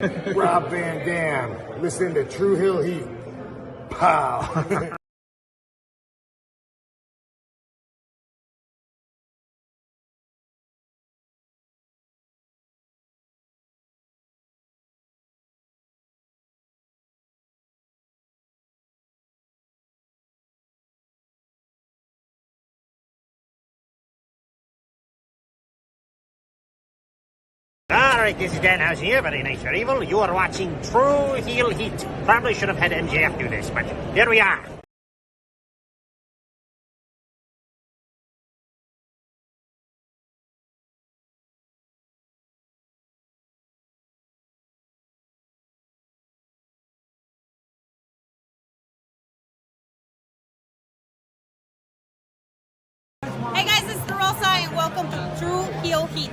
Rob Van Dam, listen to True Hill Heat. Pow. Alright, this is Dan House here, very nice, very evil. You are watching True Heel Heat. Probably should have had MJF do this, but here we are. Hey guys, this is Rosa and welcome to True Heel Heat.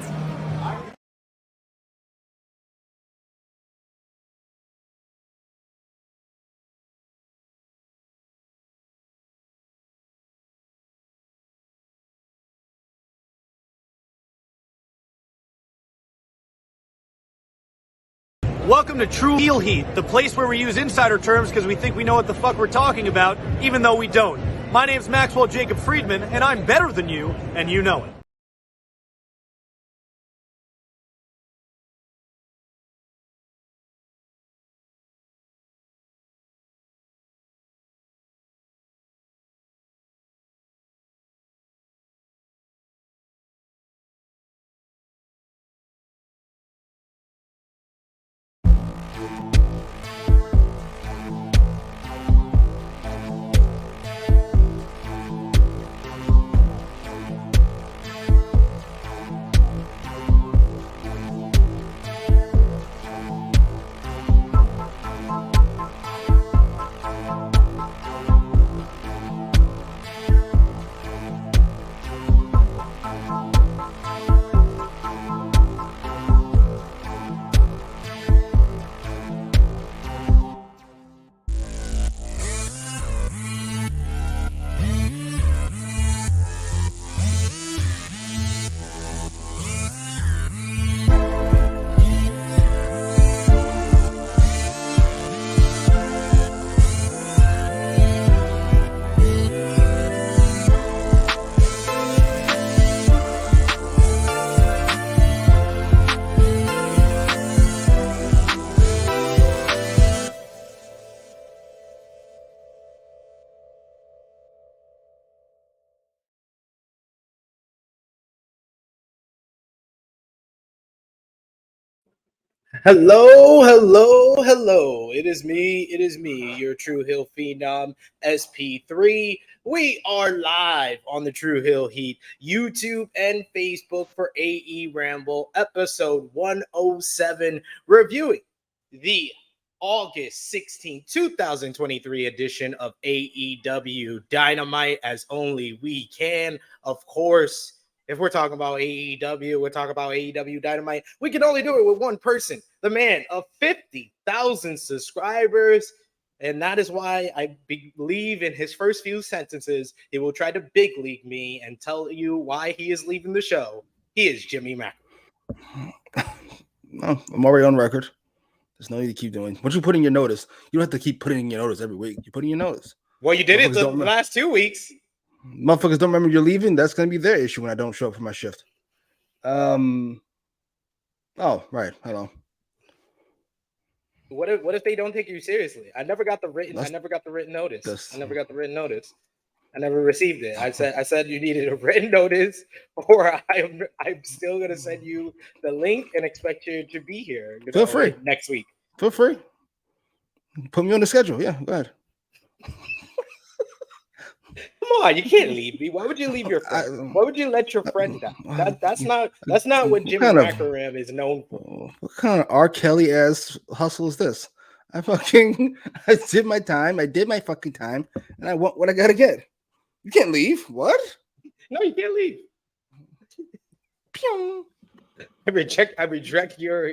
Welcome to True Heel Heat, the place where we use insider terms because we think we know what the fuck we're talking about, even though we don't. My name's Maxwell Jacob Friedman, and I'm better than you, and you know it. Hello. It is me, your True Hill Phenom, SP3. We are live on the True Hill Heat, YouTube and Facebook for AEWramble, episode 107, reviewing the August 16, 2023 edition of AEW Dynamite, as only we can. Of course, if we're talking about AEW, we're talking about AEW Dynamite. We can only do it with one person, the man of 50,000 subscribers. And that is why I believe in his first few sentences, he will try to big league me and tell you why he is leaving the show. He is Jimmy Macram. No, I'm already on record. There's no need to keep doing. Once you put in your notice, you don't have to keep putting in your notice every week. You put in your notice. Well, you did it the last 2 weeks. Motherfuckers don't remember you're leaving. That's going to be their issue when I don't show up for my shift. Oh, right. Hello. What if they don't take you seriously? I never got the written notice. I never received it. I said you needed a written notice, or I'm still gonna send you the link and expect you to be here. Feel free next week. Feel free. Put me on the schedule. Yeah, go ahead. Come on, you can't leave me. Why would you leave your friend? Why would you let your friend down? That's not what Jimmy Macram is known for. What kind of R. Kelly ass hustle is this? I did my time. I did my fucking time, and I want what I gotta get. You can't leave. What? No, you can't leave. Pew. I reject your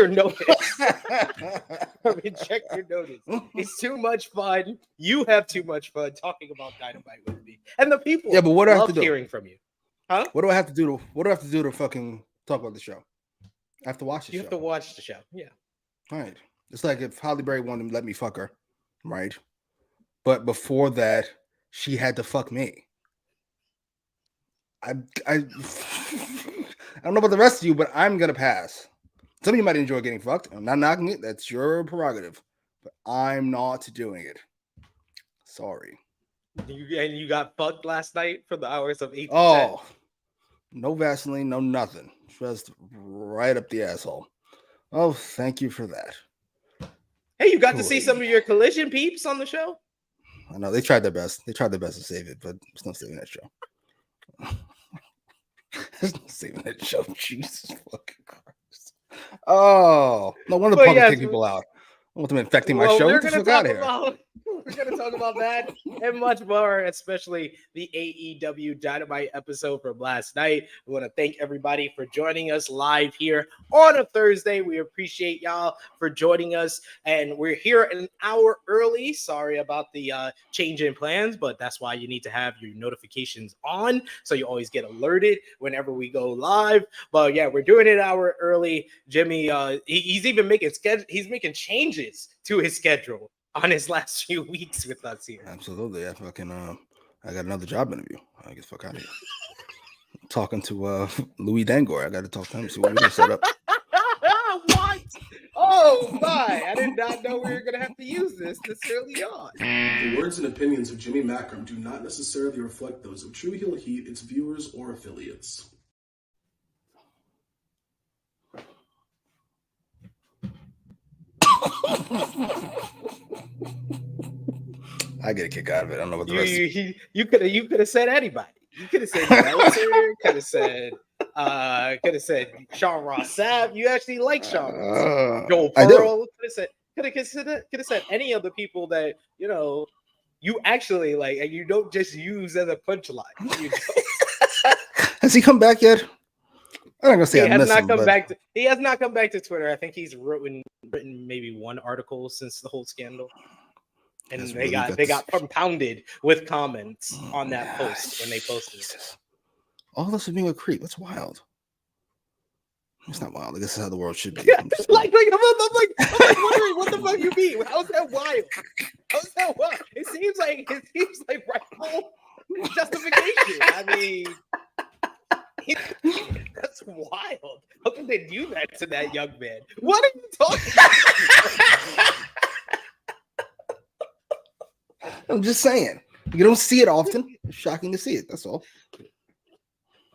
notice. I reject your notice. It's too much fun. You have too much fun talking about Dynamite with me, and the people. Yeah, but what do I have to do? Hearing from you, huh? What do I have to do to? What do I have to do to fucking talk about the show? I have to watch the show. You have to watch the show. Yeah. Right. It's like if Holly Berry wanted to let me fuck her, right? But before that, she had to fuck me. I don't know about the rest of you, but I'm gonna pass. Some of you might enjoy getting fucked. I'm not knocking it. That's your prerogative. But I'm not doing it. Sorry. You got fucked last night for the hours of 8 to 10. Oh, no Vaseline, no nothing. Just right up the asshole. Oh, thank you for that. Hey, you got to see some of your Collision peeps on the show? I know they tried their best. They tried their best to save it, but there's no saving that show. There's no saving that show. Jesus fucking Christ. Oh, no wonder the punk kick people out. I want them infecting my show. Get the fuck out of here. We're going to talk about that and much more, especially the AEW Dynamite episode from last night. We want to thank everybody for joining us live here on a Thursday. We appreciate y'all for joining us, and we're here an hour early. Sorry about the change in plans, but that's why you need to have your notifications on so you always get alerted whenever we go live. But yeah, we're doing it an hour early. Jimmy, he's even making changes to his schedule on his last few weeks with us here. Absolutely. I got another job interview. I get the fuck out of here. Talking to Louis Dangor. I got to talk to him, see what we're going to set up. What? Oh my, I did not know we were going to have to use this early on. The words and opinions of Jimmy Macram do not necessarily reflect those of True Heel Heat, its viewers, or affiliates. I get a kick out of it. I don't know what the rest you could have said anybody. You could have said Meltzer, could have said Sean Ross Sapp. You actually like Sean Ross. Joel Pearl could have said any of the people that you actually like, and you don't just use as a punchline. Has he come back yet? I'm not gonna say he has not come back to Twitter. I think he's written maybe one article since the whole scandal, and they got compounded with comments on that post when they posted it. All this is being a creep. That's wild. It's not wild. This is how the world should be. I'm wondering what the fuck you mean. How's that wild? How's that wild? It seems like rightful justification. I mean. That's wild. How can they do that to that young man? What are you talking about? I'm just saying. You don't see it often. It's shocking to see it. That's all.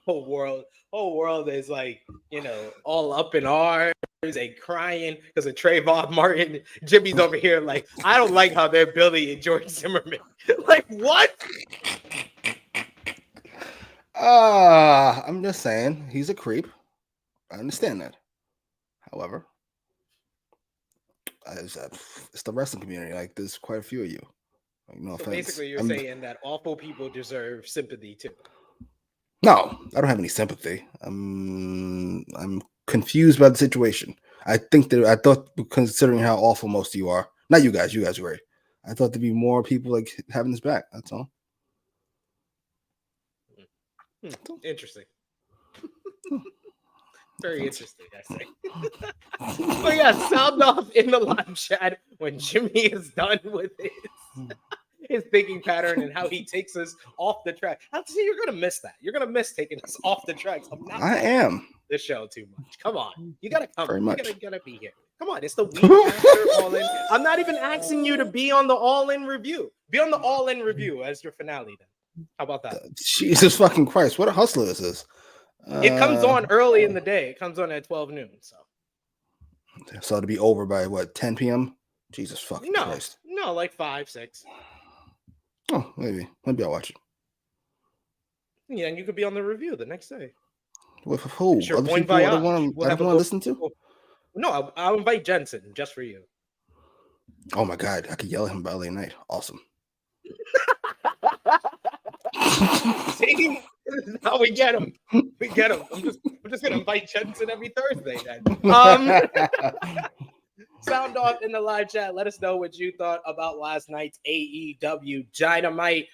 Whole world is like, all up in arms and crying because of Trayvon Martin. Jimmy's over here like, I don't like how they're Billy and George Zimmerman. Like, what? I'm just saying he's a creep. I understand that. However, it's the wrestling community. Like, there's quite a few of you. Like, no offense. Basically, you're saying that awful people deserve sympathy too. No, I don't have any sympathy. I'm confused by the situation. I thought, considering how awful most of you are, not you guys are great. I thought there'd be more people like having this back. That's all. Interesting. Very interesting, I say. But yeah, sound off in the live chat when Jimmy is done with his thinking pattern and how he takes us off the track. You're gonna miss that. You're gonna miss taking us off the tracks. I am the show too much. Come on, you gotta come. Very much. You gotta be here. Come on, it's the week after All In. I'm not even asking you to be on the All In review. Be on the All In review as your finale then. How about that? Jesus fucking Christ. What a hustler this is. It comes on early in the day. It comes on at 12 noon. So to be over by what, 10 p.m.? Jesus fucking Christ. No, like 5, 6. Oh, maybe I'll watch it. Yeah, and you could be on the review the next day. With who? Sure, Other people I don't want to listen to? No, I'll invite Jensen just for you. Oh my God. I could yell at him by LA Night. Awesome. See, how we get him. We get him. I'm just gonna invite Jensen every Thursday then. Sound off in the live chat. Let us know what you thought about last night's AEW Dynamite.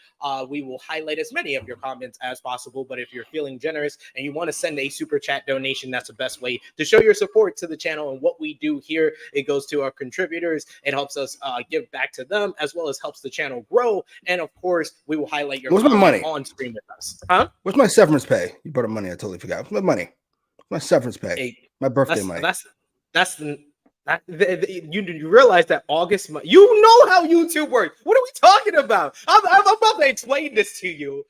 We will highlight as many of your comments as possible, but if you're feeling generous and you want to send a super chat donation, that's the best way to show your support to the channel and what we do here. It goes to our contributors. It helps us give back to them, as well as helps the channel grow. And of course, we will highlight your money on screen with us. Huh? What's my severance pay? You brought up money. I totally forgot. What's my money? My severance pay. Hey, my birthday money. You realize that August month. You know how YouTube works. What are we talking about? I'm about to explain this to you.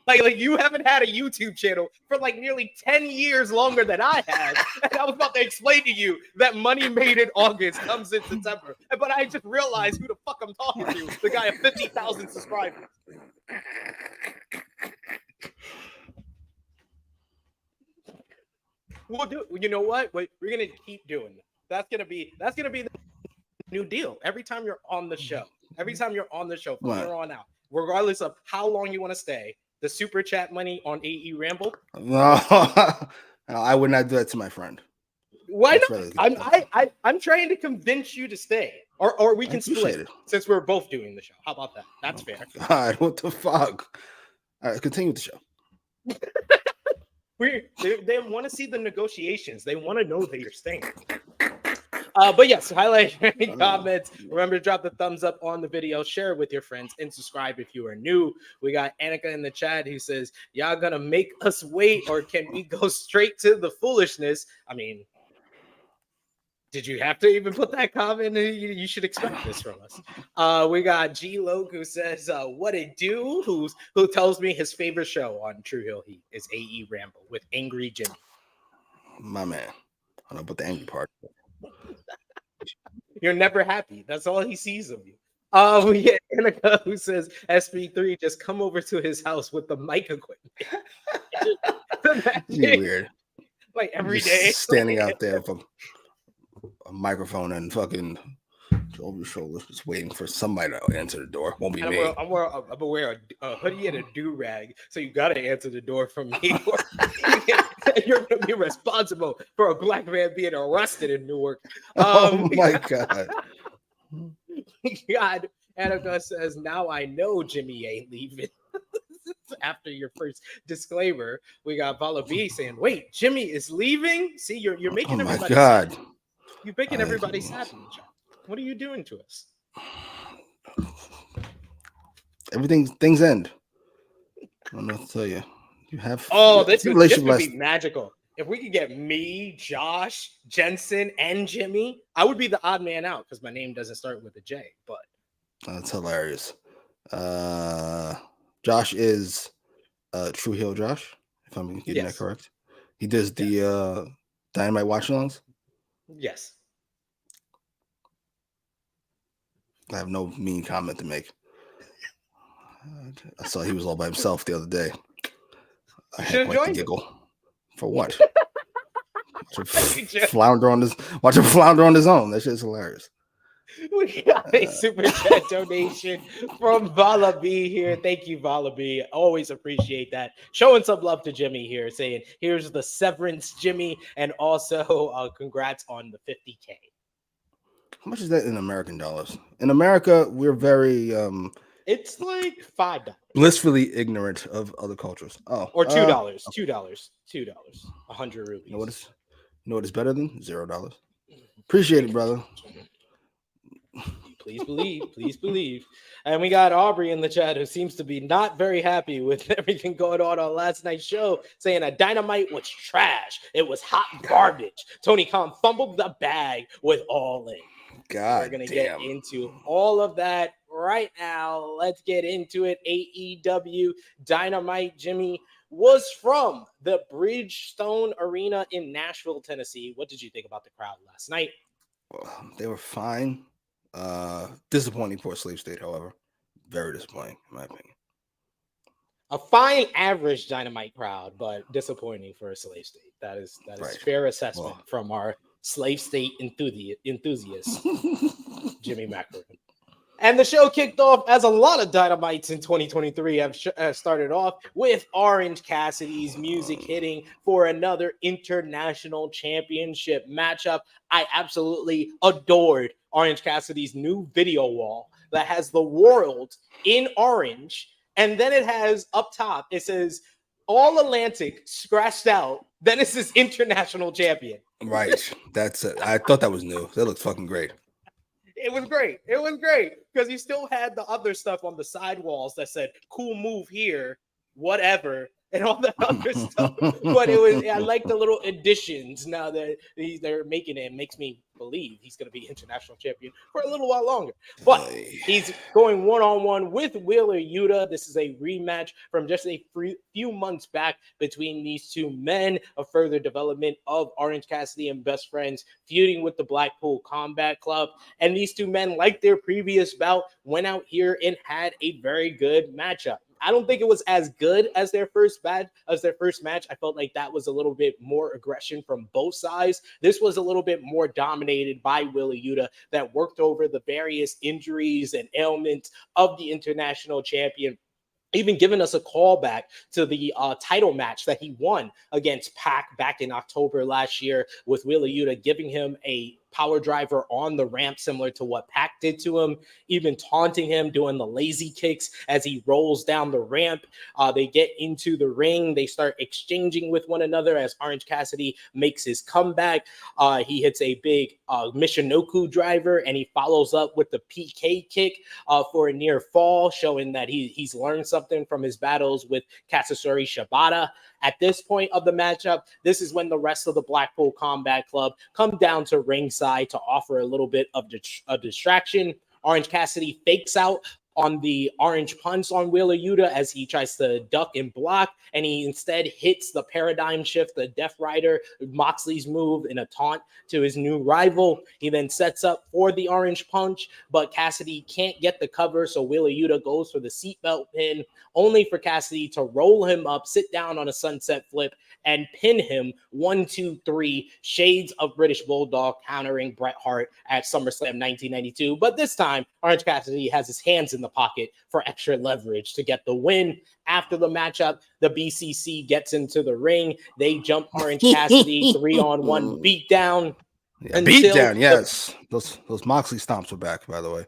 Like you haven't had a YouTube channel for like nearly 10 years longer than I have. And I was about to explain to you that money made in August comes in September. But I just realized who the fuck I'm talking to. The guy of 50,000 subscribers. We'll do. You know what? We're gonna keep doing that. That's gonna be the new deal. Every time you're on the show, from here on out, regardless of how long you want to stay, the super chat money on AEWramble. No, I would not do that to my friend. Why not? I'm trying to convince you to stay, or we can split it, since we're both doing the show. How about that? That's fair. God, what the fuck? All right, continue with the show. They want to see the negotiations. They want to know that you're staying. But yes, highlight any comments. Remember to drop the thumbs up on the video, share it with your friends, and subscribe if you are new. We got Annika in the chat who says, y'all gonna make us wait, or can we go straight to the foolishness? I mean, did you have to even put that comment? You should expect this from us. We got G Loke who says, what it do? Who tells me his favorite show on True Hill Heat is AEWramble with Angry Jimmy. My man. I don't know about the angry part. You're never happy. That's all he sees of you. We get Annika who says SP3 just come over to his house with the mic equipment. Weird. Like every day. Standing out there with a microphone and fucking over your shoulders, just waiting for somebody to answer the door. Won't be me. I'm wearing a hoodie and a do-rag, so you got to answer the door from me. You're going to be responsible for a black man being arrested in Newark. Oh my God. God, Annika says, now I know Jimmy ain't leaving. After your first disclaimer, we got Vala B saying, wait, Jimmy is leaving? See, you're making everybody sad. You're making everybody sad in the chat. What are you doing to us? Things end. I don't know what to tell you. You have this would be magical. If we could get me, Josh, Jensen, and Jimmy, I would be the odd man out because my name doesn't start with a J. But that's hilarious. Josh is True Hill Josh, if I'm getting that correct. He does the Dynamite watch-alongs. Yes. I have no mean comment to make. I saw he was all by himself the other day. I had quite the giggle. For what? Flounder on his own. That shit's hilarious. We got a super chat donation from Vala B here. Thank you, Vala B. Always appreciate that. Showing some love to Jimmy here, saying here's the severance, Jimmy, and also congrats on the 50K. How much is that in American dollars? In America, we're very it's like $5. Blissfully ignorant of other cultures. Oh, or $2. $2. 100 rupees. You know what is better than $0? Appreciate it, brother. Please believe. And we got Aubrey in the chat who seems to be not very happy with everything going on last night's show, saying that Dynamite was trash. It was hot garbage. Tony Khan fumbled the bag with All In. God, we're gonna get into all of that right now. Let's get into it. AEW Dynamite, Jimmy, was from the Bridgestone Arena in Nashville, Tennessee. What did you think about the crowd last night? Well, they were fine. Disappointing for Slave State, however. Very disappointing, in my opinion. A fine average Dynamite crowd, but disappointing for a Slave State. That is right. Fair assessment from our Slave State enthusiast, Jimmy Macram. And the show kicked off as a lot of Dynamites in 2023 have started off with Orange Cassidy's music hitting for another international championship matchup. I absolutely adored Orange Cassidy's new video wall that has the world in orange. And then it has up top, it says All Atlantic scratched out. Then it says international champion. Right. That's it. I thought that was new. That looks fucking great. It was great. It was great because you still had the other stuff on the side walls that said "cool move here," whatever, and all that other stuff. But I like the little additions now that they're making it. It makes me believe he's going to be international champion for a little while longer. But he's going one-on-one with Wheeler Yuta. This is a rematch from just a few months back between these two men, a further development of Orange Cassidy and Best Friends feuding with the Blackpool Combat Club. And these two men, like their previous bout, went out here and had a very good matchup. I don't think it was as good as their first match. I felt like that was a little bit more aggression from both sides. This was a little bit more dominated by Wheeler Yuta that worked over the various injuries and ailments of the international champion, even giving us a callback to the title match that he won against Pac back in October last year, with Wheeler Yuta giving him a power driver on the ramp, similar to what Pac did to him, even taunting him, doing the lazy kicks as he rolls down the ramp. They get into the ring. They start exchanging with one another as Orange Cassidy makes his comeback. He hits a big Michinoku driver, and he follows up with the PK kick for a near fall, showing that he's learned something from his battles with Katsuyori Shibata. At this point of the matchup, this is when the rest of the Blackpool Combat Club come down to ringside to offer a little bit of a distraction. Orange Cassidy fakes out on the orange punch on Wheeler Yuta as he tries to duck and block, and he instead hits the paradigm shift, the Death Rider, Moxley's move, in a taunt to his new rival. He then sets up for the orange punch, but Cassidy can't get the cover, so Wheeler Yuta goes for the seatbelt pin, only for Cassidy to roll him up, sit down on a sunset flip, and pin him 1, 2, 3, shades of British Bulldog, countering Bret Hart at SummerSlam 1992. But this time, Orange Cassidy has his hands in the pocket for extra leverage to get the win. After the matchup, the BCC gets into the ring. They jump Orange Cassidy 3-on-1 beatdown. Yeah, beatdown, yes. Those Moxley stomps were back, by the way.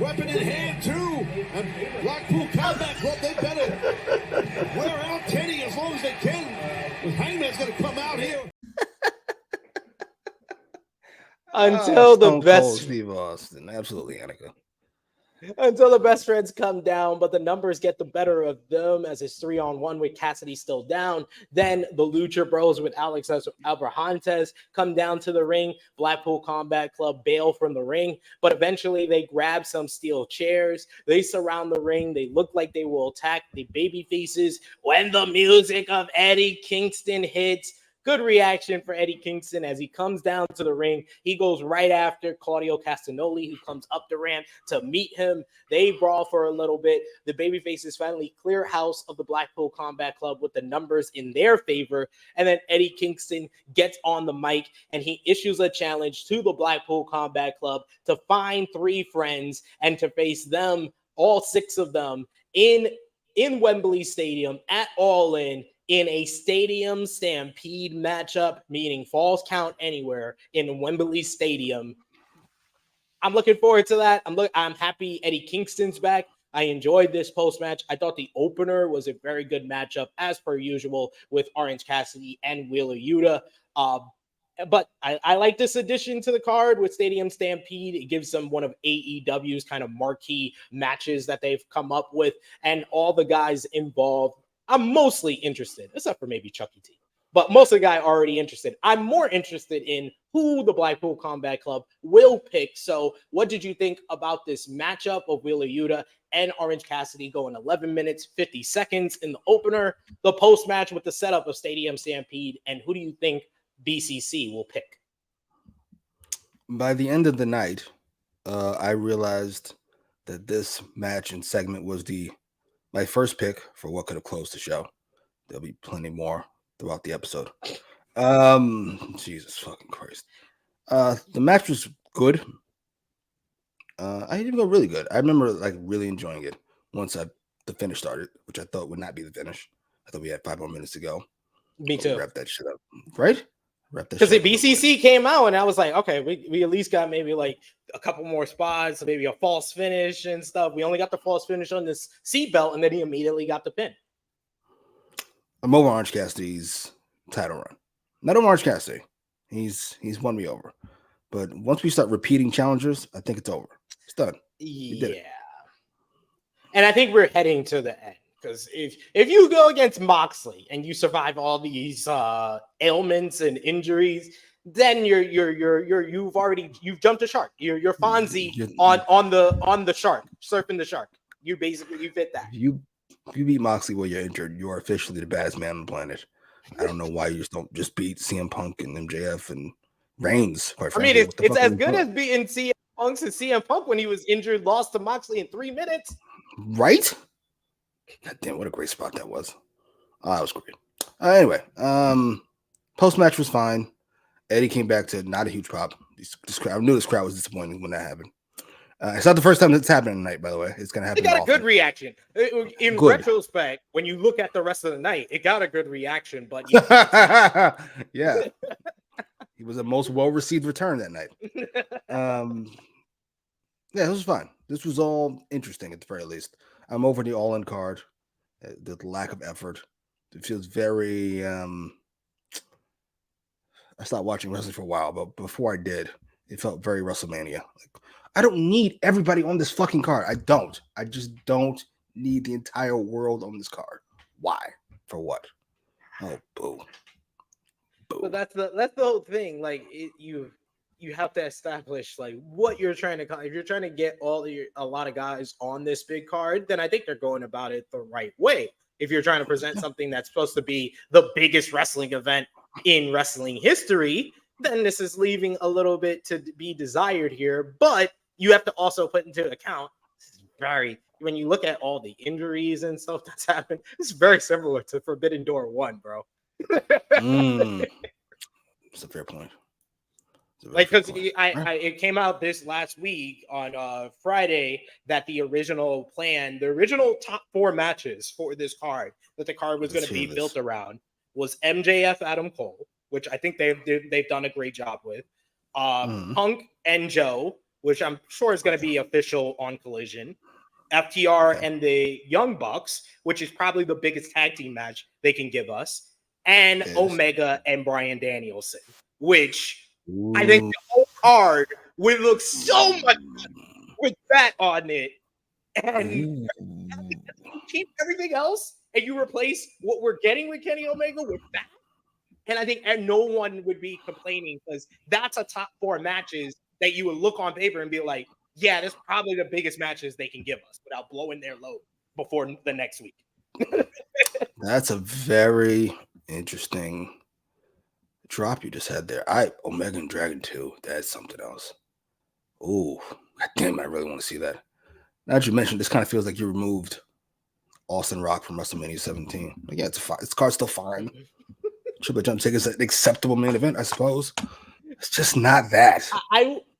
Weapon in hand, too. And Blackpool Combat Club, they better wear out Kenny as long as they can. Hangman's going to come out here. Until the best Steve Austin, absolutely, Annika. Until the Best Friends come down, but the numbers get the better of them as it's 3-on-1 with Cassidy still down. Then the Lucha Bros with Alex Abrahantes come down to the ring. Blackpool Combat Club bail from the ring, but eventually they grab some steel chairs. They surround the ring. They look like they will attack the baby faces when the music of Eddie Kingston hits. Good reaction for Eddie Kingston as he comes down to the ring. He goes right after Claudio Castagnoli, who comes up the ramp to meet him. They brawl for a little bit. The babyfaces finally clear house of the Blackpool Combat Club with the numbers in their favor. And then Eddie Kingston gets on the mic and he issues a challenge to the Blackpool Combat Club to find 3 friends and to face them, all 6 of them, in Wembley Stadium at All in a stadium stampede matchup, meaning falls count anywhere in Wembley Stadium. I'm looking forward to that. I'm happy Eddie Kingston's back. I enjoyed this post-match. I thought the opener was a very good matchup, as per usual, with Orange Cassidy and Wheeler Yuta. But I like this addition to the card with Stadium Stampede. It gives them one of AEW's kind of marquee matches that they've come up with, and all the guys involved. I'm mostly interested, except for maybe Chucky T. But most of the guys already interested. I'm more interested in who the Blackpool Combat Club will pick. So what did you think about this matchup of Wheeler Yuta and Orange Cassidy going 11 minutes, 50 seconds in the opener, the post-match with the setup of Stadium Stampede, and who do you think BCC will pick? By the end of the night, I realized that this match and segment was my first pick for what could have closed the show. There'll be plenty more throughout the episode. Jesus fucking Christ. The match was good. I didn't go really good. I remember like really enjoying it once the finish started, which I thought would not be the finish. I thought we had 5 more minutes to go. Me too. Wrap that shit up, right? Wrap that Because the shit up. BCC came out, and I was like, okay, we at least got maybe like a couple more spots, maybe a false finish and stuff. We only got the false finish on this seatbelt, and then he immediately got the pin. I'm over Orange Cassidy's title run. Not over Orange Cassidy. He's won me over. But once we start repeating challengers, I think it's over. It's done. Yeah. And I think we're heading to the end. Because if you go against Moxley and you survive all these ailments and injuries, then you've jumped a shark. You're Fonzie on the shark, surfing the shark. You fit that. You beat Moxley while you're injured. You are officially the baddest man on the planet. I don't know why you don't just beat CM Punk and MJF and Reigns. I mean, it's as good as beating CM Punk and CM Punk when he was injured, lost to Moxley in 3 minutes. Right? God damn, what a great spot that was. That was great. Anyway, post-match was fine. Eddie came back to not a huge pop. I knew this crowd was disappointing when that happened. It's not the first time that's happening tonight, by the way. It's going to happen. It got a good reaction. In retrospect, when you look at the rest of the night, it got a good reaction. But yeah, he was the most well-received return that night. Yeah, this was fun. This was all interesting at the very least. I'm over the all-in card. The lack of effort. It feels very. I stopped watching wrestling for a while, but before I did, it felt very WrestleMania. Like, I don't need everybody on this fucking card. I don't. I just don't need the entire world on this card. Why? For what? Oh, boo. So that's the whole thing. Like you have to establish like what you're trying to. If you're trying to get a lot of guys on this big card, then I think they're going about it the right way. If you're trying to present something that's supposed to be the biggest wrestling event in wrestling history, then this is leaving a little bit to be desired here. But you have to also put into account, when you look at all the injuries and stuff that's happened, it's very similar to Forbidden Door 1, bro. It's a fair point. Like, because it came out this last week on Friday that the original plan, the original top 4 matches for this card that the card was going to be built around was MJF Adam Cole, which I think they've done a great job with. Punk and Joe, which I'm sure is going to be official on Collision. FTR and the Young Bucks, which is probably the biggest tag team match they can give us. And Omega and Bryan Danielson, which I think the whole card would look so much with that on it. And keep everything else and you replace what we're getting with Kenny Omega with that. And I think no one would be complaining because that's a top 4 matches that you would look on paper and be like, yeah, that's probably the biggest matches they can give us without blowing their load before the next week. That's a very interesting drop you just had there. Omega and Dragon 2, that's something else. Oh, damn, I really want to see that. Now that you mentioned, this kind of feels like you removed Austin Rock from WrestleMania 17. But yeah, it's fine. This card's still fine. Triple Jump Ticket's an acceptable main event, I suppose. It's just not that.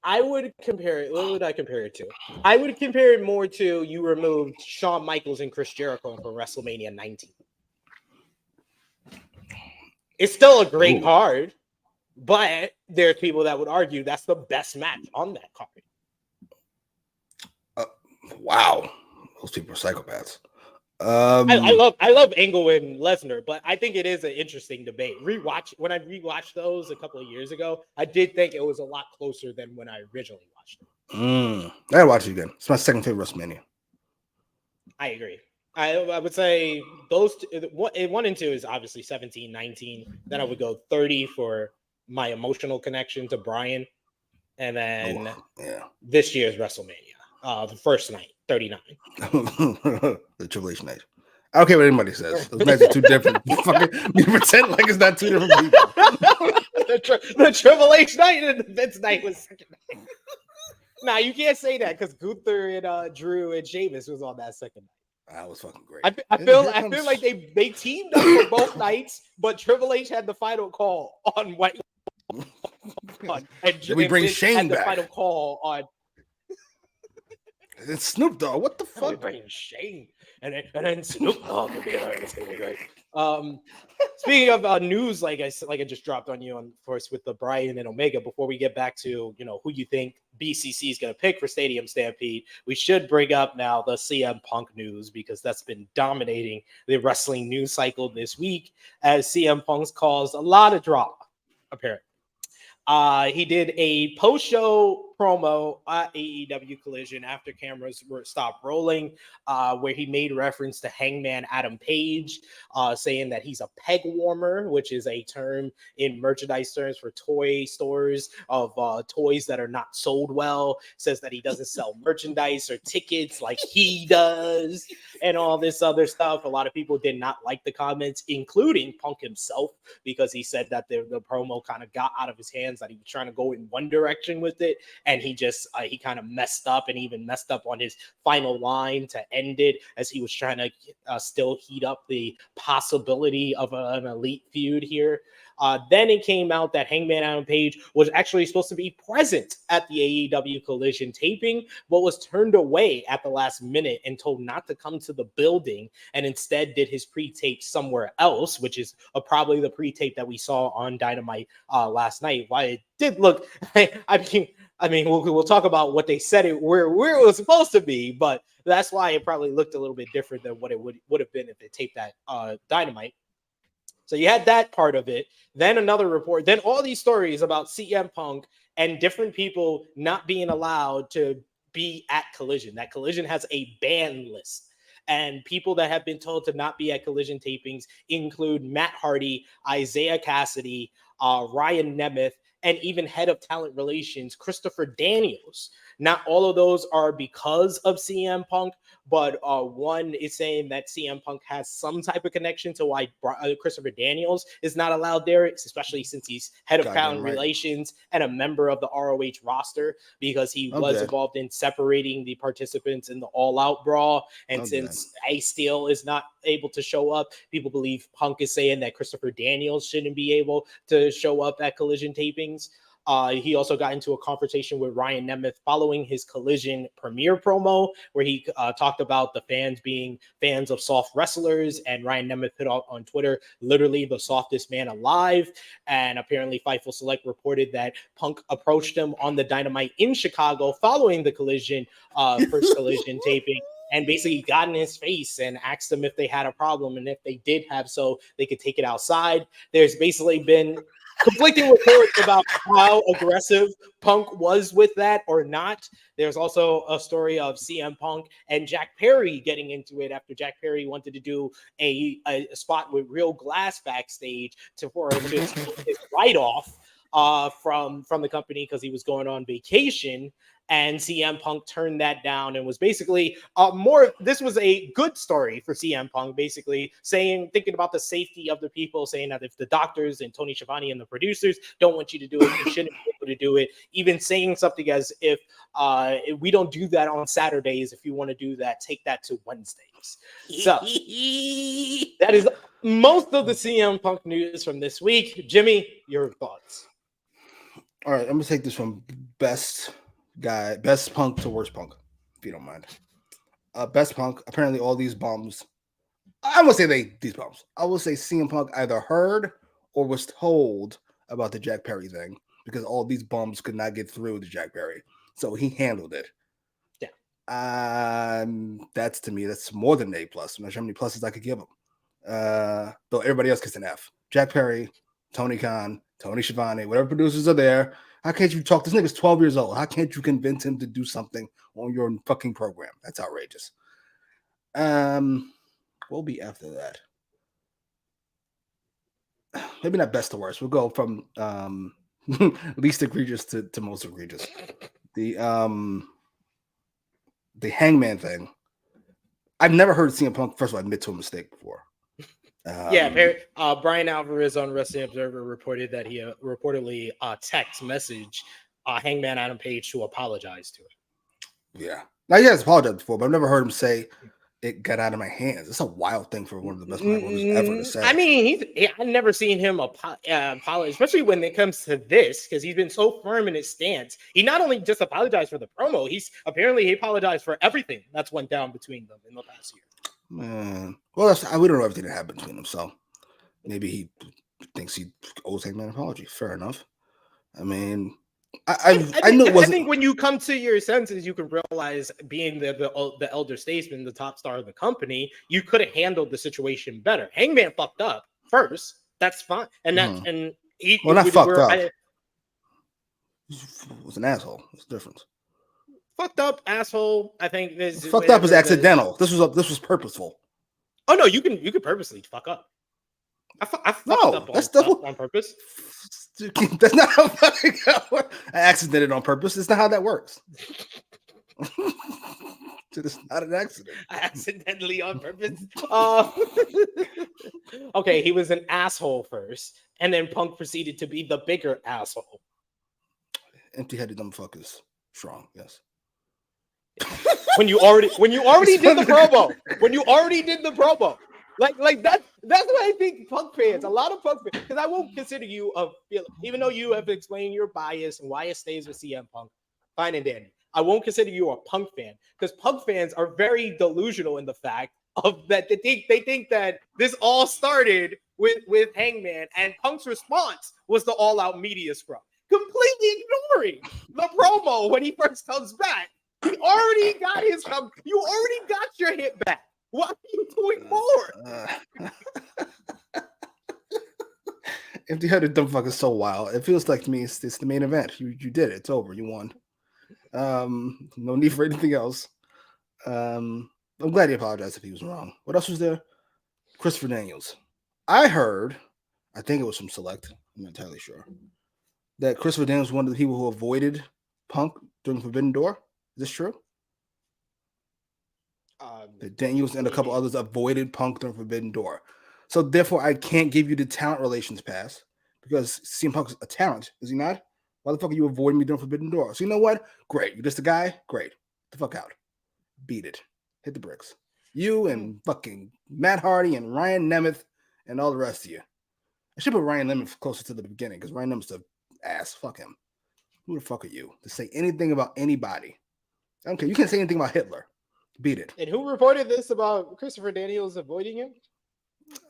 I would compare it. What would I compare it to? I would compare it more to you removed Shawn Michaels and Chris Jericho from WrestleMania 19. It's still a great card, but there's people that would argue that's the best match on that card. Wow. Those people are psychopaths. I love Angle and Lesnar, but I think it is an interesting debate. When I rewatched those a couple of years ago, I did think it was a lot closer than when I originally watched it. I gotta watch it again. It's my second favorite WrestleMania. I agree. I would say those 1 and 2 is obviously 17, 19. Then I would go 30 for my emotional connection to Bryan, and then this year's WrestleMania, the first night. 39. The Triple H night. I don't care what anybody says. Those nights are too different. You pretend like it's not two different people. the Triple H night and the Vince night was second night. Nah, you can't say that because Gunther and Drew and Sheamus was on that second night. That was fucking great. I feel like they teamed up for both nights, but Triple H had the final call on White. We bring Shane back. The final call on. It's Snoop Dogg. What the We fuck? bring Shane, and then Snoop Dogg will be there. It's gonna be great. Speaking of news, like I just dropped on you, of course, with the Bryan and Omega. Before we get back to who you think BCC is going to pick for Stadium Stampede, we should bring up now the CM Punk news because that's been dominating the wrestling news cycle this week as CM Punk's caused a lot of drama. Apparently, he did a post-show promo at AEW Collision after cameras were stopped rolling, where he made reference to Hangman Adam Page, saying that he's a peg warmer, which is a term in merchandise terms for toy stores of toys that are not sold well. Says that he doesn't sell merchandise or tickets like he does, and all this other stuff. A lot of people did not like the comments, including Punk himself, because he said that the promo kind of got out of his hands, that he was trying to go in one direction with it, and he just he kind of messed up, and even messed up on his final line to end it, as he was trying to still heat up the possibility of an elite feud here. Then it came out that Hangman Adam Page was actually supposed to be present at the AEW Collision taping, but was turned away at the last minute and told not to come to the building, and instead did his pre-tape somewhere else, which is probably the pre-tape that we saw on Dynamite last night. Why it did look, I mean, we'll talk about what they said where it was supposed to be, but that's why it probably looked a little bit different than what it would have been if they taped that Dynamite. So you had that part of it. Then another report. Then all these stories about CM Punk and different people not being allowed to be at Collision. That Collision has a ban list. And people that have been told to not be at Collision tapings include Matt Hardy, Isaiah Cassidy, Ryan Nemeth, and even head of talent relations, Christopher Daniels. Not all of those are because of CM Punk, but one is saying that CM Punk has some type of connection to why Christopher Daniels is not allowed there, especially since he's head of talent relations and a member of the ROH roster, because he was involved in separating the participants in the All Out Brawl. And since Ace Steel is not able to show up, people believe Punk is saying that Christopher Daniels shouldn't be able to show up at Collision tapings. He also got into a conversation with Ryan Nemeth following his Collision premiere promo, where he talked about the fans being fans of soft wrestlers, and Ryan Nemeth put out on Twitter, literally the softest man alive. And apparently Fightful Select reported that Punk approached him on the Dynamite in Chicago following the Collision first Collision taping, and basically got in his face and asked them if they had a problem, and if they did have so, they could take it outside. There's basically been conflicting reports about how aggressive Punk was with that or not. There's also a story of CM Punk and Jack Perry getting into it after Jack Perry wanted to do a spot with Real Glass backstage for him to take his write-off from the company because he was going on vacation. And CM Punk turned that down and was basically this was a good story for CM Punk, basically thinking about the safety of the people, saying that if the doctors and Tony Schiavone and the producers don't want you to do it, you shouldn't be able to do it. Even saying something as if we don't do that on Saturdays. If you want to do that, take that to Wednesdays. So that is most of the CM Punk news from this week. Jimmy, your thoughts? All right, I'm gonna take this from best Punk to worst Punk, if you don't mind. Best Punk, apparently all these bums, I won't say these bums, I will say CM Punk either heard or was told about the Jack Perry thing, because all these bums could not get through to Jack Perry, so he handled it. Yeah. That's, to me, that's more than an A+. I'm not sure how many pluses I could give him. Though everybody else gets an F. Jack Perry, Tony Khan, Tony Schiavone, whatever producers are there. How can't you talk? This nigga's 12 years old. How can't you convince him to do something on your fucking program? That's outrageous. We'll be after that. Maybe not best to worst. We'll go from least egregious to most egregious. The Hangman thing. I've never heard CM Punk, first of all, admit to a mistake before. Brian Alvarez on Wrestling Observer reported that he reportedly text message Hangman Adam Page to apologize to him. Yeah. Now, he has apologized before, but I've never heard him say it got out of my hands. It's a wild thing for one of the best promoters ever to say. I mean, I've never seen him apologize, especially when it comes to this, because he's been so firm in his stance. He not only just apologized for the promo, he apologized for everything that's went down between them in the past year. Man, well, we don't know everything that happened between them, so maybe he thinks he owes Hangman an apology. Fair enough. I mean, I know it wasn't. I think when you come to your senses, you can realize, being the elder statesman, the top star of the company, you could have handled the situation better. Hangman fucked up first. That's fine, and he not fucked up. He was an asshole. It's different. Fucked up asshole. I think this fucked up is accidental. This was purposeful. Oh no, you can purposely fuck up. I fucked up on purpose. That's not how fucking works. I accidented on purpose. It's not how that works. It's not an accident. I accidentally on purpose. Okay, he was an asshole first, and then Punk proceeded to be the bigger asshole. Empty-headed dumb fuckers. Strong, yes. When you already did the promo. Like that's what I think Punk fans, a lot of Punk fans, because I won't consider you even though you have explained your bias and why it stays with CM Punk, fine and dandy. I won't consider you a Punk fan, because Punk fans are very delusional in the fact of that they think that this all started with Hangman, and Punk's response was the all-out media scrum, completely ignoring the promo when he first comes back. You already got your hit back. Why are you doing more? Empty-headed dumb fuck is so wild. It feels like to me it's the main event. You did it. It's over. You won. No need for anything else. I'm glad he apologized if he was wrong. What else was there? Christopher Daniels. I heard, I think it was from Select, I'm not entirely sure, that Christopher Daniels was one of the people who avoided Punk during Forbidden Door. Is this true? That Daniels and a couple others avoided Punk during Forbidden Door. So therefore, I can't give you the talent relations pass, because CM Punk's a talent, is he not? Why the fuck are you avoiding me during Forbidden Door? So you know what? Great. You're just a guy? Great. Get the fuck out. Beat it. Hit the bricks. You and fucking Matt Hardy and Ryan Nemeth and all the rest of you. I should put Ryan Nemeth closer to the beginning, because Ryan Nemeth's an ass. Fuck him. Who the fuck are you to say anything about anybody? I don't care. You can't say anything about Hitler. Beat it. And who reported this about Christopher Daniels avoiding him?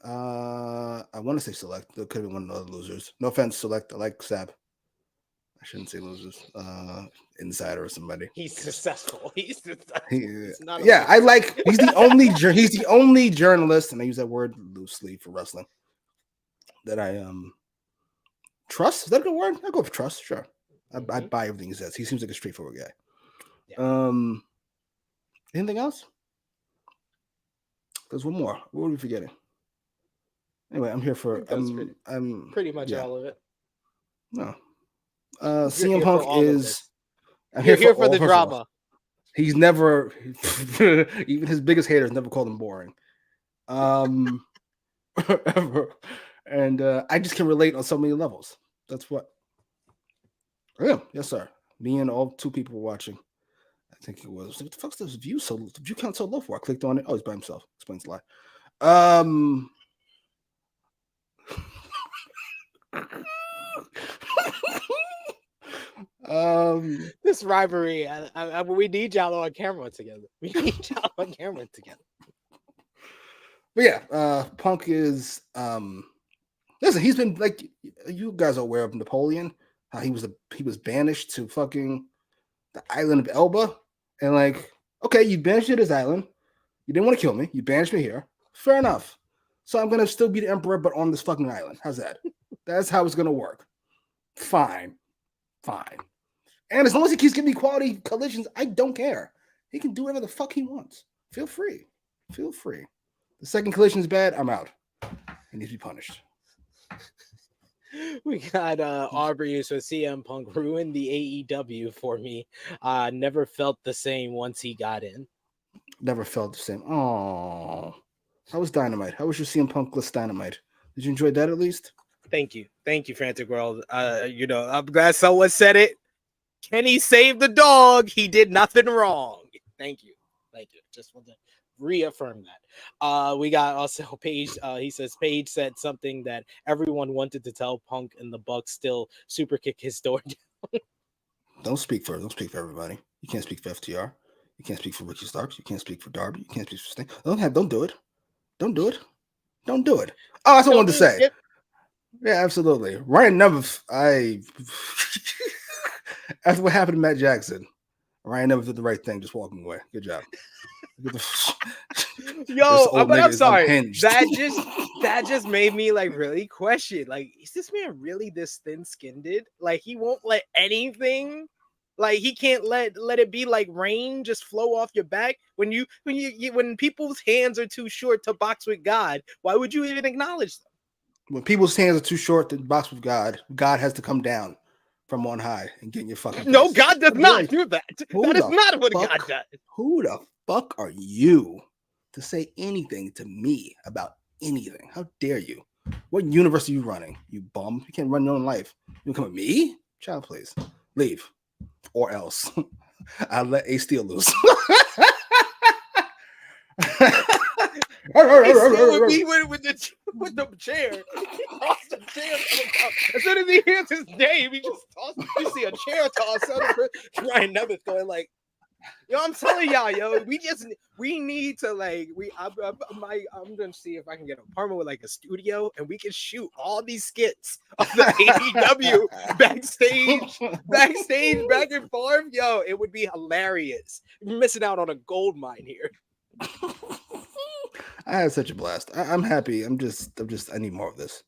I want to say Select. There could have been one of the other losers. No offense, Select. I like Sab. I shouldn't say losers. Insider or somebody. He's successful. He's I like. He's the only journalist, and I use that word loosely for wrestling, that I trust. Is that a good word? I go for trust. Sure. I buy everything he says. He seems like a straightforward guy. Yeah. Anything else? There's one more. What were we forgetting? Anyway, I'm here for. I'm pretty much all of it. No. CM Punk is. I'm here for the drama. He's never, even his biggest haters never called him boring. Ever. And I just can relate on so many levels. That's what. Yeah, yes, sir. Me and all two people were watching. I think it was. What the fuck's this view count so low for? I clicked on it. Oh, he's by himself. Explains a lot. This rivalry, we need y'all on camera together. But yeah, Punk is listen, he's been like, you guys are aware of Napoleon, how he was banished to fucking the island of Elba, and like, okay, you banished me to this island, you didn't want to kill me, you banished me here, fair enough. So I'm gonna still be the emperor, but on this fucking island. How's that? That's how it's gonna work. Fine. And as long as he keeps giving me quality collisions, I don't care. He can do whatever the fuck he wants. Feel free. The second collision is bad, I'm out. He needs to be punished. We got Aubrey, so CM Punk ruined the AEW for me. Never felt the same once he got in. Never felt the same. Oh, how was Dynamite? How was your CM Punkless Dynamite? Did you enjoy that at least? Thank you, Frantic World. I'm glad someone said it. Kenny saved the dog. He did nothing wrong. Thank you. Just want to reaffirm that. We got also Paige. He says Paige said something that everyone wanted to tell Punk, and the Bucks still super kick his door down. Don't speak for everybody. You can't speak for FTR. You can't speak for Ricky Starks. You can't speak for Darby. You can't speak for Sting. Don't do it. Don't do it. Don't do it. Oh, that's what I wanted to say. Yeah, absolutely. Ryan Nemeth, after what happened to Matt Jackson, Ryan Nemeth did the right thing, just walking away. Good job. Yo, but I'm sorry. That just made me like really question. Like, is this man really this thin-skinned? Like, he won't let anything. Like, he can't let it be like rain just flow off your back. When people's hands are too short to box with God, why would you even acknowledge them? When people's hands are too short to box with God, God has to come down from on high and get in your fucking face. No, God does not do that. That is not what God does. Who the fuck are you to say anything to me about anything? How dare you? What universe are you running, you bum? You can't run your own life. You come with me? Child, please. Leave. Or else. I'll let A Steel loose. with the chair. He tossed the chair. As soon as he hears his name, he just tosses. You see a chair toss. Ryan Nemeth going like, yo, I'm telling y'all, yo, we need to like, I'm gonna see if I can get an apartment with like a studio and we can shoot all these skits of the AEW backstage, back and forth. Yo, it would be hilarious. You're missing out on a gold mine here. I had such a blast. I'm happy. I'm just. I need more of this.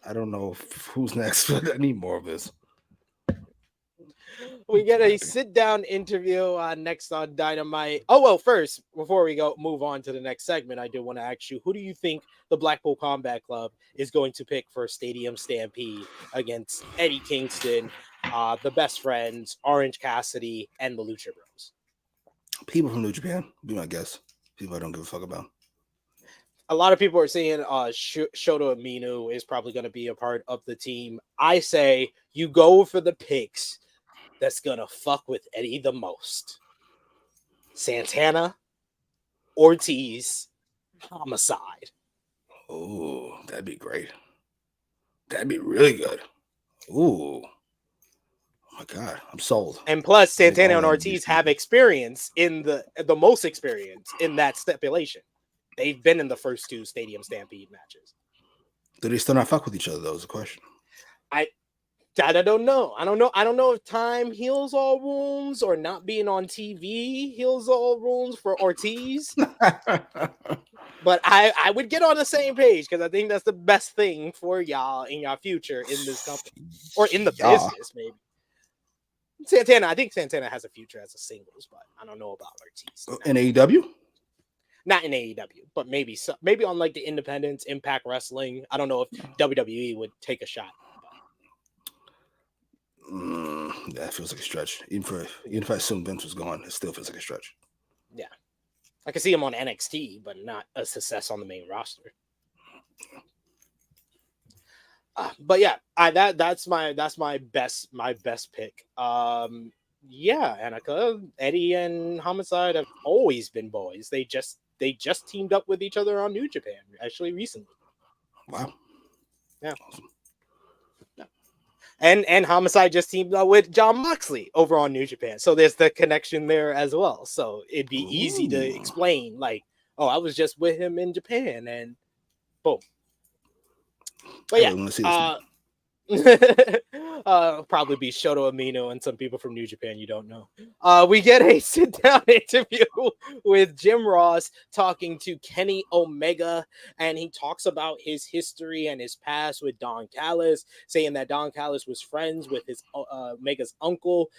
I don't know who's next, but I need more of this. We get a sit-down interview next on Dynamite. Oh, well, first, before we move on to the next segment, I do want to ask you, who do you think the Blackpool Combat Club is going to pick for Stadium Stampede against Eddie Kingston, the Best Friends, Orange Cassidy, and the Lucha Bros? People from New Japan, be my guess. People I don't give a fuck about. A lot of people are saying Shota Umino is probably going to be a part of the team. I say you go for the picks that's going to fuck with Eddie the most. Santana, Ortiz, Homicide. Oh, that'd be great. That'd be really good. Ooh. Oh my God, I'm sold. And plus, Santana and Ortiz have experience in the most experience in that stipulation. They've been in the first two Stadium Stampede matches. Do they still not fuck with each other, though, is the question. I don't know. I don't know if time heals all wounds or not being on TV heals all wounds for Ortiz. But I would get on the same page because I think that's the best thing for y'all in your future in this company or in the business, maybe. Santana, I think Santana has a future as a singles, but I don't know about Ortiz. In AEW? Not in AEW, but maybe on like the Independence, Impact Wrestling. I don't know if WWE would take a shot. That feels like a stretch. Even if I assume Vince was gone, it still feels like a stretch. Yeah, I can see him on NXT, but not a success on the main roster. But yeah, that's my best pick. Yeah, Annika, Eddie and Homicide have always been boys. They just teamed up with each other on New Japan actually recently. Wow. Yeah. Awesome. Yeah. And Homicide just teamed up with Jon Moxley over on New Japan. So there's the connection there as well. So it'd be easy to explain, like, oh, I was just with him in Japan and boom. But yeah, probably be Shota Umino and some people from New Japan you don't know. We get a sit-down interview with Jim Ross talking to Kenny Omega, and he talks about his history and his past with Don Callis, saying that Don Callis was friends with his Omega's uncle,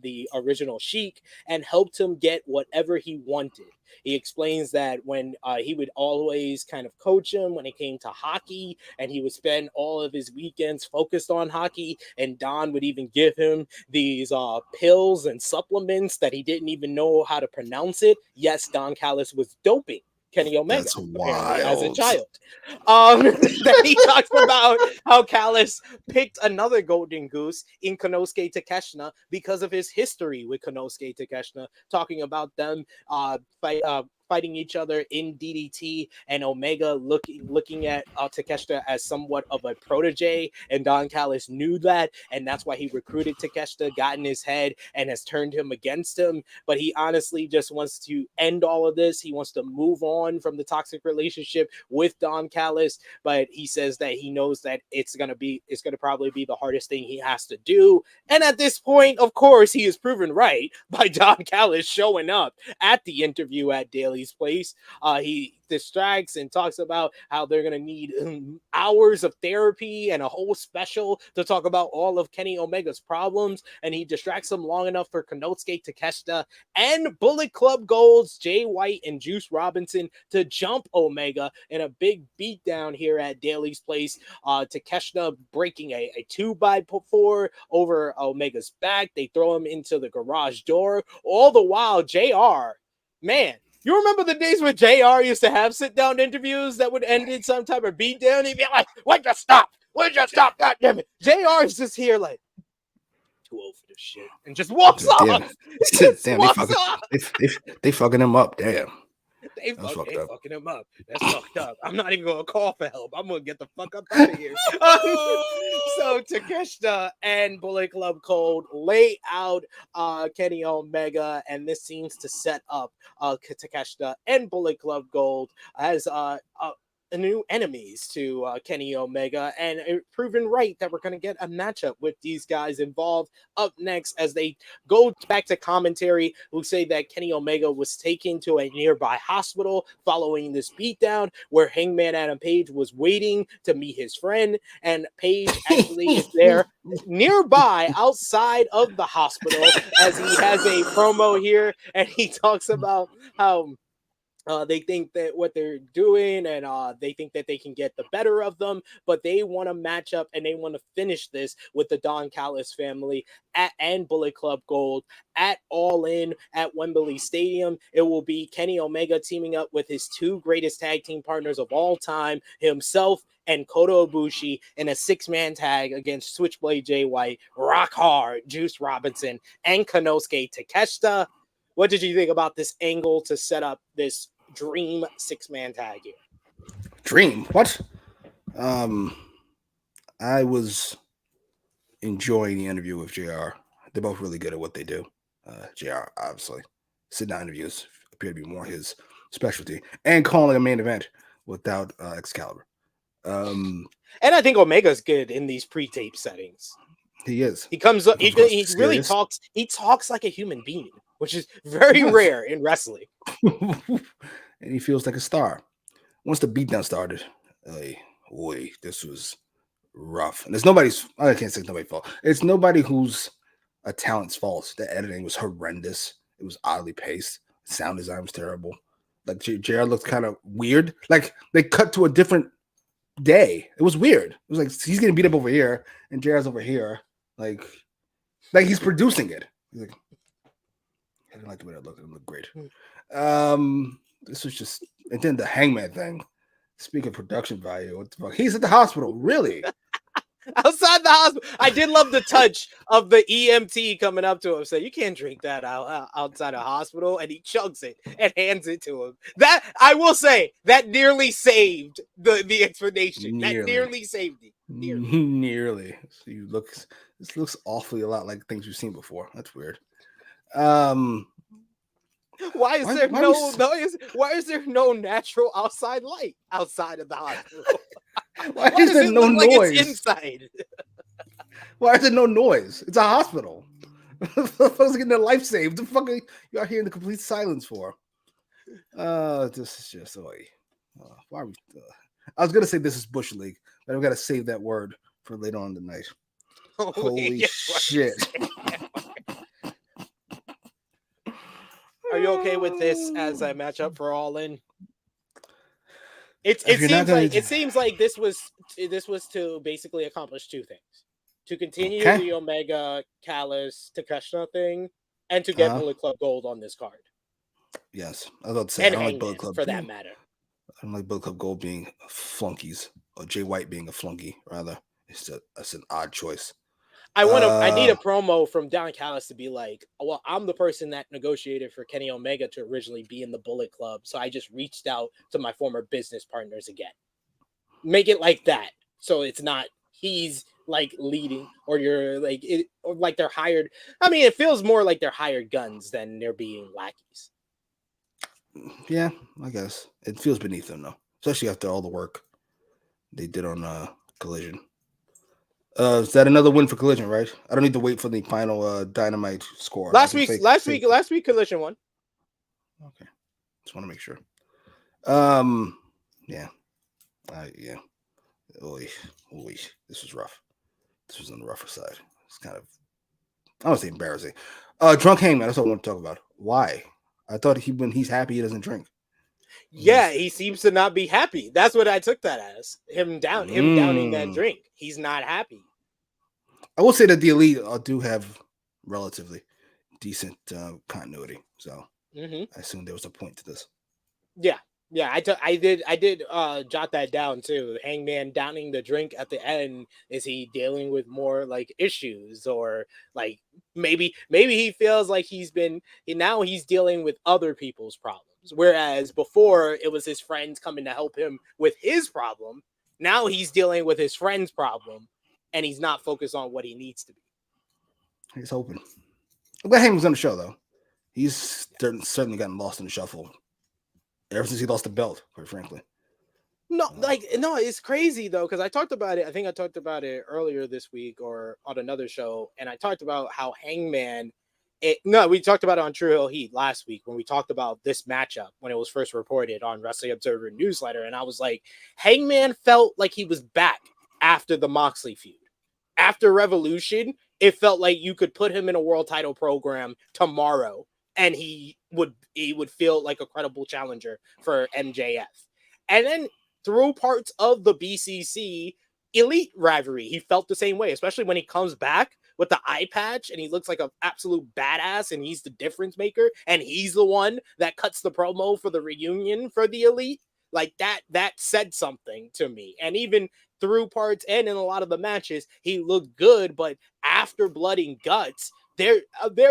the original Sheik, and helped him get whatever he wanted. He explains that when he would always kind of coach him when it came to hockey, and he would spend all of his weekends focused on hockey, and Don would even give him these pills and supplements that he didn't even know how to pronounce it. Yes, Don Callis was doping Kenny Omega as a child. Then he talks about how Callis picked another golden goose in Konosuke Takeshita because of his history with Konosuke Takeshita, talking about them fighting each other in DDT, and Omega looking at Takeshita as somewhat of a protege, and Don Callis knew that, and that's why he recruited Takeshita, got in his head, and has turned him against him. But he honestly just wants to end all of this. He wants to move on from the toxic relationship with Don Callis, but he says that he knows that it's gonna probably be the hardest thing he has to do. And at this point, of course, he is proven right by Don Callis showing up at the interview at Daly's place. He distracts and talks about how they're going to need hours of therapy and a whole special to talk about all of Kenny Omega's problems. And he distracts him long enough for Konosuke Takeshita and Bullet Club Gold's Jay White and Juice Robinson to jump Omega in a big beatdown here at Daly's place. Takeshita breaking a 2x4 over Omega's back. They throw him into the garage door. All the while, JR, man, you remember the days when JR used to have sit-down interviews that would end in some type of beatdown? He'd be like, "Why'd you stop? Why'd you stop? God damn it!" JR is just here like, too old for this shit, and just walks off. They fucking him up. Damn. They fucking him up. That's fucked up. I'm not even gonna call for help. I'm gonna get the fuck up out of here. So Takeshita and Bullet Club Gold lay out Kenny Omega, and this seems to set up Takeshita and Bullet Club Gold as new enemies to Kenny Omega, and it proven right that we're going to get a matchup with these guys involved up next as they go back to commentary, who say that Kenny Omega was taken to a nearby hospital following this beatdown, where Hangman Adam Page was waiting to meet his friend, and Page actually is there nearby outside of the hospital as he has a promo here, and he talks about how they think that what they're doing, and they think that they can get the better of them, but they want to match up and they want to finish this with the Don Callis family and Bullet Club Gold at All In at Wembley Stadium. It will be Kenny Omega teaming up with his two greatest tag team partners of all time, himself and Kota Ibushi, in a 6-man tag against Switchblade Jay White, Rock Hard, Juice Robinson, and Konosuke Takeshita. What did you think about this angle to set up this dream 6-man tag here? Dream? What? I was enjoying the interview with JR. They're both really good at what they do. JR, obviously. Sit-down interviews appear to be more his specialty. And calling a main event without Excalibur. And I think Omega's good in these pre-tape settings. He is. He comes up, he really talks. He talks like a human being, which is very rare in wrestling. And he feels like a star. Once the beatdown started, this was rough. And it's nobody's, I can't say it's nobody's fault. It's nobody who's a talent's fault. The editing was horrendous. It was oddly paced. Sound design was terrible. Like JR looked kind of weird. Like they cut to a different day. It was weird. It was like he's getting beat up over here and JR's over here. Like he's producing it. He's like, I didn't like the way that looked. It looked great. This was just, and then the Hangman thing. Speaking of production value, what the fuck? He's at the hospital, really? Outside the hospital. I did love the touch of the EMT coming up to him, saying, "You can't drink that outside a hospital," and he chugs it and hands it to him. That, I will say, that nearly saved the explanation. That nearly saved it. Nearly. So this looks awfully a lot like things we've seen before. That's weird. Why is there no natural outside light outside of the hospital? Why is there no noise? Like it's inside. Why is there no noise? It's a hospital. Folks getting their life saved. The fuck are you out here in the complete silence for? This is just why are we? I was gonna say this is Bush League, but I've got to save that word for later on tonight. Holy shit! Are you okay with this as a matchup for All In? It seems like this was to basically accomplish two things: to continue the Omega Callis Takeshita thing, and to get Bullet Club Gold on this card. Yes, I was about to say, and I don't like Bullet Bullet Club for that matter. I don't like Bullet Club Gold being flunkies, or Jay White being a flunky. Rather, that's an odd choice. I need a promo from Don Callis to be like, well, I'm the person that negotiated for Kenny Omega to originally be in the Bullet Club, so I just reached out to my former business partners again. Make it like that, so it's not he's like leading, or you're like it, or like they're hired. I mean, it feels more like they're hired guns than they're being lackeys. Yeah, I guess it feels beneath them though, especially after all the work they did on Collision. Is that another win for Collision, right? I don't need to wait for the final Dynamite score. Last week Collision won. Okay, just want to make sure. Yeah. Oy, this was rough. This was on the rougher side. It's kind of, I don't say embarrassing. Drunk Hangman, that's what I want to talk about. Why? I thought when he's happy, he doesn't drink. Yeah, he seems to not be happy. That's what I took that as. Him downing that drink. He's not happy. I will say that the Elite do have relatively decent continuity. So I assume there was a point to this. Yeah, I did jot that down too. Hangman downing the drink at the end. Is he dealing with more like issues, or like maybe he feels like he's dealing with other people's problems, whereas before it was his friends coming to help him with his problem. Now he's dealing with his friend's problem, and he's not focused on what he needs to be. He's hoping. I'm glad Hangman's on the show though. He's certainly gotten lost in the shuffle ever since he lost the belt, quite frankly. No, it's crazy though, because I talked about it. I think I talked about it earlier this week or on another show, and I talked about how Hangman. We talked about it on True Hill Heat last week when we talked about this matchup when it was first reported on Wrestling Observer newsletter, and I was like, Hangman felt like he was back after the Moxley feud. After Revolution, it felt like you could put him in a world title program tomorrow, and he would feel like a credible challenger for MJF. And then through parts of the BCC Elite rivalry, he felt the same way, especially when he comes back with the eye patch and he looks like an absolute badass and he's the difference maker and he's the one that cuts the promo for the reunion for the Elite. Like that said something to me. And even through parts and in a lot of the matches, he looked good, but after Blood and Guts, there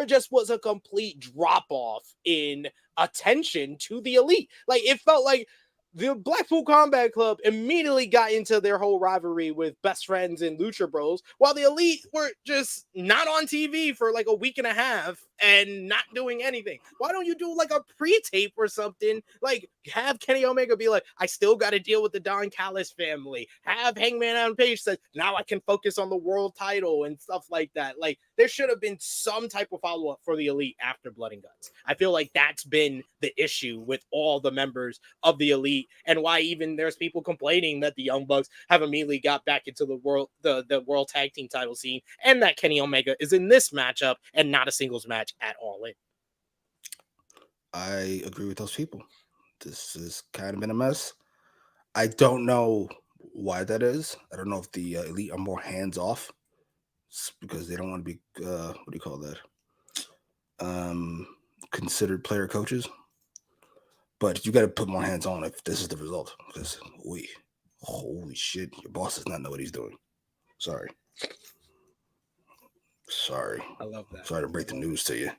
just was a complete drop-off in attention to the Elite. Like, it felt like the Blackpool Combat Club immediately got into their whole rivalry with Best Friends and Lucha Bros, while the Elite were just not on TV for like a week and a half and not doing anything. Why don't you do like a pre-tape or something? Like, have Kenny Omega be like, I still got to deal with the Don Callis family. Have Hangman Adam Page say, now I can focus on the world title and stuff like that. Like, there should have been some type of follow-up for the Elite after Blood and Guts. I feel like that's been the issue with all the members of the Elite, and why even there's people complaining that the Young Bucks have immediately got back into the world tag team title scene, and that Kenny Omega is in this matchup and not a singles match at all. I agree with those people. This has kind of been a mess. I don't know why that is. I don't know if the Elite are more hands off because they don't want to be what do you call that? Considered player coaches. But you got to put more hands on if this is the result. Because holy shit, your boss does not know what he's doing. Sorry. I love that. Sorry to break the news to you.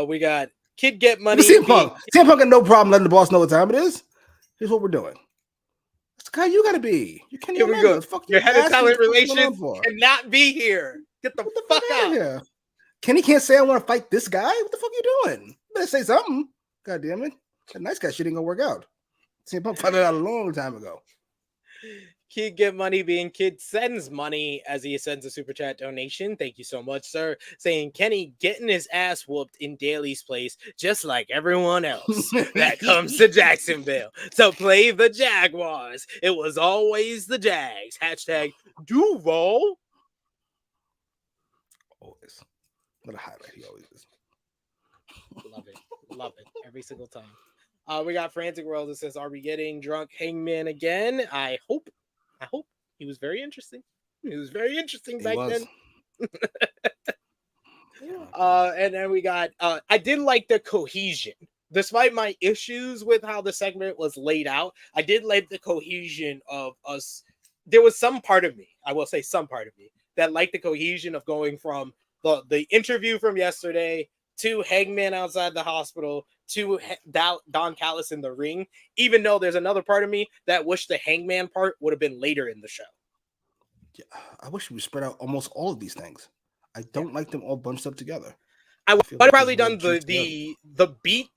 We got Kid Get Money. CM Punk got no problem letting the boss know what time it is. Here's what we're doing. That's the guy you got to be. You can't Here even we go. Fuck Your head of talent for. relations cannot be here. Get the fuck out. Here. Kenny can't say I want to fight this guy. What the fuck are you doing? You better say something. God damn it. That nice guy shit ain't gonna work out. CM Punk found it out a long time ago. Kid Get Money being Kid Sends Money as he sends a super chat donation. Thank you so much, sir. Saying Kenny getting his ass whooped in Daly's place, just like everyone else that comes to Jacksonville. So play the Jaguars. It was always the Jags. Hashtag Duval. Always. What a highlight he always is. Love it every single time. We got Frantic World that says, are we getting Drunk Hangman again? I hope he was very interesting. He was very interesting back then. And then we got I did like the cohesion. Despite my issues with how the segment was laid out, I did like the cohesion of us. There was some part of me, I will say some part of me, that like the cohesion of going from the interview from yesterday to Hangman outside the hospital to Don Callis in the ring, even though there's another part of me that wish the Hangman part would have been later in the show. Yeah, I wish we would spread out almost all of these things. I don't like them all bunched up together. I would have probably done the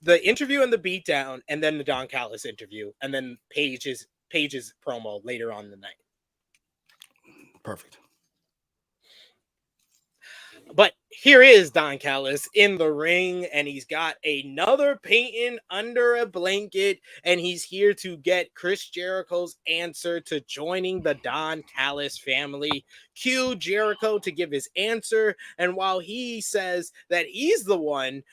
the interview and the beatdown, and then the Don Callis interview, and then Paige's promo later on in the night. Perfect. But here is Don Callis in the ring, and he's got another painting under a blanket, and he's here to get Chris Jericho's answer to joining the Don Callis family. Cue Jericho to give his answer, and while he says that he's the one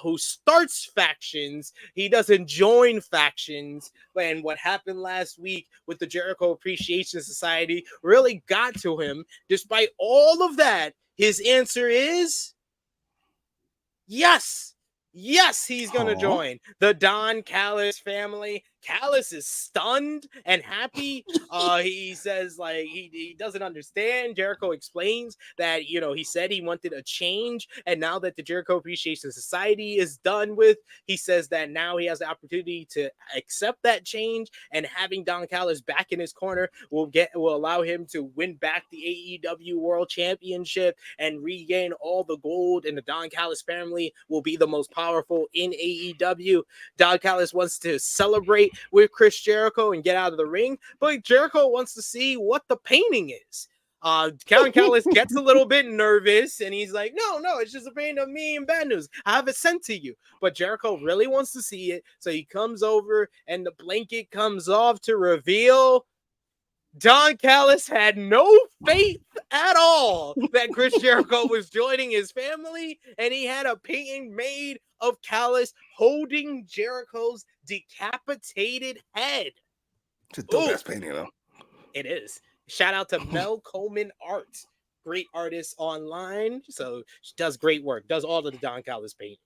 who starts factions, he doesn't join factions. And what happened last week with the Jericho Appreciation Society really got to him. Despite all of that, his answer is yes. Yes, he's going to join the Don Callis family. Callis is stunned and happy. He says, like, he doesn't understand. Jericho explains that, you know, he said he wanted a change, and now that the Jericho Appreciation Society is done with, he says that now he has the opportunity to accept that change, and having Don Callis back in his corner will allow him to win back the AEW World Championship and regain all the gold, and the Don Callis family will be the most powerful in AEW. Don Callis wants to celebrate with Chris Jericho and get out of the ring, but Jericho wants to see what the painting is. Don Callis gets a little bit nervous, and he's like, no, it's just a painting of me and Bad News. I have it sent to you. But Jericho really wants to see it, so he comes over, and the blanket comes off to reveal Don Callis had no faith at all that Chris Jericho was joining his family, and he had a painting made of Callis holding Jericho's decapitated head. It's a dope-ass painting, though. It is. Shout out to Mel Coleman Art. Great artist online. So she does great work. Does all of the Don Callis paintings.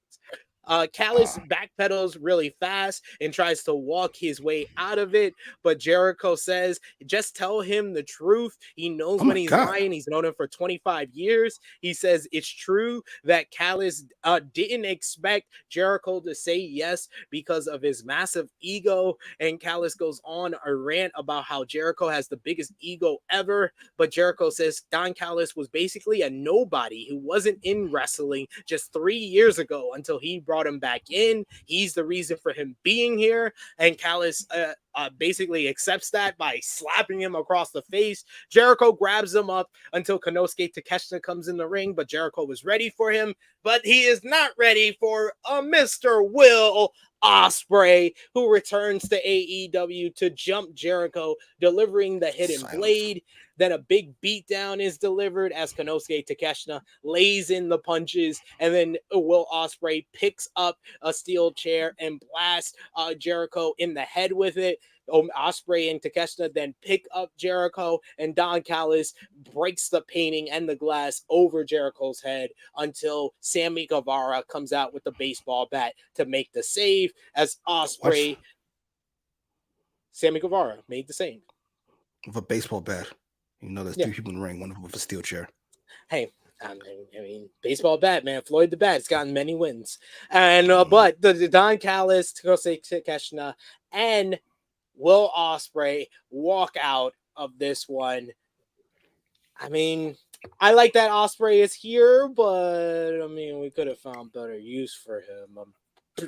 Callis backpedals really fast and tries to walk his way out of it, but Jericho says, just tell him the truth. He knows when he's lying. He's known him for 25 years. He says it's true that Callis didn't expect Jericho to say yes because of his massive ego, and Callis goes on a rant about how Jericho has the biggest ego ever, but Jericho says Don Callis was basically a nobody who wasn't in wrestling just 3 years ago until he brought him back in. He's the reason for him being here, and Callis basically accepts that by slapping him across the face. Jericho grabs him up until Konosuke Takeshita comes in the ring, but Jericho was ready for him, but he is not ready for Mr. Will Ospreay, who returns to AEW to jump Jericho, delivering the hidden blade. Then a big beatdown is delivered as Konosuke Takeshita lays in the punches, and then Will Ospreay picks up a steel chair and blasts Jericho in the head with it. Ospreay and Takeshita then pick up Jericho, and Don Callis breaks the painting and the glass over Jericho's head until Sammy Guevara comes out with the baseball bat to make the save as Ospreay. Sammy Guevara made the save. With a baseball bat. You know, there's two people in the ring, one of them with a steel chair. Hey, I mean, baseball bat, man. Floyd the Bat's gotten many wins. And but the Don Callis, Takeshita, and Will Ospreay walk out of this one. I mean, I like that Ospreay is here, but I mean, we could have found better use for him.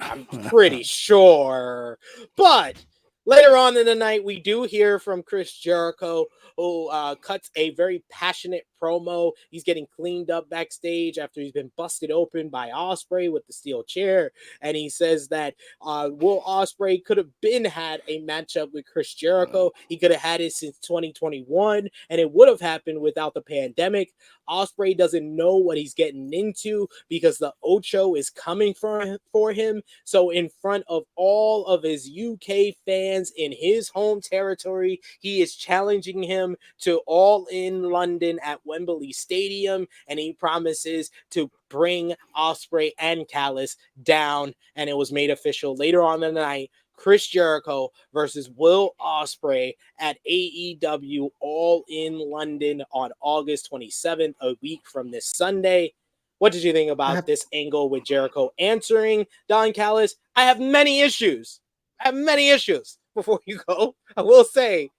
I'm pretty sure. But later on in the night, we do hear from Chris Jericho, who cuts a very passionate promo. He's getting cleaned up backstage after he's been busted open by Ospreay with the steel chair. And he says that Will Ospreay could have had a matchup with Chris Jericho. He could have had it since 2021, and it would have happened without the pandemic. Ospreay doesn't know what he's getting into because the Ocho is coming for him. So in front of all of his UK fans in his home territory, he is challenging him to All in London at Wembley Stadium, and he promises to bring Ospreay and Callis down, and it was made official later on in the night. Chris Jericho versus Will Ospreay at AEW All in London on August 27th, a week from this Sunday. What did you think about this angle with Jericho answering Don Callis? I have many issues. Before you go, I will say,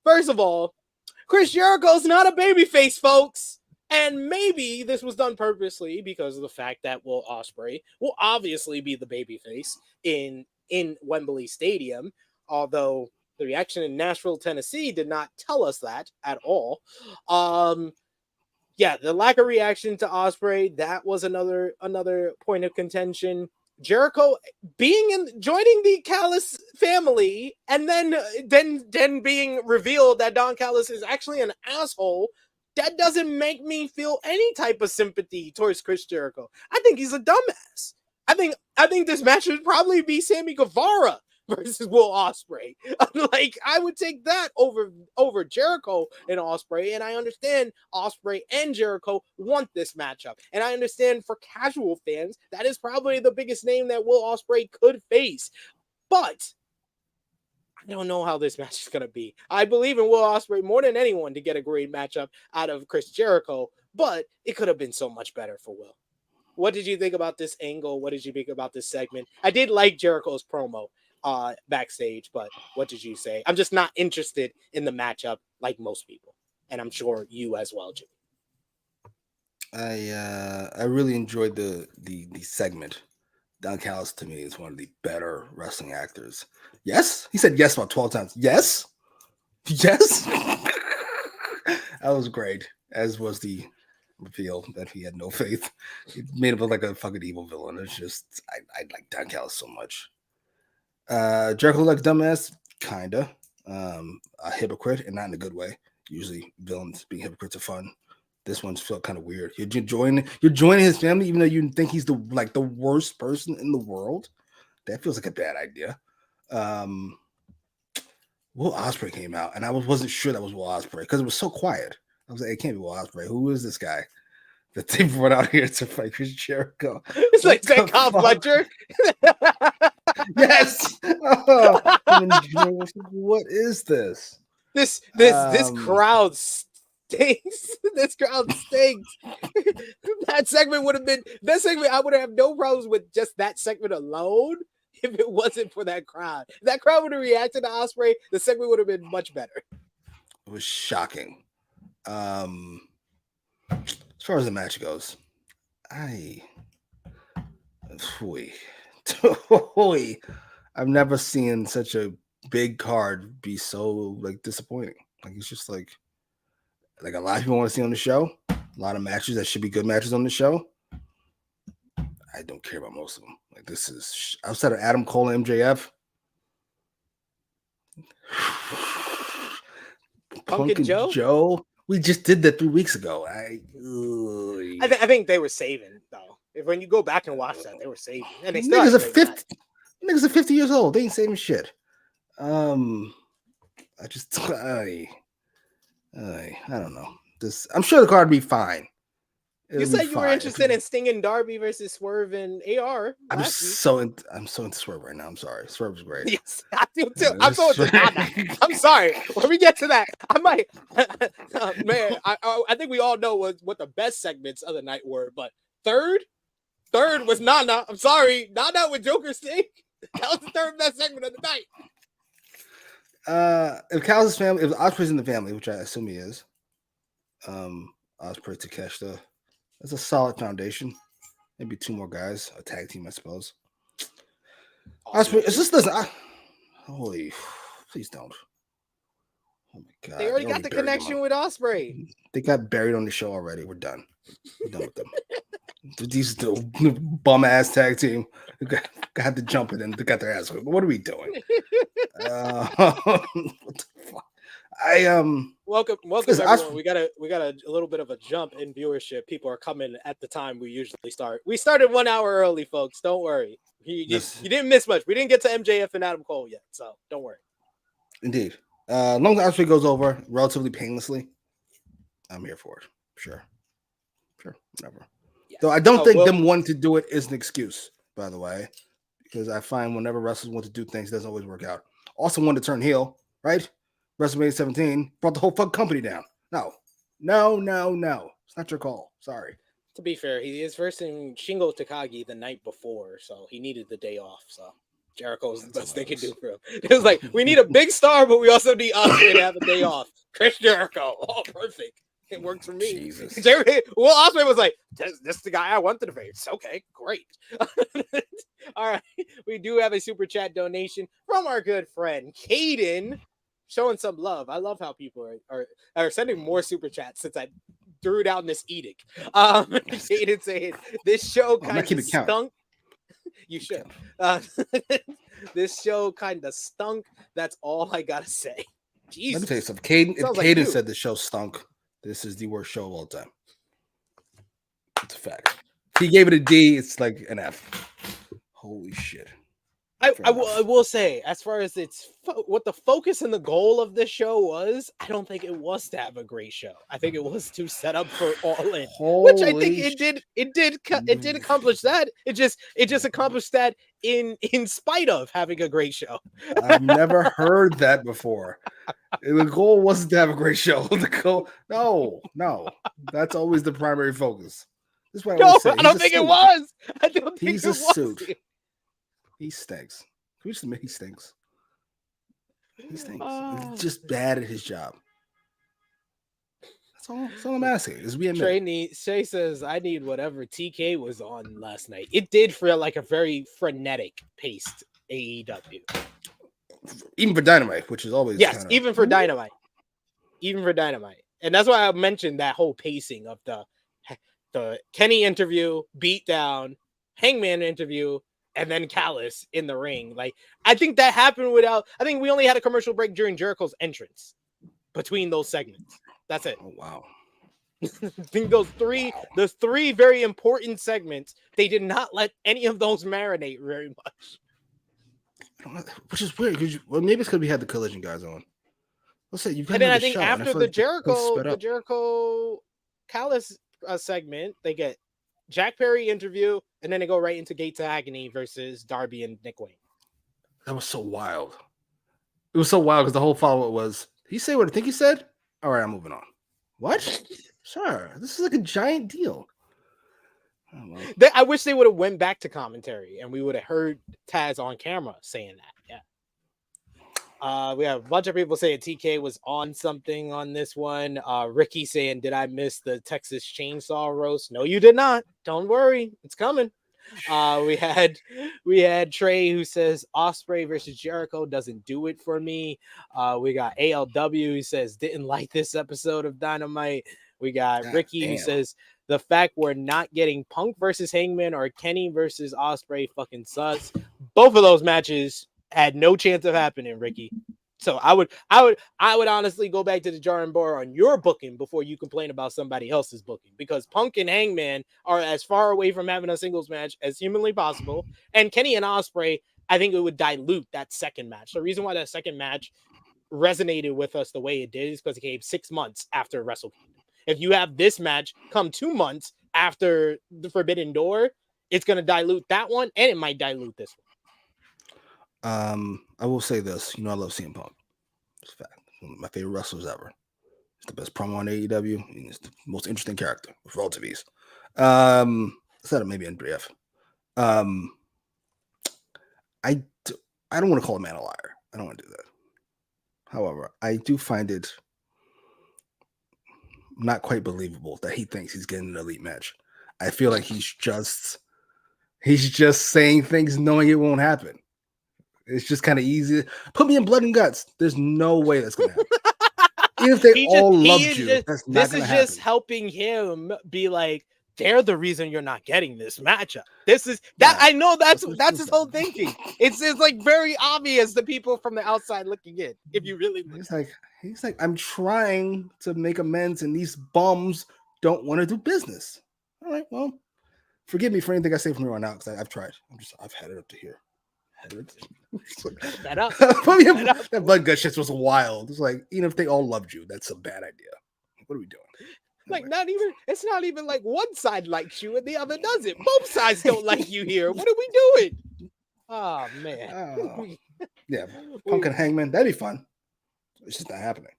first of all, Chris Jericho's not a babyface, folks. And maybe this was done purposely because of the fact that Will Ospreay will obviously be the babyface in Wembley Stadium, although the reaction in Nashville, Tennessee did not tell us that at all. Yeah, the lack of reaction to Ospreay, that was another point of contention. Jericho joining the Callis family and then being revealed that Don Callis is actually an asshole, that doesn't make me feel any type of sympathy towards Chris Jericho. I think he's a dumbass. I think this match should probably be Sammy Guevara versus Will Ospreay. Like, I would take that over Jericho and Ospreay, and I understand Ospreay and Jericho want this matchup. And I understand for casual fans, that is probably the biggest name that Will Ospreay could face. But I don't know how this match is going to be. I believe in Will Ospreay more than anyone to get a great matchup out of Chris Jericho, but it could have been so much better for Will. What did you think about this angle? What did you think about this segment? I did like Jericho's promo backstage, but what did you say? I'm just not interested in the matchup like most people, and I'm sure you as well, Jimmy. I really enjoyed the segment. Don Callis to me is one of the better wrestling actors. Yes, he said yes about 12 times. Yes. That was great. As was the reveal that he had no faith. He made him look like a fucking evil villain. It's just I like Don Callis so much. Jericho like dumbass, kinda. A hypocrite, and not in a good way. Usually villains being hypocrites are fun. This one's felt kind of weird. You're joining his family, even though you think he's the worst person in the world. That feels like a bad idea. Will Ospreay came out, and I wasn't sure that was Will Ospreay because it was so quiet. I was like, it can't be Will Ospreay. Who is this guy that they brought out here to fight Chris Jericho? It's like that Kyle Fletcher. Yes. What is this? This crowd stinks. This crowd stinks. That segment I would have no problems with just that segment alone if it wasn't for that crowd. If that crowd would have reacted to Ospreay, the segment would have been much better. It was shocking. As far as the match goes, I've never seen such a big card be so disappointing. It's just like a lot of people want to see on the show. A lot of matches that should be good matches on the show. I don't care about most of them. This is outside of Adam Cole and MJF. Pumpkin Joe. We just did that 3 weeks ago. I think they were saving though. When you go back and watch that, they were saving. And they niggas are 50 years old. They ain't saving shit. I don't know. I'm sure the card would be fine. You said you were interested in Sting and Darby versus Swerve and AR. I'm so into Swerve right now. I'm sorry. Swerve's great. Yes, I do too. I'm so into Nana. I'm sorry. When we get to that, I might. Man, I think we all know what the best segments of the night were, but third was Nana. I'm sorry, Nana with Joker Sting. That was the third best segment of the night. If Callis' family, if Ospreay's in the family, which I assume he is, Ospreay, Takeshita, that's a solid foundation. Maybe 2 more guys, a tag team, I suppose. Ospreay, holy, please don't. Oh my god, they already got the connection with Ospreay. They got buried on the show already. We're done. We're done with them. These bum ass tag team got to jump it and they got their ass whipped. What are we doing? What the fuck? Welcome listen, everyone. We got a little bit of a jump in viewership. People are coming at the time we usually start. We started 1 hour early, folks. Don't worry. You didn't miss much. We didn't get to MJF and Adam Cole yet, so don't worry. Indeed. Long as Ospreay goes over relatively painlessly, I'm here for it. Sure, whatever. Yeah. Though I don't think them wanting to do it is an excuse, by the way, because I find whenever wrestlers want to do things, it doesn't always work out. Also wanted to turn heel, right? WrestleMania 17 brought the whole fucking company down. No. It's not your call. Sorry. To be fair, he is versing Shingo Takagi the night before, so he needed the day off. So Jericho was the best they could do for him. It was like, we need a big star, but we also need Ospreay to have a day off. Chris Jericho. Oh, perfect. It works for me. Jesus. Well, Ospreay was like, this is the guy I wanted to face. Okay, great. All right. We do have a super chat donation from our good friend Caden, showing some love. I love how people are sending more super chats since I threw down this edict. Caden saying, this show kind of stunk. You should. This show kind of stunk. That's all I gotta say. Jesus. Let me tell you something. Caden said the show stunk. This is the worst show of all time. It's a fact. If he gave it a D, it's like an F. Holy shit. I will say, as far as what the focus and the goal of this show was, I don't think it was to have a great show. I think it was to set up for All In, which I think it did accomplish that. It just accomplished that in spite of having a great show. I've never heard that before. The goal wasn't to have a great show. No, that's always the primary focus. This is what I don't think it was. I don't think he's it a was. suit. He stinks. Can we just admit he stinks? He stinks. He's just bad at his job. That's all I'm asking. Is we admit. Shay says, I need whatever TK was on last night. It did feel like a very frenetic paced AEW. Even for Dynamite, which is always even for Dynamite. And that's why I mentioned that whole pacing of the Kenny interview, beatdown, Hangman interview, and then Callis in the ring. Like, I think that happened I think we only had a commercial break during Jericho's entrance between those segments. That's it. Oh, wow. I think those three very important segments, they did not let any of those marinate very much. Which is weird. Maybe it's because we had the Collision guys on. Let's say and then I think after the Jericho Callis segment, they get Jack Perry interview, and then they go right into Gates of Agony versus Darby and Nick Wayne. That was so wild. It was so wild because the whole follow-up was, he say what I think he said? All right, I'm moving on. What? Sure. This is like a giant deal. Oh, well. I wish they would have went back to commentary and we would have heard Taz on camera saying that. Yeah. We have a bunch of people saying TK was on something on this one. Ricky saying, did I miss the Texas Chainsaw roast? No, you did not. Don't worry. It's coming. We had Trey who says Ospreay versus Jericho doesn't do it for me. We got ALW who says didn't like this episode of Dynamite. We got Ricky who says the fact we're not getting Punk versus Hangman or Kenny versus Ospreay fucking sucks. Both of those matches had no chance of happening, Ricky. So I would honestly go back to the drawing board on your booking before you complain about somebody else's booking, because Punk and Hangman are as far away from having a singles match as humanly possible. And Kenny and Ospreay, I think it would dilute that second match. The reason why that second match resonated with us the way it did is because it came 6 months after Wrestle Kingdom. If you have this match come 2 months after the Forbidden Door, it's going to dilute that one, and it might dilute this one. I will say this. I love CM Punk. It's a fact. One of my favorite wrestlers ever. He's the best promo on AEW. He's the most interesting character with relative ease. Instead of maybe MJF. I don't want to call a man a liar. I don't want to do that. However, I do find it not quite believable that he thinks he's getting an elite match. I feel like he's just saying things knowing it won't happen. It's just kind of easy. Put me in blood and guts. There's no way that's going to happen. Even if they all loved you, that's not going to happen. This is just helping him be like, they're the reason you're not getting this matchup. This is that. Yeah, I know that's his whole thinking. It's like very obvious to people from the outside looking in. If you really look. He's like, I'm trying to make amends, and these bums don't want to do business. All right, well, forgive me for anything I say from here on out because I've tried. I've had it up to here. That blood gut shit was wild. It's like, even if they all loved you, that's a bad idea. What are we doing? Like, it's not even like one side likes you and the other doesn't. Both sides don't like you here. What are we doing? Oh man. Oh. Yeah, Punk and Hangman, that'd be fun. It's just not happening.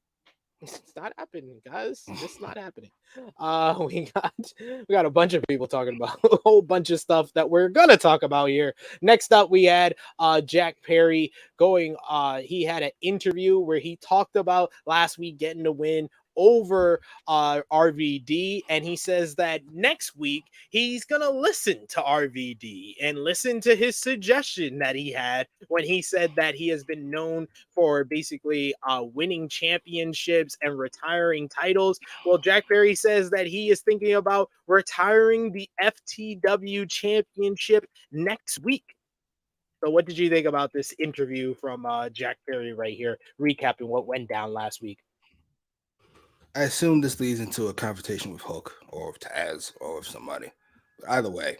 It's not happening, guys. It's not happening. We got a bunch of people talking about a whole bunch of stuff that we're gonna talk about here. Next up, we had Jack Perry going. He had an interview where he talked about last week getting the win over RVD, and he says that next week he's gonna listen to RVD and listen to his suggestion that he had when he said that he has been known for basically winning championships and retiring titles. Well, Jack Perry says that he is thinking about retiring the FTW championship next week. So what did you think about this interview from Jack Perry right here, recapping what went down last week? I assume this leads into a confrontation with Hook or with Taz or with somebody. Either way,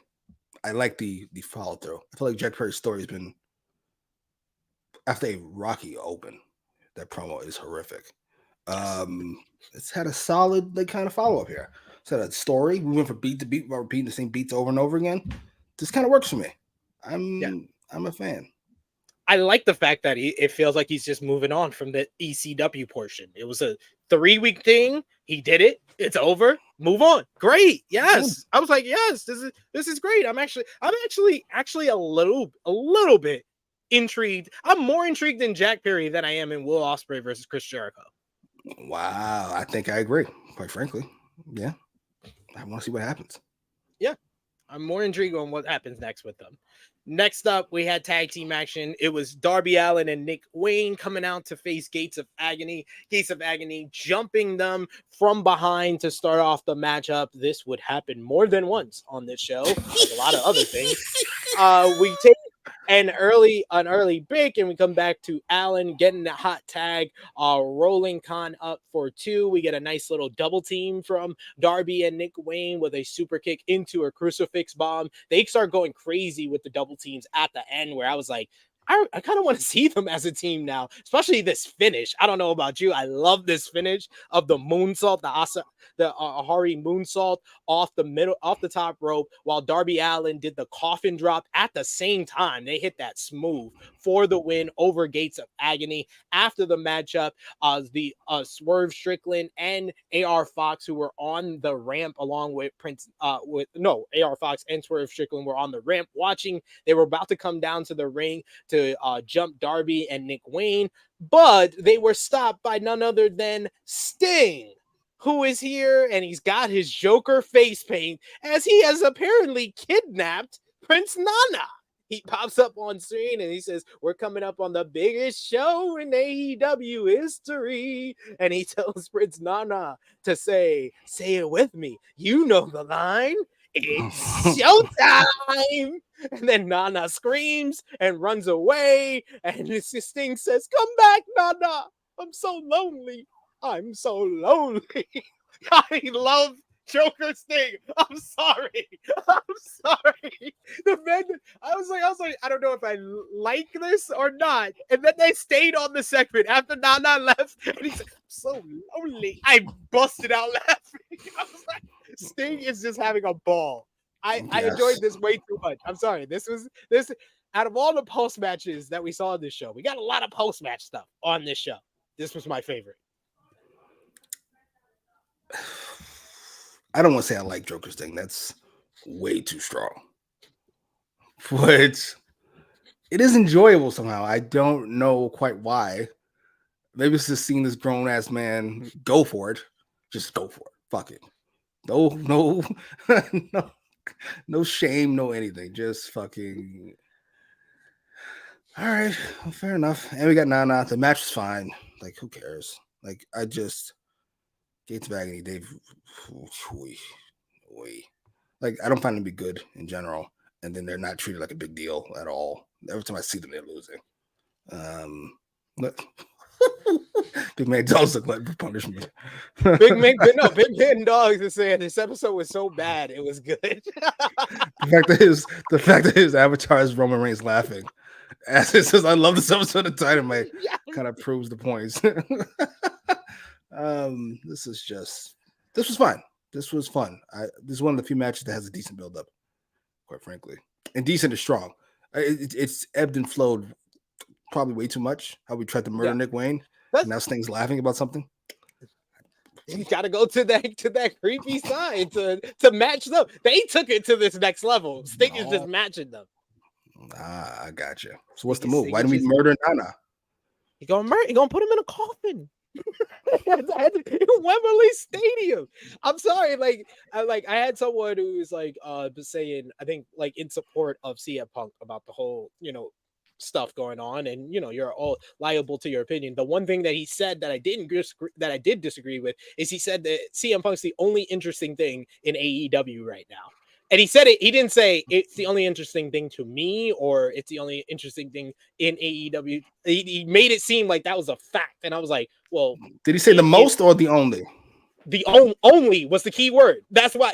I like the follow through. I feel like Jack Perry's story has been, after a rocky open, that promo is horrific. It's had a solid kind of follow up here. It's had a story. We went from beat to beat while repeating the same beats over and over again. This kind of works for me. I'm a fan. I like the fact that it feels like he's just moving on from the ECW portion. It was a 3-week thing. He did it. It's over. Move on. Great. Yes. I was like, yes, this is great. I'm actually a little bit intrigued. I'm more intrigued in Jack Perry than I am in Will Ospreay versus Chris Jericho. Wow. I think I agree, quite frankly. Yeah. I want to see what happens. Yeah. I'm more intrigued on what happens next with them. Next up, we had tag team action. It was Darby Allin and Nick Wayne coming out to face Gates of Agony. Gates of Agony jumping them from behind to start off the matchup. This would happen more than once on this show, like a lot of other things. We take an early break, and we come back to Allen getting the hot tag, rolling Khan up for 2. We get a nice little double team from Darby and Nick Wayne with a super kick into a crucifix bomb. They start going crazy with the double teams at the end, where I was like, I kind of want to see them as a team now, especially this finish. I don't know about you. I love this finish of the moonsault, the Ahari moonsault off the top rope, while Darby Allin did the coffin drop at the same time. They hit that smooth for the win over Gates of Agony. After the matchup, the Swerve Strickland and AR Fox, who were on the ramp along with AR Fox and Swerve Strickland were on the ramp watching. They were about to come down to the ring to jump Darby and Nick Wayne, but they were stopped by none other than Sting, who is here, and he's got his Joker face paint as he has apparently kidnapped Prince Nana. He pops up on screen and he says, "We're coming up on the biggest show in AEW history." And he tells Prince Nana to say it with me. You know the line. It's showtime. And then Nana screams and runs away. And Sting says, "Come back, Nana. I'm so lonely. I'm so lonely." I love Joker Sting. I'm sorry. The men, I was like, I don't know if I like this or not. And then they stayed on the segment after Nana left. And he's like, "I'm so lonely." I busted out laughing. I was like, Sting is just having a ball. I enjoyed this way too much. I'm sorry. This out of all the post matches that we saw on this show, we got a lot of post match stuff on this show. This was my favorite. I don't want to say I like Joker's thing. That's way too strong. But it is enjoyable somehow. I don't know quite why. Maybe it's just seeing this grown-ass man go for it. Just go for it. Fuck it. No, no shame, no anything. Just fucking... All right, well, fair enough. And we got Nana. The match was fine. Like, who cares? Like, Gates of Agony, like, I don't find them to be good in general, and then they're not treated like a big deal at all. Every time I see them, they're losing. Big Man Dogs look like punishment. Big Man Dogs is saying this episode was so bad it was good. the fact that his avatar is Roman Reigns laughing as it says, "I love this episode of Dynamite," kind of proves the points. This was fine. This was fun. This is one of the few matches that has a decent build-up, quite frankly. And decent is strong. It's ebbed and flowed probably way too much. How we tried to murder Nick Wayne. Now Sting's laughing about something. You got to go to that creepy side to match them. They took it to this next level. Sting is just matching them. I got you. So what's the move? Why didn't we murder Nana? He gonna put him in a coffin. Wembley Stadium. I'm sorry, I had someone who was saying, I think, like, in support of CM Punk about the whole, stuff going on, and you're all liable to your opinion. The one thing that he said that I did disagree with is he said that CM Punk's the only interesting thing in AEW right now. And he said it, he didn't say it's the only interesting thing to me or it's the only interesting thing in AEW. He made it seem like that was a fact. And I was like, well, did he say the most or the only? The only was the key word. That's why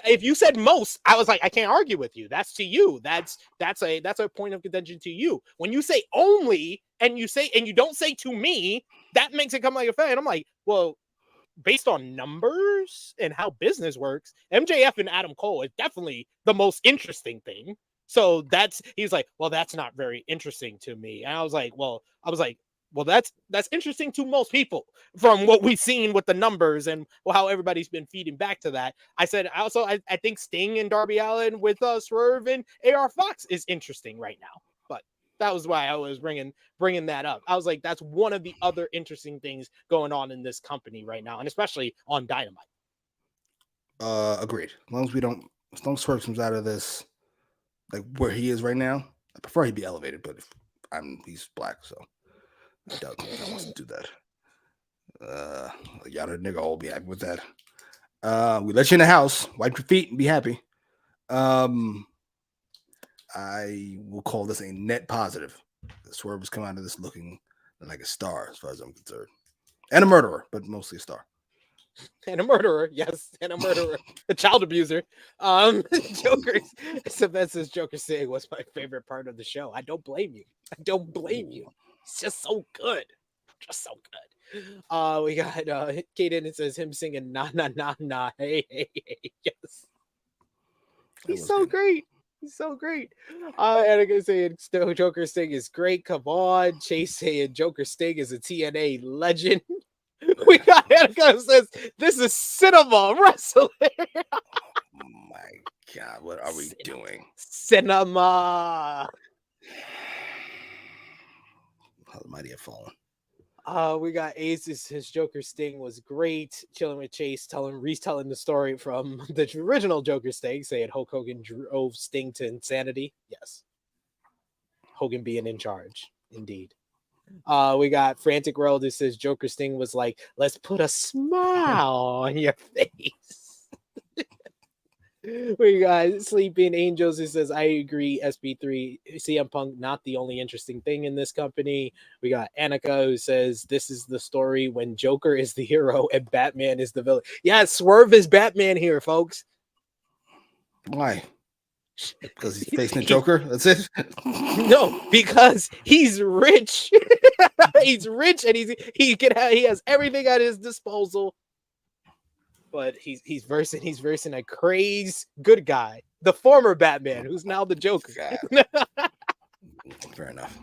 if you said most, I was like, I can't argue with you. That's to you. That's a point of contention to you. When you say only and you don't say to me, that makes it come like a fan. I'm like, well, based on numbers and how business works, MJF and Adam Cole is definitely the most interesting thing. So he's like, well, that's not very interesting to me. And I was like, well, that's interesting to most people from what we've seen with the numbers and how everybody's been feeding back to that. I said, I think Sting and Darby Allin with Swerve and AR Fox is interesting right now. But that was why I was bringing that up. I was like, that's one of the other interesting things going on in this company right now, and especially on Dynamite. Agreed. As long as Swerve comes out of this, like where he is right now, I prefer he be elevated, but he's black, so I doubt he wants to do that. Yada nigga will be happy with that. We let you in the house, wipe your feet and be happy. I will call this a net positive. Swerve has come out of this looking like a star as far as I'm concerned. And a murderer, but mostly a star. And a murderer, yes, and a murderer, a child abuser. Joker saying was my favorite part of the show. I don't blame you. It's just so good. We got Kaden. It says him singing "Na na na na hey hey hey." Yes, he's so great. Annika saying Joker Sting is great. Come on. Chase saying Joker Sting is a TNA legend. We got Annika who says this is cinema wrestling. Oh my God, what are we doing? Cinema. Mighty have fallen. We got Ace. His Joker Sting was great. Chilling with Chase, retelling the story from the original Joker Sting, saying Hulk Hogan drove Sting to insanity. Yes. Hogan being in charge. Indeed. We got Frantic World who says Joker Sting was like, let's put a smile on your face. We got Sleeping Angels who says, I agree, SP3, CM Punk, not the only interesting thing in this company. We got Annika who says, this is the story when Joker is the hero and Batman is the villain. Yeah, Swerve is Batman here, folks. Why? Because he's facing the Joker? That's it? No, because he's rich. He's rich and he has everything at his disposal. But he's versing a crazed good guy, the former Batman, who's now the Joker. Fair enough.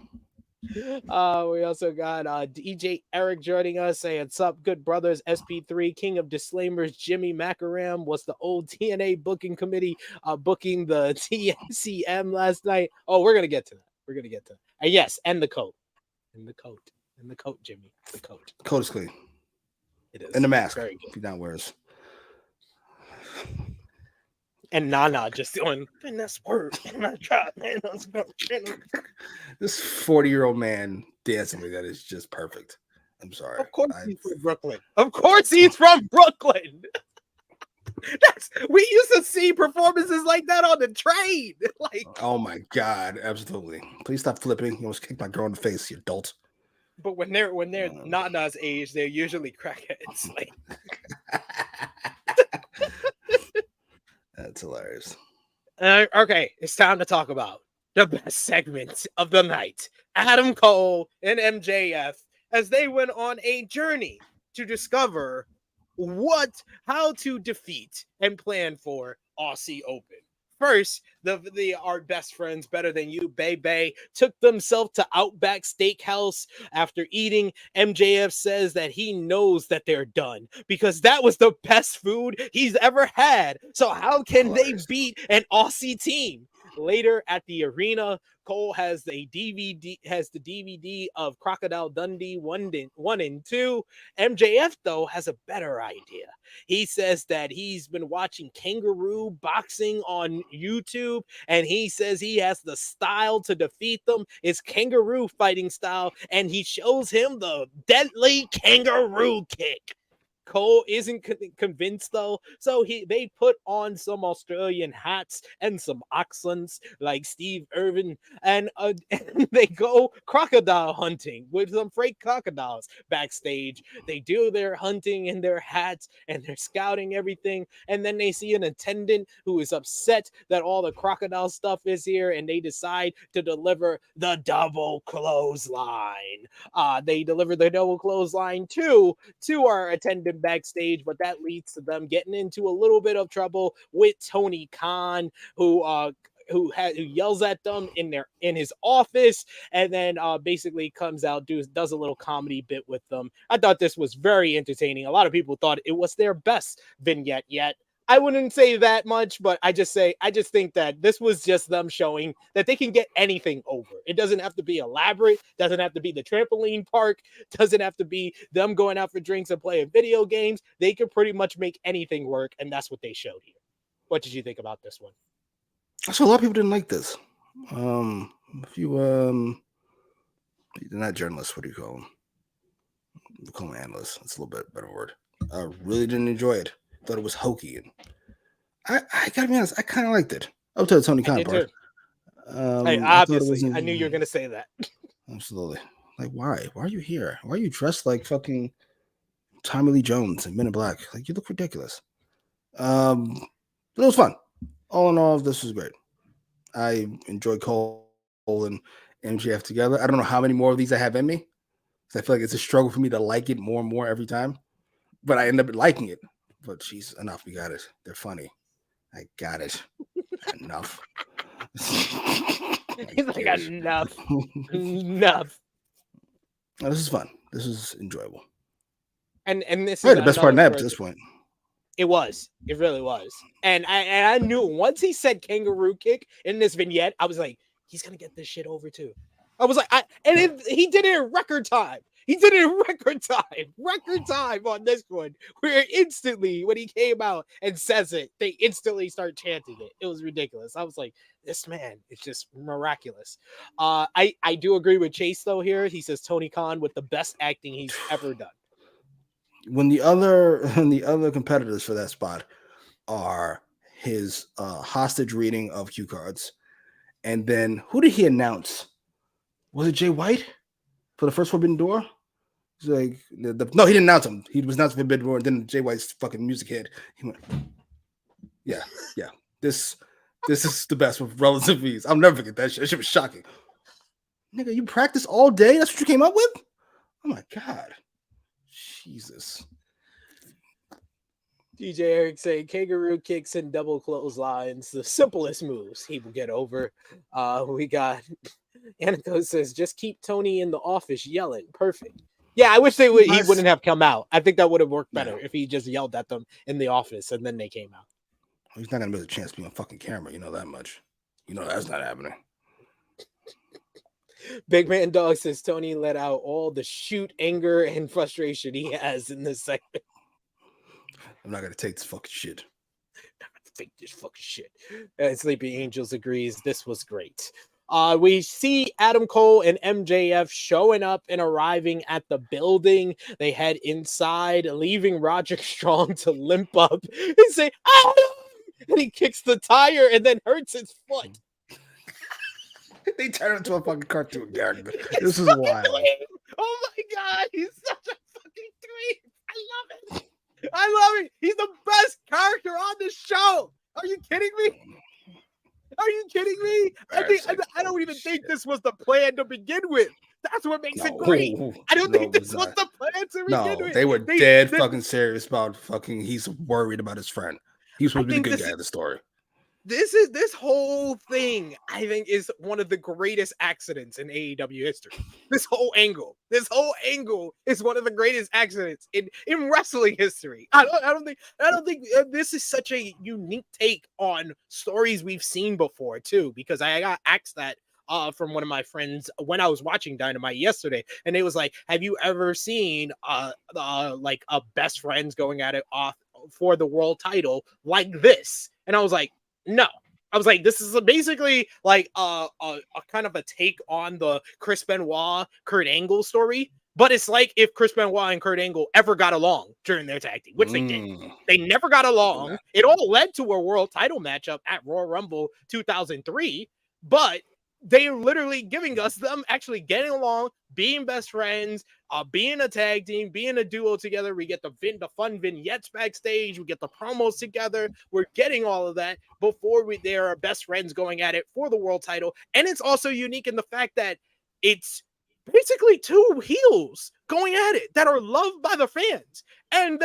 We also got DJ Eric joining us saying, "Sup, good brothers, SP3, King of Disclaimers, Jimmy Macram was the old TNA booking committee booking the TCM last night." Oh, we're going to get to that. And yes, and the coat. And the coat, Jimmy. The coat. The coat is clean. It is. And the mask. Very good. He not wears. And Nana just doing, and that's word. And I tried, man. This 40-year-old man dancing like that is just perfect. I'm sorry. Of course he's from Brooklyn. We used to see performances like that on the train. Oh my God, absolutely. Please stop flipping. You almost kicked my girl in the face, you adult. But when they're Nana's age, they're usually crackheads. That's hilarious. Okay, it's time to talk about the best segment of the night. Adam Cole and MJF as they went on a journey to discover how to defeat and plan for Aussie Open. First, our best friends, Better Than You, Bay, took themselves to Outback Steakhouse after eating. MJF says that he knows that they're done because that was the best food he's ever had. So how can they beat an Aussie team? Later at the arena, Cole has the DVD of Crocodile Dundee 1 and 2. MJF, though, has a better idea. He says that he's been watching kangaroo boxing on YouTube, and he says he has the style to defeat them. It's kangaroo fighting style, and he shows him the deadly kangaroo kick. Cole isn't convinced though, so they put on some Australian hats and some accents like Steve Irwin, and they go crocodile hunting with some fake crocodiles backstage. They do their hunting in their hats and they're scouting everything, and then they see an attendant who is upset that all the crocodile stuff is here, and they decide to deliver the double clothesline. They deliver the double clothesline to our attendant backstage, but that leads to them getting into a little bit of trouble with Tony Khan, who yells at them in his office, and then basically comes out, does a little comedy bit with them. I thought this was very entertaining. A lot of people thought it was their best vignette yet. I wouldn't say that much, but I just think that this was just them showing that they can get anything over. It doesn't have to be elaborate, doesn't have to be the trampoline park, doesn't have to be them going out for drinks and playing video games. They can pretty much make anything work, and that's what they showed here. What did you think about this one? So a lot of people didn't like this. They're not journalists. What do you call them? We call them analysts. That's a little bit better word. I really didn't enjoy it. Thought it was hokey, and I gotta be honest, I kind of liked it up to the Tony Khan part. Hey, obviously, I knew you were gonna say that. Absolutely. Like, why? Why are you here? Why are you dressed like fucking Tommy Lee Jones and Men in Black? Like, you look ridiculous. But it was fun. All in all, this was great. I enjoyed Cole and MJF together. I don't know how many more of these I have in me, because I feel like it's a struggle for me to like it more and more every time. But I end up liking it. But jeez, enough. We got it. They're funny. I got it. Enough. He's like, enough. Enough. Oh, this is fun. This is enjoyable. And this is the best part of that at this point. It was. It really was. And I knew once he said kangaroo kick in this vignette, I was like, he's gonna get this shit over too. I was like, he did it in record time. He did it in record time on this one, where instantly when he came out and says it, they instantly start chanting it. It was ridiculous. I was like, this man is just miraculous. I do agree with Chase though here. He says Tony Khan with the best acting he's ever done. When the other competitors for that spot are his hostage reading of cue cards, and then who did he announce? Was it Jay White for the first Forbidden Door? He's like, no, he didn't announce him. He was announced Forbidden Door, and then Jay White's fucking music hit. He went, yeah. This is the best with relative ease. I'll never forget that shit. That shit was shocking. Nigga, you practiced all day? That's what you came up with? Oh my God. Jesus. DJ Eric saying kangaroo kicks and double clotheslines, the simplest moves he will get over. We got Aniko says, just keep Tony in the office yelling. Perfect. Yeah, I wish he wouldn't have come out. I think that would have worked better if he just yelled at them in the office and then they came out. He's not gonna miss a chance to be on fucking camera. You know that much. You know that's not happening. Big Man Dog says Tony let out all the shoot anger and frustration he has in this segment. I'm not gonna take this fucking shit. And Sleepy Angels agrees. This was great. We see Adam Cole and MJF showing up and arriving at the building. They head inside, leaving Roderick Strong to limp up and say, "Ah!" And he kicks the tire and then hurts his foot. They turn into a fucking cartoon character. This is wild. Oh my God, he's such a fucking dweeb. I love it. He's the best character on the show. Are you kidding me? I don't even think this was the plan to begin with. That's what makes it great. I don't think this was the plan to begin with. They were dead fucking serious about fucking. He's worried about his friend. He was supposed to be the good guy of the story. this whole thing, I think, is one of the greatest accidents in AEW history. This whole angle is one of the greatest accidents in wrestling history. I don't think this is such a unique take on stories we've seen before too, because I got asked that from one of my friends when I was watching Dynamite yesterday, and it was like, have you ever seen like a best friends going at it off for the world title like this? And I was like, no. I was like, this is basically like a kind of a take on the Chris Benoit, Kurt Angle story. But it's like if Chris Benoit and Kurt Angle ever got along during their tag team, which they did. They never got along. It all led to a world title matchup at Royal Rumble 2003. But they're literally giving us them actually getting along, being best friends, being a tag team, being a duo together. We get the fun vignettes backstage. We get the promos together. We're getting all of that before they are best friends going at it for the world title. And it's also unique in the fact that it's basically two heels going at it that are loved by the fans. And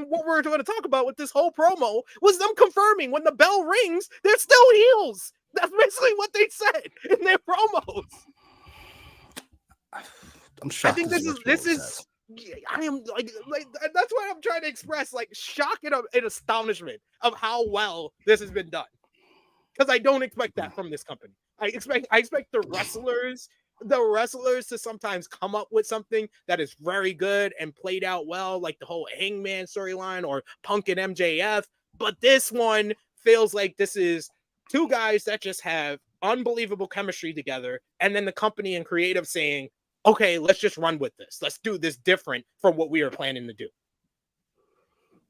what we're going to talk about with this whole promo was them confirming when the bell rings, they're still heels. That's basically what they said in their promos. I'm shocked. I think this is I am like that's what I'm trying to express, like shock and astonishment of how well this has been done. Because I don't expect that from this company. I expect the wrestlers to sometimes come up with something that is very good and played out well, like the whole Hangman storyline or Punk and MJF. But this one feels like this is two guys that just have unbelievable chemistry together, and then the company and creative saying, okay, let's just run with this. Let's do this different from what we were planning to do.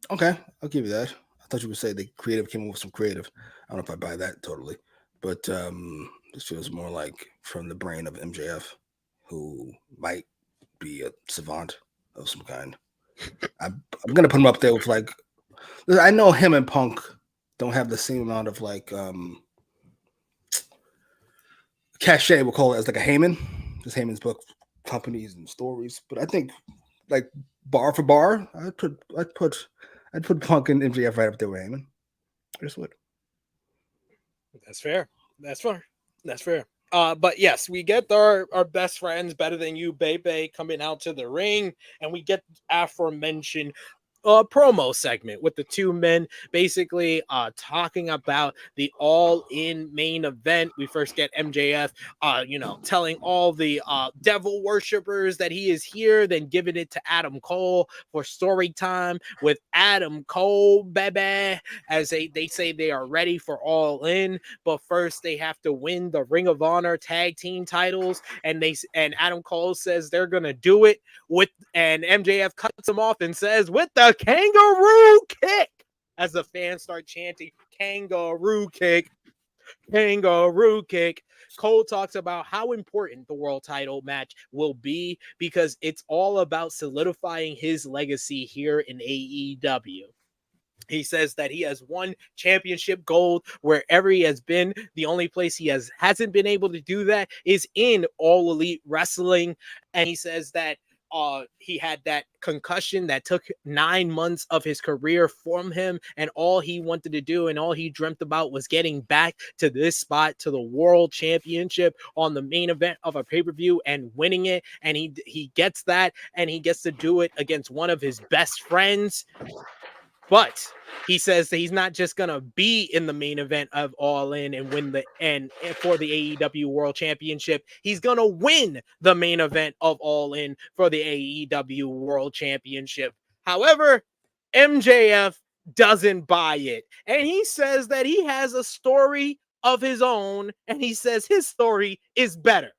Okay, I'll give you that. I thought you would say the creative came up with some creative. I don't know if I buy that totally, but this feels more like from the brain of MJF, who might be a savant of some kind. I'm going to put him up there with like, I know him and Punk don't have the same amount of like cachet, we'll call it, as like a Heyman. Just Heyman's book companies and stories. But I think like bar for bar, I'd put Punk and MJF right up there with Heyman. I just would. That's fair. But yes, we get our best friends, Better Than You, Bebe, coming out to the ring, and we get aforementioned promo segment with the two men basically talking about the all-in main event. We first get MJF telling all the devil worshippers that he is here, then giving it to Adam Cole for story time with Adam Cole, baby, as they say they are ready for all in, but first they have to win the Ring of Honor tag team titles, and Adam Cole says they're gonna do it and MJF cuts him off and says, with the kangaroo kick, as the fans start chanting kangaroo kick. Cole talks about how important the world title match will be because it's all about solidifying his legacy here in AEW. He says that he has won championship gold wherever he has been. The only place he hasn't been able to do that is in All Elite Wrestling. And he says that he had that concussion that took 9 months of his career from him, and all he wanted to do and all he dreamt about was getting back to this spot, to the world championship on the main event of a pay-per-view and winning it. And he gets that, and he gets to do it against one of his best friends. But he says that he's not just going to be in the main event of All In and win for the AEW World Championship. He's going to win the main event of All In for the AEW World Championship. However, MJF doesn't buy it. And he says that he has a story of his own, and he says his story is better.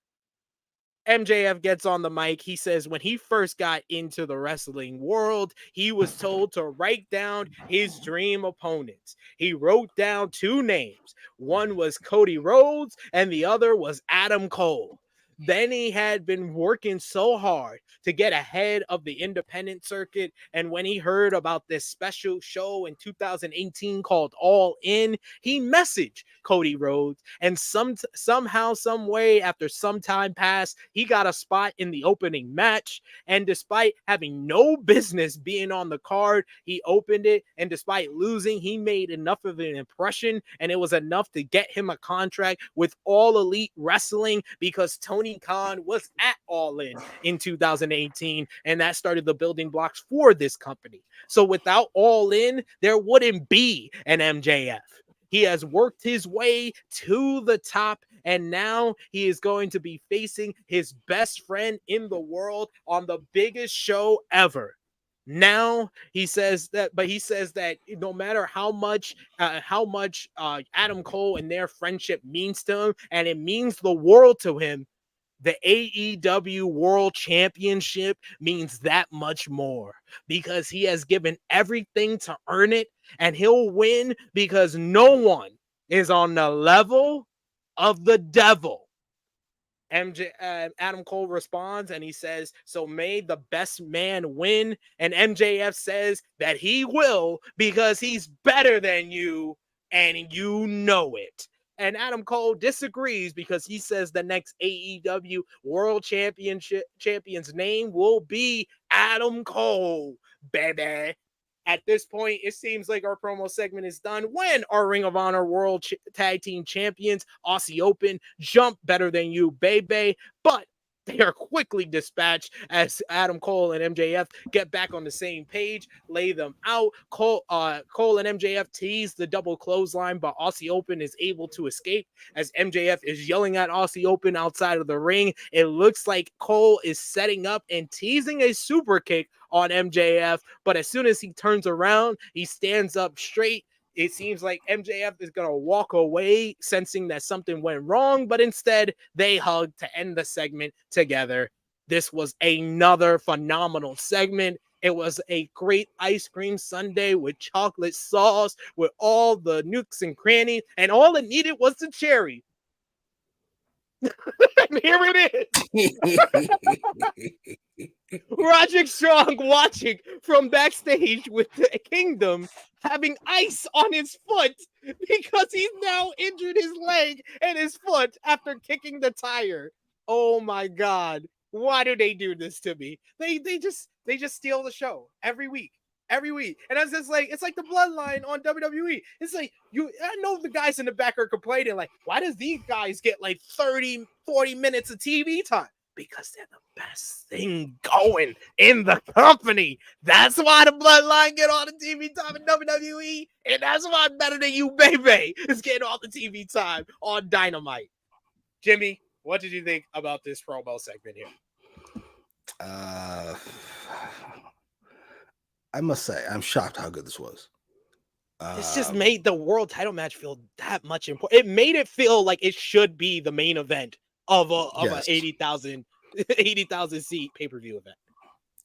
MJF gets on the mic. He says when he first got into the wrestling world, he was told to write down his dream opponents. He wrote down 2 names. One was Cody Rhodes and the other was Adam Cole. Then he had been working so hard to get ahead of the independent circuit. And when he heard about this special show in 2018 called All In, he messaged Cody Rhodes. And somehow, some way, after some time passed, he got a spot in the opening match. And despite having no business being on the card, he opened it. And despite losing, he made enough of an impression. And it was enough to get him a contract with All Elite Wrestling, because Tony Khan was at All In 2018, and that started the building blocks for this company. So without All In, there wouldn't be an MJF. He has worked his way to the top, and now he is going to be facing his best friend in the world on the biggest show ever. Now he says that no matter how much Adam Cole and their friendship means to him, and it means the world to him, the AEW World Championship means that much more, because he has given everything to earn it, and he'll win because no one is on the level of the devil. Adam Cole responds and he says, "So may the best man win." And MJF says that he will, because he's better than you and you know it. And Adam Cole disagrees, because he says the next AEW World Champion's name will be Adam Cole, baby. At this point, it seems like our promo segment is done when our Ring of Honor World Tag Team Champions, Aussie Open, jump better than you, baby. But they are quickly dispatched as Adam Cole and MJF get back on the same page, lay them out. Cole and MJF tease the double clothesline, but Aussie Open is able to escape as MJF is yelling at Aussie Open outside of the ring. It looks like Cole is setting up and teasing a super kick on MJF, but as soon as he turns around, he stands up straight. It seems like MJF is going to walk away, sensing that something went wrong, but instead they hug to end the segment together. This was another phenomenal segment. It was a great ice cream sundae with chocolate sauce, with all the nooks and crannies, and all it needed was the cherry. And here it is. Roderick Strong watching from backstage with the Kingdom, having ice on his foot because he's now injured his leg and his foot after kicking the tire. Oh my God. Why do they do this to me? They just steal the show every week. And it's just like, it's like the bloodline on WWE. It's like, I know the guys in the back are complaining, like, why does these guys get like 30, 40 minutes of TV time? Because they're the best thing going in the company. That's why the bloodline get all the TV time in WWE. And that's why Better Than You, baby, is getting all the TV time on Dynamite. Jimmy, what did you think about this promo segment here? I must say, I'm shocked how good this was. This just made the world title match feel that much important. It made it feel like it should be the main event of an 80,000 seat pay-per-view event.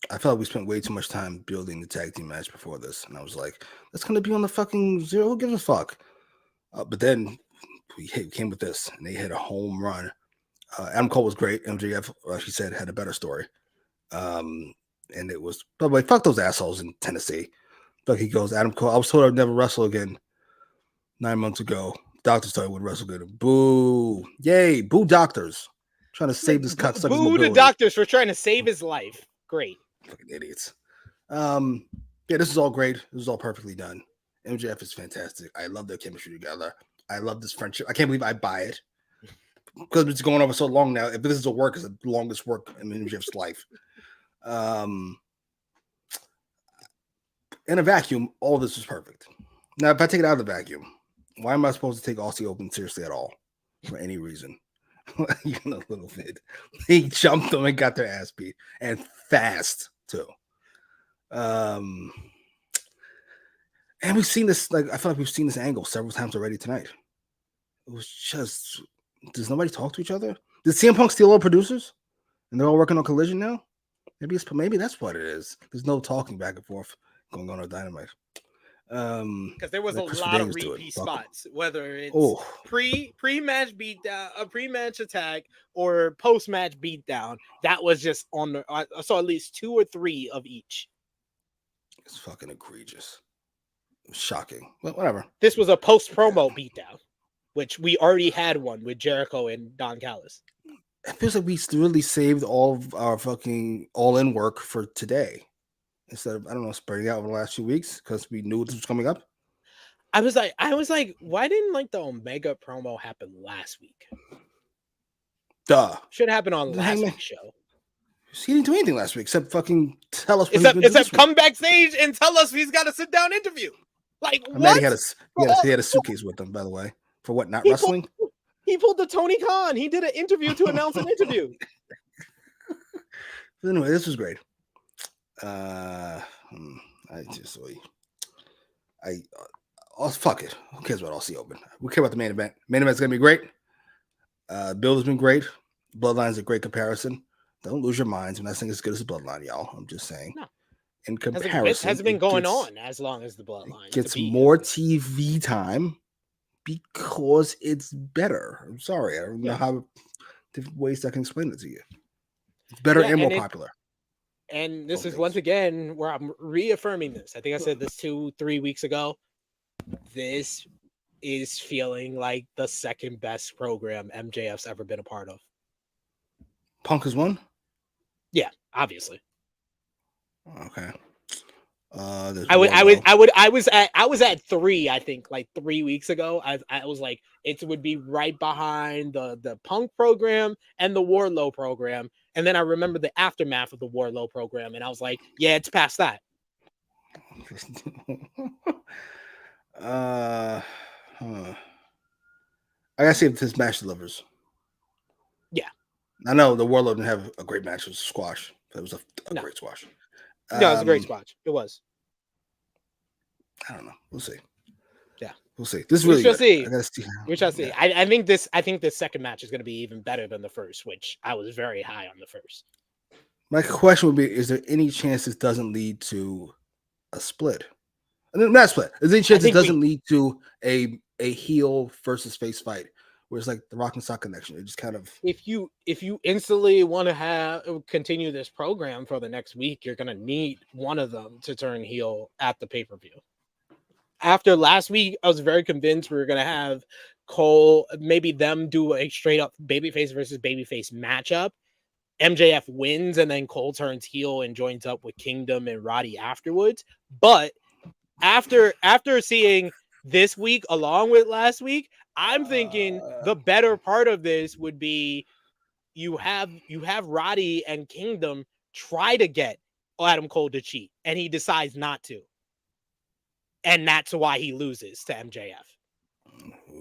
I felt like we spent way too much time building the tag team match before this, and I was like, that's gonna be on the fucking zero. Who gives a fuck? But then we came with this, and they hit a home run. Adam Cole was great. MJF, she said, had a better story. And it was, by the way, fuck those assholes in Tennessee. But he goes, Adam Cole, I was told I'd never wrestle again 9 months ago. Doctors thought I would wrestle again. Boo. Yay. Boo doctors. Trying to save this cocksucker's mobility. Boo the doctors for trying to save his life. Great. Fucking idiots. Yeah, this is all great. This is all perfectly done. MJF is fantastic. I love their chemistry together. I love this friendship. I can't believe I buy it. Because it's going on for so long now. If this is a work, it's the longest work in MJF's life. In a vacuum, all this is perfect. Now, if I take it out of the vacuum, why am I supposed to take Aussie Open seriously at all? For any reason. Even a little bit. He jumped them and got their ass beat. And fast, too. And we've seen this, like, I feel like we've seen this angle several times already tonight. It was just, does nobody talk to each other? Did CM Punk steal all producers? And they're all working on Collision now? Maybe that's what it is. There's no talking back and forth going on Dynamite. Because there was a Christopher lot of Davis do it. repeat Fuck 'em. spots, whether it's Oh, pre-match beatdown, a pre-match attack, or post-match beatdown. That was just on the. I saw at least 2 or 3 of each. it's fucking egregious. Shocking. But whatever. This was a post-promo beatdown, which we already had one with Jericho and Don Callis. It feels like we really saved all of our fucking all-in work for today instead of, I don't know, spreading out over the last few weeks because we knew this was coming up. I was like, why didn't like the Omega promo happen last week? Duh. Should happen on last Hangman. week's show. He didn't do anything last week except fucking tell us what Except he's gonna do this week. come backstage and tell us he's got a sit-down interview. Like, I what? mean, he had a suitcase with him, by the way. For what, not wrestling? He pulled the Tony Khan. He did an interview to announce an interview. But anyway, this was great. Fuck it. Who cares about Aussie Open? We care about the main event. Main event's gonna be great. Build has been great. Bloodline's a great comparison. Don't lose your minds. I'm not saying it's as good as the Bloodline, y'all. I'm just saying. No. In comparison, Hasn't been going on as long as the Bloodline. It gets more TV time because it's better. I'm sorry. I don't know how different ways I can explain it to you. It's better and more popular. And this is once again where I'm reaffirming this. I think I said this 2-3 weeks ago. This is feeling like the second best program MJF's ever been a part of. Punk is one? Yeah, obviously. Okay. I was at 3, I think, like 3 weeks ago. I was like, it would be right behind the Punk program and the Wardlow program. And then I remember the aftermath of the Wardlow program, and I was like, yeah, it's past that. I gotta see if this match delivers. Yeah. I know the Warlord didn't have a great match. It was squash. It was a great squash. No, it was a great squash. It was. I don't know. We'll see. Yeah. We'll see. This is really good. See. I gotta see. We shall see. Yeah. I think this second match is going to be even better than the first, which I was very high on the first. My question would be, is there any chance this doesn't lead to a split? Not a split. Is there any chance it doesn't lead to a heel versus face fight where it's like the Rock and Sock connection? It just kind of... If you instantly want to continue this program for the next week, you're going to need one of them to turn heel at the pay-per-view. After last week, I was very convinced we were going to have Cole, maybe them do a straight-up babyface versus babyface matchup. MJF wins, and then Cole turns heel and joins up with Kingdom and Roddy afterwards. But after seeing this week along with last week, I'm thinking the better part of this would be you have Roddy and Kingdom try to get Adam Cole to cheat, and he decides not to. And that's why he loses to MJF.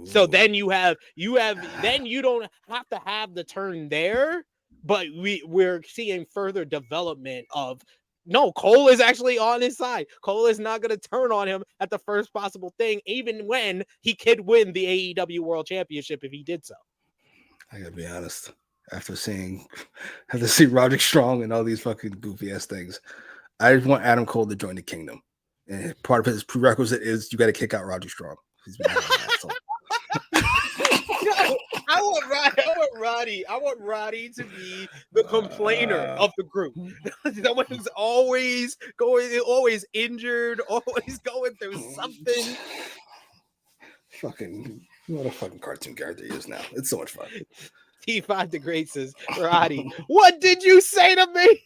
So then you don't have to have the turn there, but we're seeing further development of no, Cole is actually on his side. Cole is not going to turn on him at the first possible thing, even when he could win the AEW World Championship if he did so. I gotta be honest. After seeing Roderick Strong and all these fucking goofy ass things, I just want Adam Cole to join the Kingdom. And part of his prerequisite is you got to kick out Roderick Strong. He's been an asshole. I want Roddy to be the complainer of the group. Someone who's always injured, always going through something. Fucking what a fucking cartoon character he is now. It's so much fun. T5 the Great says, Roddy, what did you say to me?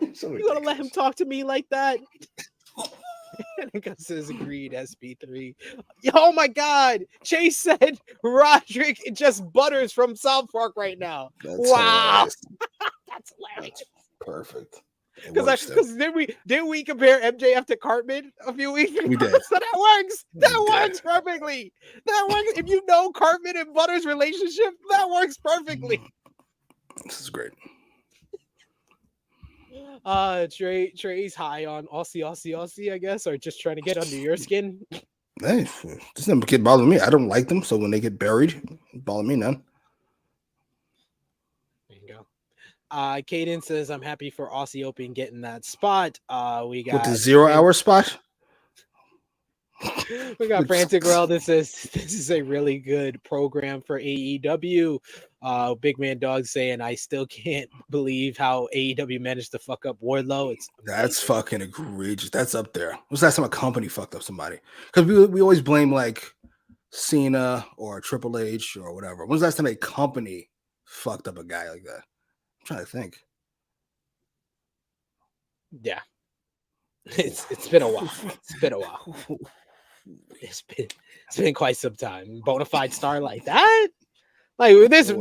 You gonna let him talk to me like that? Says agreed, SP3. Oh my god, Chase said Roderick just butters from South Park right now. Wow. That's hilarious. Perfect. Because did we compare MJF to Cartman a few weeks ago? We did. So that works. That works perfectly. That works. If you know Cartman and Butters' relationship, that works perfectly. This is great. Trey's high on Aussie, I guess, or just trying to get under your skin. Hey, this never kid bother me. I don't like them, so when they get buried, it bother me none. There you go. Caden says, I'm happy for Aussie Open getting that spot. We got With the 0 hour spot. We got Frantic World that says this is a really good program for AEW. Big Man Dog saying I still can't believe how AEW managed to fuck up Wardlow. That's fucking egregious. That's up there. When's the last time a company fucked up somebody? Because we always blame like Cena or Triple H or whatever. When's the last time a company fucked up a guy like that? I'm trying to think. Yeah. It's been a while. It's been a while. It's been quite some time. Bonafide star like that. Like this,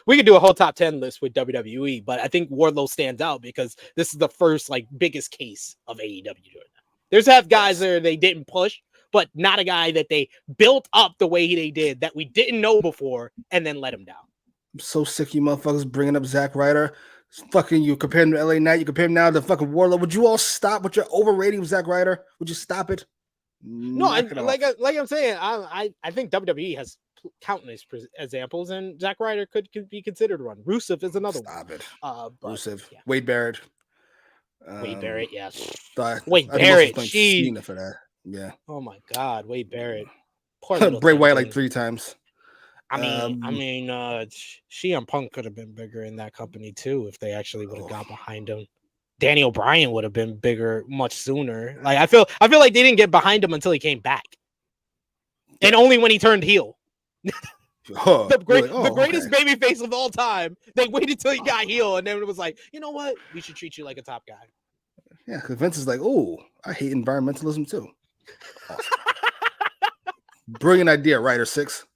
we could do a whole top 10 list with WWE, but I think Wardlow stands out because this is the first like biggest case of AEW doing that. There's guys there they didn't push, but not a guy that they built up the way they did that we didn't know before and then let him down. I'm so sick of you motherfuckers bringing up Zack Ryder. Fucking you compare him to LA Knight, you compare him now to fucking Wardlow. Would you all stop with your overrating of Zack Ryder? Would you stop it? No, like I'm saying, I think WWE has countless examples, and Zack Ryder could be considered one. Rusev is another one. Stop it. Rusev, yeah. Wade Barrett. Wade Barrett, yes. Wade Barrett, Cena for that. Yeah. Oh my God, Wade Barrett. Bray Wyatt like 3 times. I mean, CM Punk could have been bigger in that company too if they actually would have got behind him. Danny O'Brien would have been bigger much sooner. Like I feel like they didn't get behind him until he came back, and only when he turned heel. The greatest baby face of all time. They waited till he got heel, and then it was like, you know what? We should treat you like a top guy. Yeah, because Vince is like, oh, I hate environmentalism too. Awesome. Brilliant idea, Ryder 6.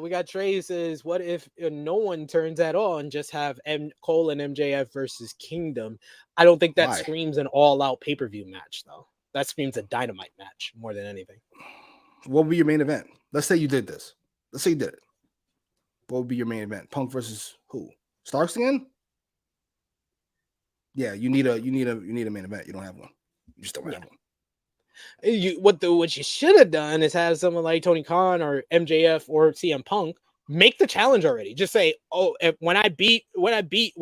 We got Trey says, what if no one turns at all and just have Cole and MJF versus Kingdom? I don't think that screams an all-out pay-per-view match, though. That screams a Dynamite match more than anything. What would be your main event? Let's say you did this. Let's say you did it. What would be your main event? Punk versus who? Starks again? Yeah, you need a main event. You don't have one. You just don't have one. What you should have done is have someone like Tony Khan or MJF or CM Punk make the challenge already. Just say, oh, when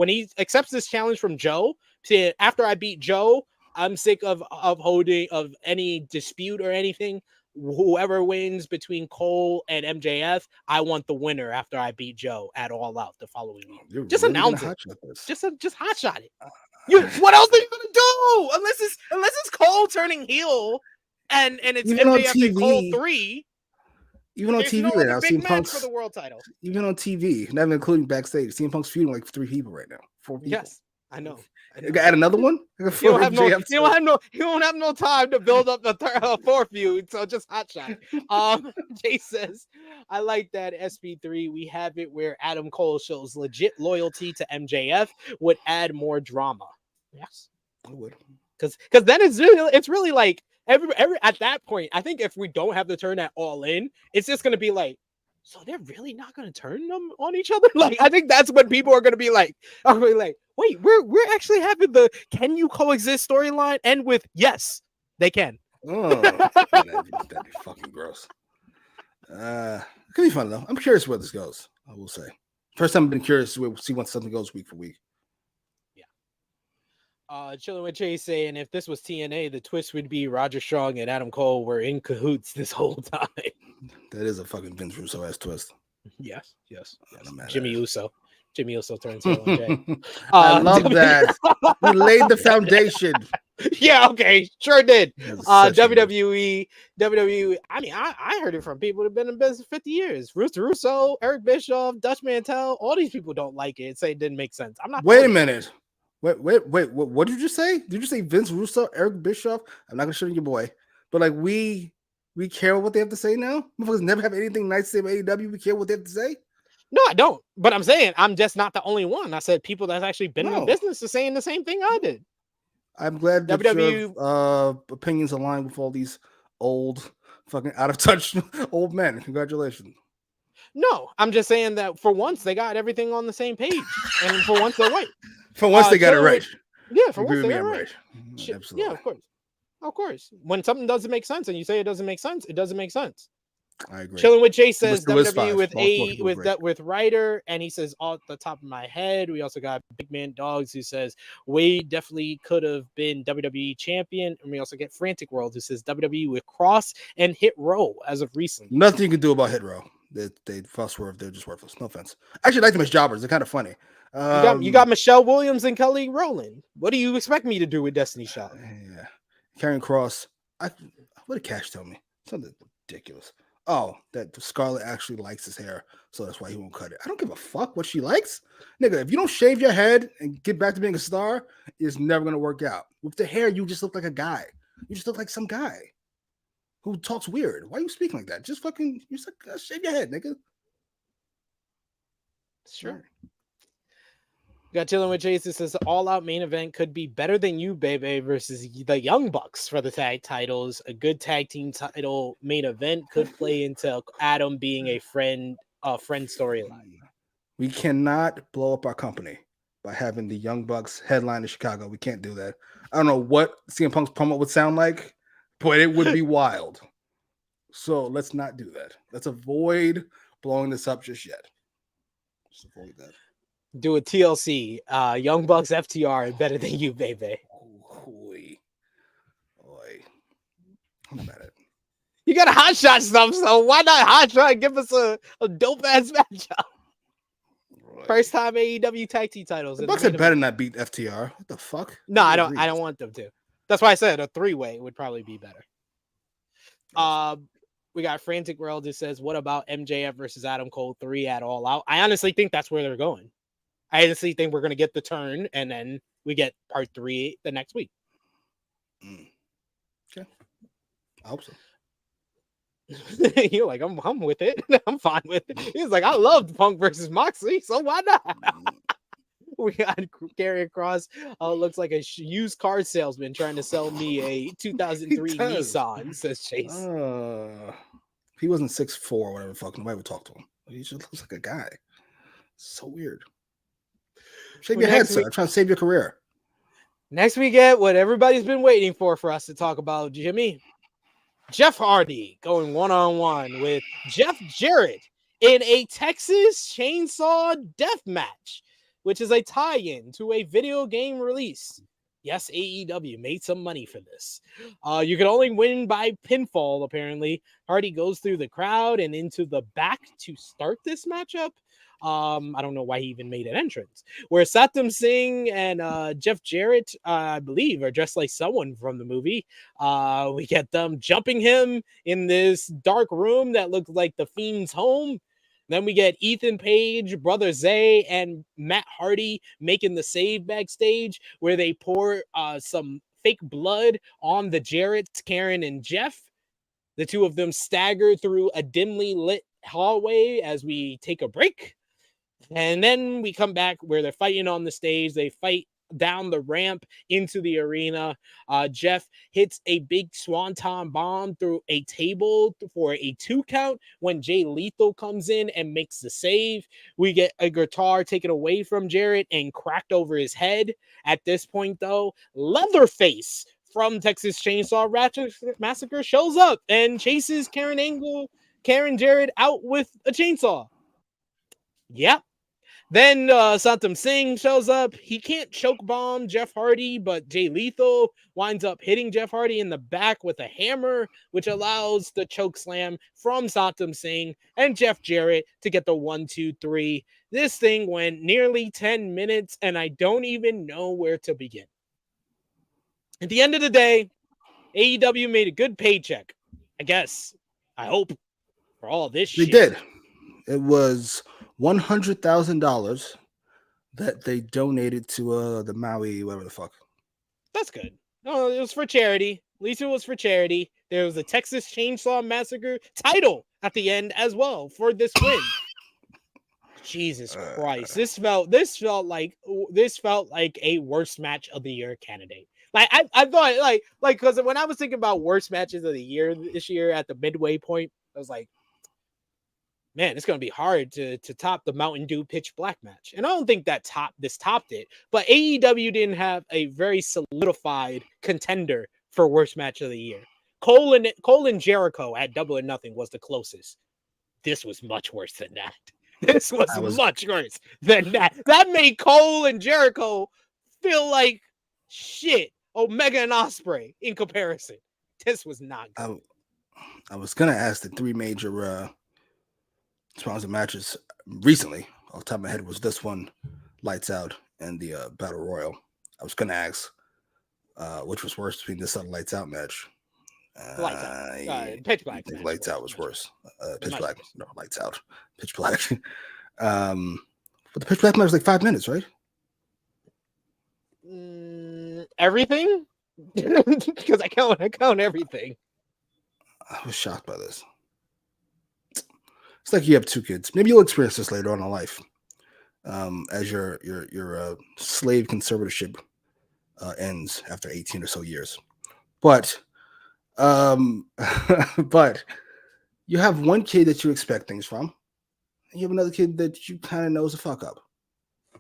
he accepts this challenge from Joe, say after I beat Joe, I'm sick of any dispute or anything. Whoever wins between Cole and MJF, I want the winner after I beat Joe at All Out the following week. Just really announce it. Just hot shot it. What else are you gonna do? Unless it's Cole turning heel and it's even MJF and Cole 3. Even on TV right now, CM Punk's for the world title. Even on TV, not even including backstage, CM Punk's feuding like 3 people right now. 4 people. Yes, I know. You got to add another one. You don't have no time to build up the 4th feud, so just hot shot. Jay says, I like that SP3. We have it where Adam Cole shows legit loyalty to MJF would add more drama. Yes, I would, because then it's really like every at that point. I think if we don't have the turn at All In, it's just gonna be like, so they're really not gonna turn them on each other. Like I think that's when people are gonna be like, wait, we're actually having the can you coexist storyline end with yes, they can. Oh, that'd be fucking gross. It could be fun though. I'm curious where this goes. I will say, first time I've been curious to see when something goes week for week. Yeah. Chilling with Chase saying if this was TNA, the twist would be Roger Strong and Adam Cole were in cahoots this whole time. That is a fucking Vince Russo ass twist. Yes. Jimmy Uso turns heel on Jay. I love that. We laid the foundation. Yeah, okay, sure did. WWE. I mean, I heard it from people that have been in business 50 years. Russo, Eric Bischoff, Dutch Mantel. All these people don't like it. Say it didn't make sense. I'm not. Wait a minute. Wait. What did you just say? Did you say Vince Russo, Eric Bischoff? I'm not gonna shoot your boy, but like we care what they have to say now. Motherfuckers never have anything nice to say about AEW. We care what they have to say. No, I don't. But I'm saying I'm just not the only one. I said people that's actually been in the business are saying the same thing I did. I'm glad that your opinions align with all these old, fucking out of touch old men. Congratulations. No, I'm just saying that for once they got everything on the same page, and for once they're right. For once they got it right. Yeah, for once they got it right. Absolutely. Yeah, of course. When something doesn't make sense and you say it doesn't make sense, it doesn't make sense. I agree. Chilling with Jay says Mr. Riz WWE 5. with Ryder, and he says off the top of my head. We also got Big Man Dogs who says Wade definitely could have been WWE champion, and we also get Frantic World who says WWE with Cross and Hit Row as of recent. Nothing you can do about Hit Row. They false swerve. They're just worthless. No offense. I actually like them as jobbers. They're kind of funny. You got Michelle Williams and Kelly Rowland. What do you expect me to do with Destiny Child? Yeah, Karrion Cross. What did Cash tell me? Something ridiculous. Oh, that Scarlett actually likes his hair, so that's why he won't cut it. I don't give a fuck what she likes. Nigga, if you don't shave your head and get back to being a star, it's never going to work out. With the hair, you just look like a guy. You just look like some guy who talks weird. Why are you speaking like that? Just fucking, you just like, shave your head, nigga. Sure. Got Chilling with Jason says the all-out main event could be better than you, baby, versus the Young Bucks for the tag titles. A good tag team title main event could play into Adam being a friend storyline. We cannot blow up our company by having the Young Bucks headline in Chicago. We can't do that. I don't know what CM Punk's promo would sound like, but it would be wild. So let's not do that. Let's avoid blowing this up just yet. Just avoid that. Do a TLC, Young Bucks FTR better than you, baby. Oy. I'm not mad at it. You got a hot shot stuff, so why not hot shot and give us a dope ass matchup? Right. First time AEW tag team titles. The Bucks had better not beat FTR. What the fuck? No, I don't want them to. That's why I said a 3-way would probably be better. We got Frantic World that says, what about MJF versus Adam Cole 3 at All Out? I honestly think that's where they're going. I honestly think we're going to get the turn, and then we get part 3 the next week. Okay. I hope so. You're like, I'm with it. I'm fine with it. He's like, I love Punk versus Moxley, so why not? We got Karrion Cross. Looks like a used car salesman trying to sell me a 2003 Nissan, says Chase. He wasn't 6'4" or whatever. Fucking nobody would talk to him. He just looks like a guy. So weird. Shave your head, sir. I'm trying to save your career. Next we get what everybody's been waiting for us to talk about, Jimmy. Jeff Hardy going one-on-one with Jeff Jarrett in a Texas Chainsaw Death Match, which is a tie-in to a video game release. Yes, AEW made some money for this. You can only win by pinfall, apparently. Hardy goes through the crowd and into the back to start this matchup. I don't know why he even made an entrance. Where Satyam Singh and Jeff Jarrett, I believe, are dressed like someone from the movie. We get them jumping him in this dark room that looks like the Fiend's home. Then we get Ethan Page, Brother Zay, and Matt Hardy making the save backstage where they pour some fake blood on the Jarretts, Karen, and Jeff. The two of them stagger through a dimly lit hallway as we take a break. And then we come back where they're fighting on the stage. They fight down the ramp into the arena. Jeff hits a big swanton bomb through a table for a 2 count when Jay Lethal comes in and makes the save. We get a guitar taken away from Jarrett and cracked over his head. At this point, though, Leatherface from Texas Chainsaw Massacre shows up and chases Karen Jarrett out with a chainsaw. Yep. Then Satyam Singh shows up. He can't choke bomb Jeff Hardy, but Jay Lethal winds up hitting Jeff Hardy in the back with a hammer, which allows the choke slam from Satyam Singh and Jeff Jarrett to get the 1, 2, 3. This thing went nearly 10 minutes, and I don't even know where to begin. At the end of the day, AEW made a good paycheck, I guess. I hope for all this shit. They did. It was $100,000 that they donated to the Maui, whatever the fuck. That's good. No, it was for charity. At least it was for charity. There was a Texas Chainsaw Massacre title at the end as well for this win. Jesus Christ. This felt like a worst match of the year candidate. Like I thought like because when I was thinking about worst matches of the year this year at the midway point, I was like, man, it's going to be hard to top the Mountain Dew Pitch Black match. And I don't think that this topped it. But AEW didn't have a very solidified contender for worst match of the year. Cole and Jericho at Double or Nothing was the closest. This was much worse than that. This was much worse than that. That made Cole and Jericho feel like shit. Omega and Ospreay in comparison. This was not good. I was gonna ask the three major sponsored matches recently. Off the top of my head was this one, Lights Out, and the Battle Royal. I was gonna ask which was worse between this and Lights Out match. Lights Out. Pitch Black. Lights Out was worse. Pitch Black. No, Lights Out. Pitch Black. But the Pitch Black match was like 5 minutes, right? Everything? Because I count everything. I was shocked by this. It's like you have two kids. Maybe you'll experience this later on in life, as your slave conservatorship ends after 18 or so years. But but you have one kid that you expect things from, and you have another kid that you kind of know is a fuck up.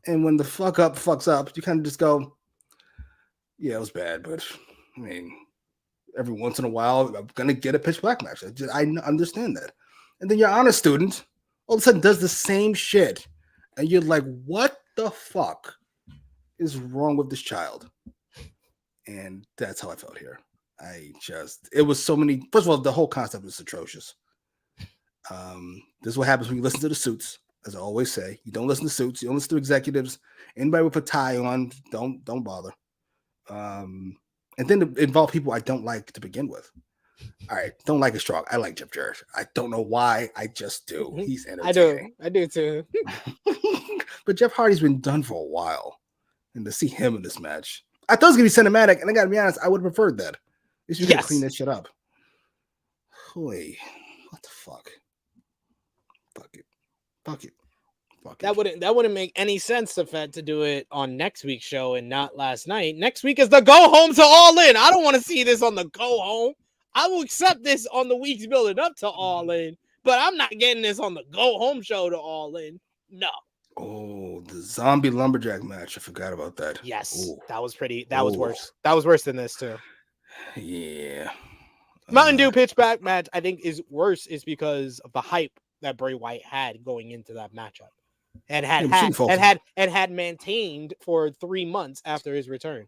And when the fuck up fucks up, you kind of just go, yeah, it was bad, but I mean, every once in a while, I'm gonna get a Pitch Black match. I understand that. And then your honor student all of a sudden does the same shit, and you're like, what the fuck is wrong with this child? And that's how I felt here. It was so many. First of all, the whole concept is atrocious. This is what happens when you listen to the suits. As I always say, you don't listen to suits. You don't listen to executives. Anybody with a tie on, don't bother. And then to involve people I don't like to begin with. All right, don't like it strong. I like Jeff Jarrett. I don't know why. I just do. He's entertaining. I do too. But Jeff Hardy's been done for a while, and to see him in this match, I thought it was gonna be cinematic. And I gotta be honest, I would have preferred that. They should clean that shit up. Holy, what the fuck? Fuck it. That wouldn't make any sense to Fed to do it on next week's show and not last night. Next week is the go home to All In. I don't want to see this on the go home. I will accept this on the weeks building up to All In, but I'm not getting this on the go home show to All In. No. Oh, the zombie lumberjack match. I forgot about that. Yes. Ooh. That was worse. That was worse than this too. Yeah. Mountain Dew Pitch Black match, I think, is worse is because of the hype that Bray Wyatt had going into that matchup. And had maintained for 3 months after his return.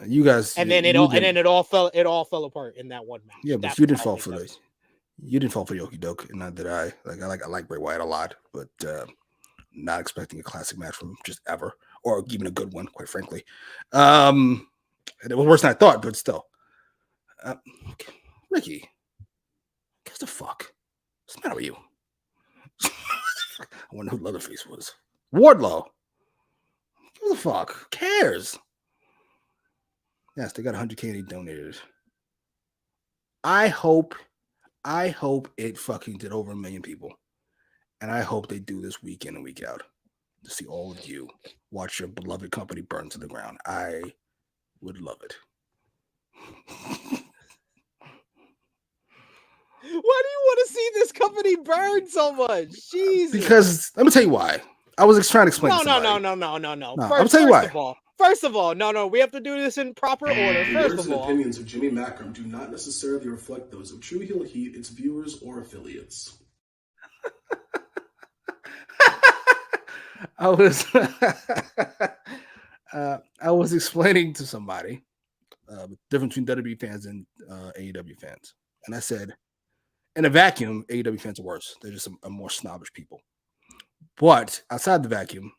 You guys, and then it all fell apart in that one match. Yeah, but you didn't fall for this. You didn't fall for Yoki Doke, and not did I. I like Bray Wyatt a lot, but not expecting a classic match from him just ever, or even a good one, quite frankly. And it was worse than I thought, but still. Ricky, what the fuck? What's the matter with you? I wonder who Leatherface was. Wardlow. Who the fuck? Who cares? Yes, they got 100K and he donated. I hope it fucking did over 1 million people. And I hope they do this week in and week out to see all of you watch your beloved company burn to the ground. I would love it. Why do you want to see this company burn so much? Jesus. Because let me tell you why. I was trying to explain. No. I'll tell you why. First of all, no. We have to do this in proper order. First of all, the opinions of Jimmy Macram do not necessarily reflect those of True Heel Heat, its viewers, or affiliates. I was explaining to somebody the difference between WWE fans and AEW fans, and I said, in a vacuum, AEW fans are worse. They're just a more snobbish people. But outside the vacuum,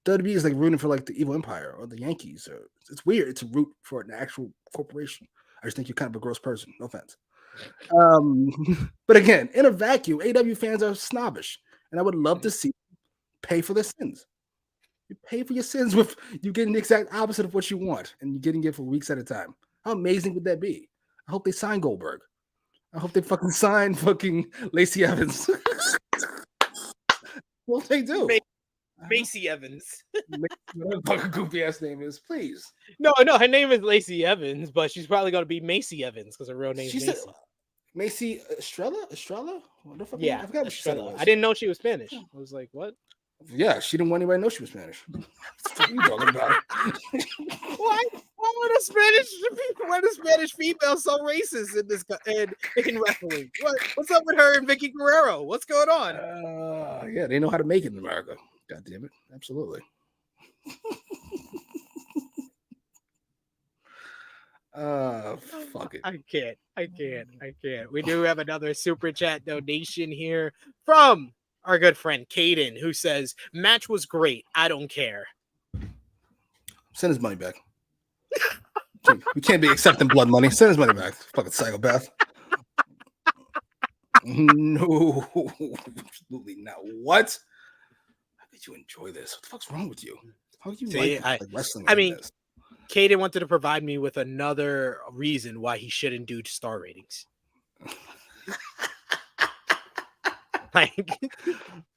WWE is like rooting for like the Evil Empire or the Yankees. Or it's weird. It's a root for an actual corporation. I just think you're kind of a gross person. No offense. But again, in a vacuum, AEW fans are snobbish, and I would love to see you pay for their sins. You pay for your sins with you getting the exact opposite of what you want, and you're getting it for weeks at a time. How amazing would that be? I hope they sign Goldberg. I hope they fucking sign fucking Lacey Evans. What they do? Macy Evans. Whatever fucking goofy ass name is, please. No, her name is Lacey Evans, but she's probably gonna be Macy Evans because her real name is Macy. Macy Estrella? What the fuck? Yeah, I forgot what she said it was. I didn't know she was Spanish. I was like, what? Yeah, she didn't want anybody to know she was Spanish. What are you talking about? Why Why the Spanish female so racist in this in wrestling? What's up with her and Vicky Guerrero? What's going on? Yeah, they know how to make it in America. God damn it. Absolutely. Fuck it. I can't. We do have another super chat donation here from our good friend Caden, who says, "Match was great. I don't care." Send his money back. We can't be accepting blood money. Send his money back. Fucking psychopath. No, absolutely not. What? How could you enjoy this? What the fuck's wrong with you? How do you like wrestling? I mean, this? Caden wanted to provide me with another reason why he shouldn't do star ratings. Like,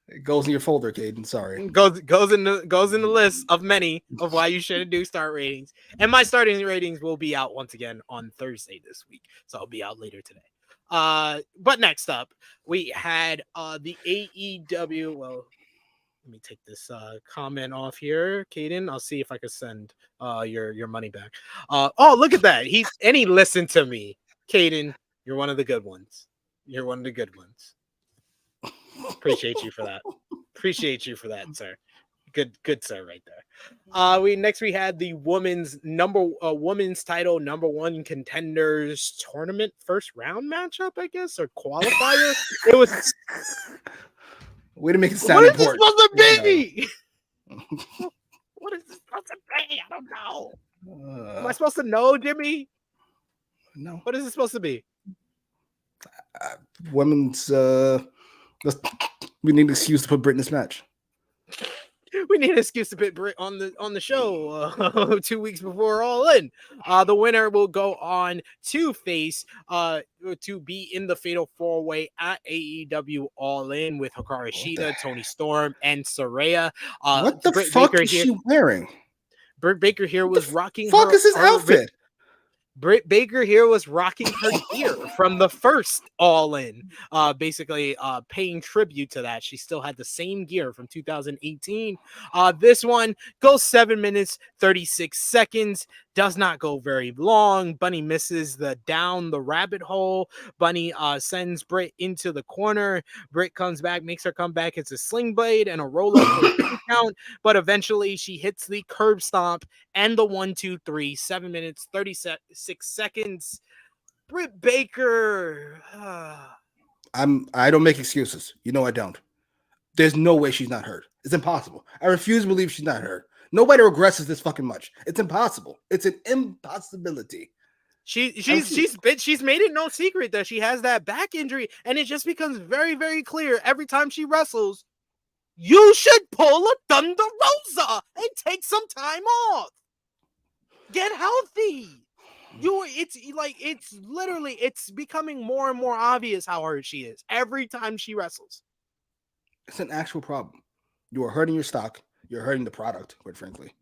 it goes in your folder, Caden. Sorry. Goes in the list of many of why you shouldn't do star ratings. And my starting ratings will be out once again on Thursday this week. So I'll be out later today. But next up, we had the AEW. Well, let me take this comment off here, Caden. I'll see if I can send your money back. Oh, look at that. He listened to me. Caden, you're one of the good ones. You're one of the good ones. Appreciate you for that. Appreciate you for that, sir. Good sir, right there. We had the women's title number one contenders tournament first round matchup, I guess, or qualifier. It was. Way to make it sound important. What is this supposed to be? What is this supposed to be? I don't know. Am I supposed to know, Jimmy? No. What is it supposed to be? Women's. We need an excuse to put Britt in this match. We need an excuse to put Britt on the show 2 weeks before All In. The winner will go on to face to be in the Fatal 4-Way at AEW All In with Hikaru Shida, Toni Storm, and Saraya. What the fuck is she wearing? Britt Baker here was rocking. Fuck is his outfit? Britt Baker here was rocking her gear from the first All In, basically paying tribute to that. She still had the same gear from 2018. This one goes 7 minutes, 36 seconds, does not go very long. Bunny misses down the rabbit hole. Bunny sends Britt into the corner. Britt comes back, makes her come back. It's a sling blade and a roll up for a count, but eventually she hits the curb stomp and the 1-2-3, 7 minutes, 36 seconds. Britt Baker. I don't make excuses. You know I don't. There's no way she's not hurt. It's impossible. I refuse to believe she's not hurt. Nobody regresses this fucking much. It's impossible. It's an impossibility. She's made it no secret that she has that back injury, and it just becomes very, very clear every time she wrestles. You should pull a Thunder Rosa and take some time off. Get healthy. It's becoming more and more obvious how hurt she is every time she wrestles. It's an actual problem. You are hurting your stock. You're hurting the product, quite frankly.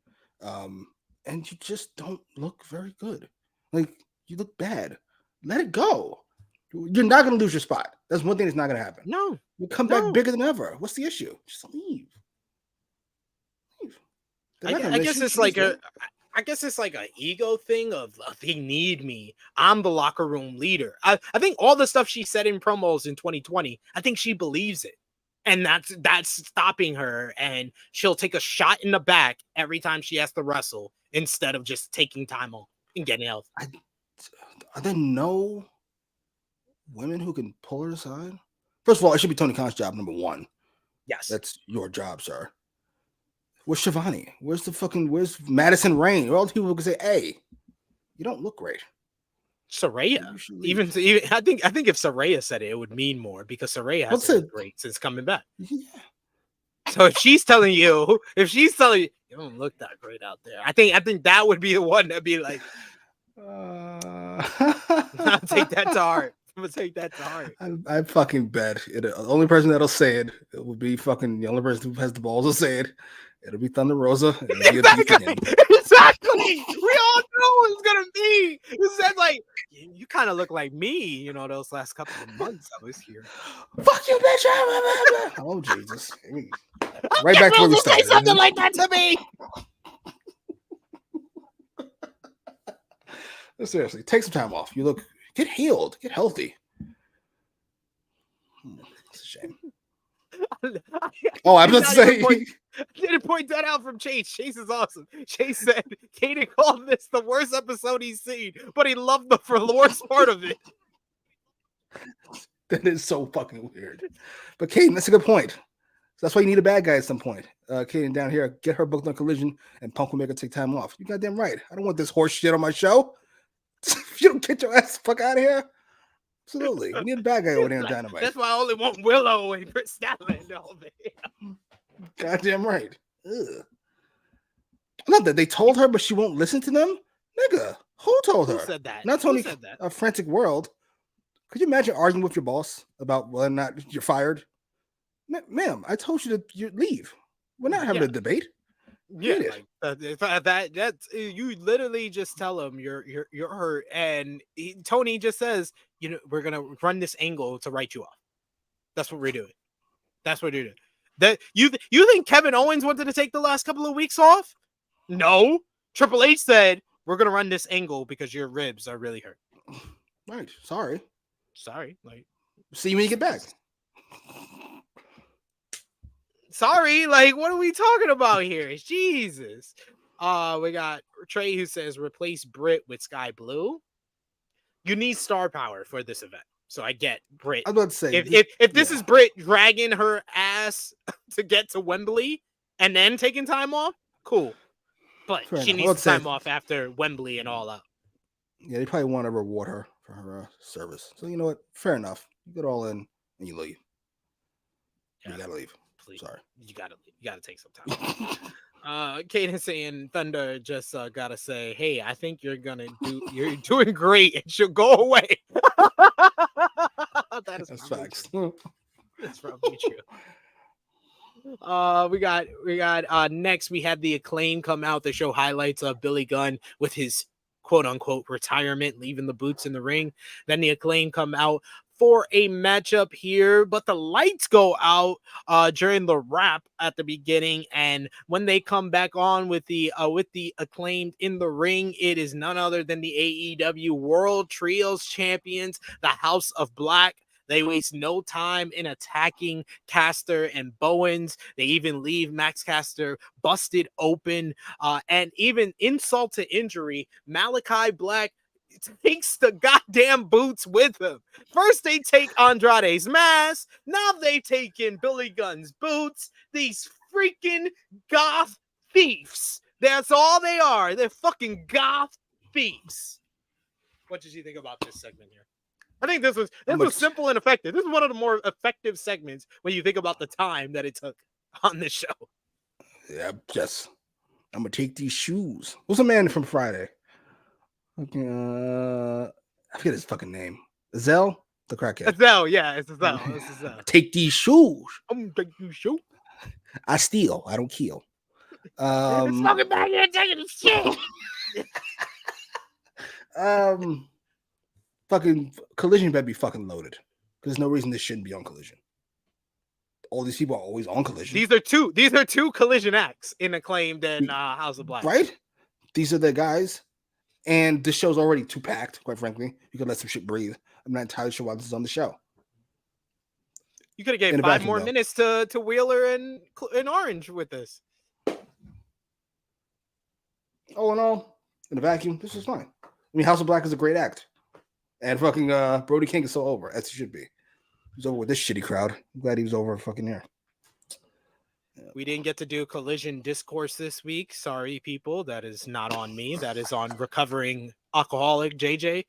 And you just don't look very good. Like, you look bad. Let it go. You're not going to lose your spot. That's one thing that's not going to happen. No. You'll come back bigger than ever. What's the issue? Just leave. I guess it's like an ego thing of they need me. I'm the locker room leader. I think all the stuff she said in promos in 2020, I think she believes it. And that's stopping her, and she'll take a shot in the back every time she has to wrestle instead of just taking time off and getting healthy. Are there no women who can pull her aside? First of all, it should be Tony Khan's job, number one. Yes. That's your job, sir. Where's Shivani? Where's Madison Rain? All the people who can say, hey, you don't look great. Saraya. Even I think if Saraya said it would mean more, because Saraya has been great since coming back. Yeah. So if she's telling you you don't look that great out there, I think that would be the one that'd be like, I'll take that to heart. I'm gonna take that to heart. I fucking bet the only person that'll say it will be fucking the only person who has the balls to say it. It'll be Thunder Rosa. Exactly. We all know it's gonna be. It said like, you kind of look like me, those last couple of months I was here. Fuck you, bitch! Oh Jesus! Right back to where we started. Say something like that to me. Seriously, take some time off. Get healed, get healthy. It's a shame. Oh, I was about to say. Didn't point that out from Chase. Chase is awesome. Chase said Kaden called this the worst episode he's seen, but he loved the worst part of it. That is so fucking weird. But Kaden, that's a good point. That's why you need a bad guy at some point. Kaden down here, get her booked on Collision, and Punk will make her take time off. You goddamn right. I don't want this horse shit on my show. If you don't get your ass the fuck out of here, absolutely. We need a bad guy over there on Dynamite. That's why I only want Willow and Britt Statlander over here. Goddamn right. Ugh. Not that they told her, but she won't listen to them. Nigga, who told her? Who said that? Not Tony. A frantic world. Could you imagine arguing with your boss about whether or not you're fired? Ma'am, I told you to leave. We're not having a debate. Yeah, that's you. Literally just tell him you're hurt, and Tony just says, we're gonna run this angle to write you off. That's what we're doing. That's what we're doing. That you think Kevin Owens wanted to take the last couple of weeks off? No. Triple H said we're gonna run this angle because your ribs are really hurt. Right. Sorry. Like, see you when you get back. Sorry. Like, what are we talking about here? Jesus. We got Trey who says replace Britt with Sky Blue. You need star power for this event. So I get Britt. I was about to say if this is Britt dragging her ass to get to Wembley and then taking time off, cool. But she needs time off after Wembley and all out. Yeah, they probably want to reward her for her service. So you know what? Fair enough. You get all in and you leave. You gotta leave. Please. Sorry. You gotta take some time. Kaden saying Thunder just gotta say, hey, I think you're doing great and she'll go away. That's facts. That's probably true. We got next we had the Acclaim come out to show highlights of Billy Gunn with his quote unquote retirement, leaving the boots in the ring. Then the Acclaim come out for a matchup here, but the lights go out during the wrap at the beginning, and when they come back on with the Acclaimed in the ring, it is none other than the AEW World Trios Champions, the House of Black. They waste no time in attacking Caster and Bowens. They even leave Max Caster busted open, and even insult to injury, Malachi Black takes the goddamn boots with him. First they take Andrade's mask, now they take in Billy Gunn's boots. These freaking goth thieves. That's all they are. They're fucking goth thieves. What did you think about this segment here? I think this was simple and effective. This is one of the more effective segments when you think about the time that it took on this show. Yeah, I'm gonna take these shoes. What's the man from Friday? Okay, I forget his fucking name. Zell, the crackhead. Zell, yeah, it's Zell. Take these shoes. I'm gonna take these shoes. I steal. I don't kill. Smoking back here taking the shit. Fucking Collision better be fucking loaded. There's no reason this shouldn't be on Collision. All these people are always on Collision. These are two Collision acts in Acclaimed and House of Black. Right? These are the guys. And this show's already too packed, quite frankly. You could let some shit breathe. I'm not entirely sure why this is on the show. You could have gave 5 more minutes to Wheeler and Orange with this. All in all, in a vacuum, this is fine. I mean, House of Black is a great act. And fucking Brody King is so over, as he should be. He's over with this shitty crowd. I'm glad he was over fucking here. Yeah. We didn't get to do Collision Discourse this week. Sorry, people. That is not on me. That is on recovering alcoholic JJ.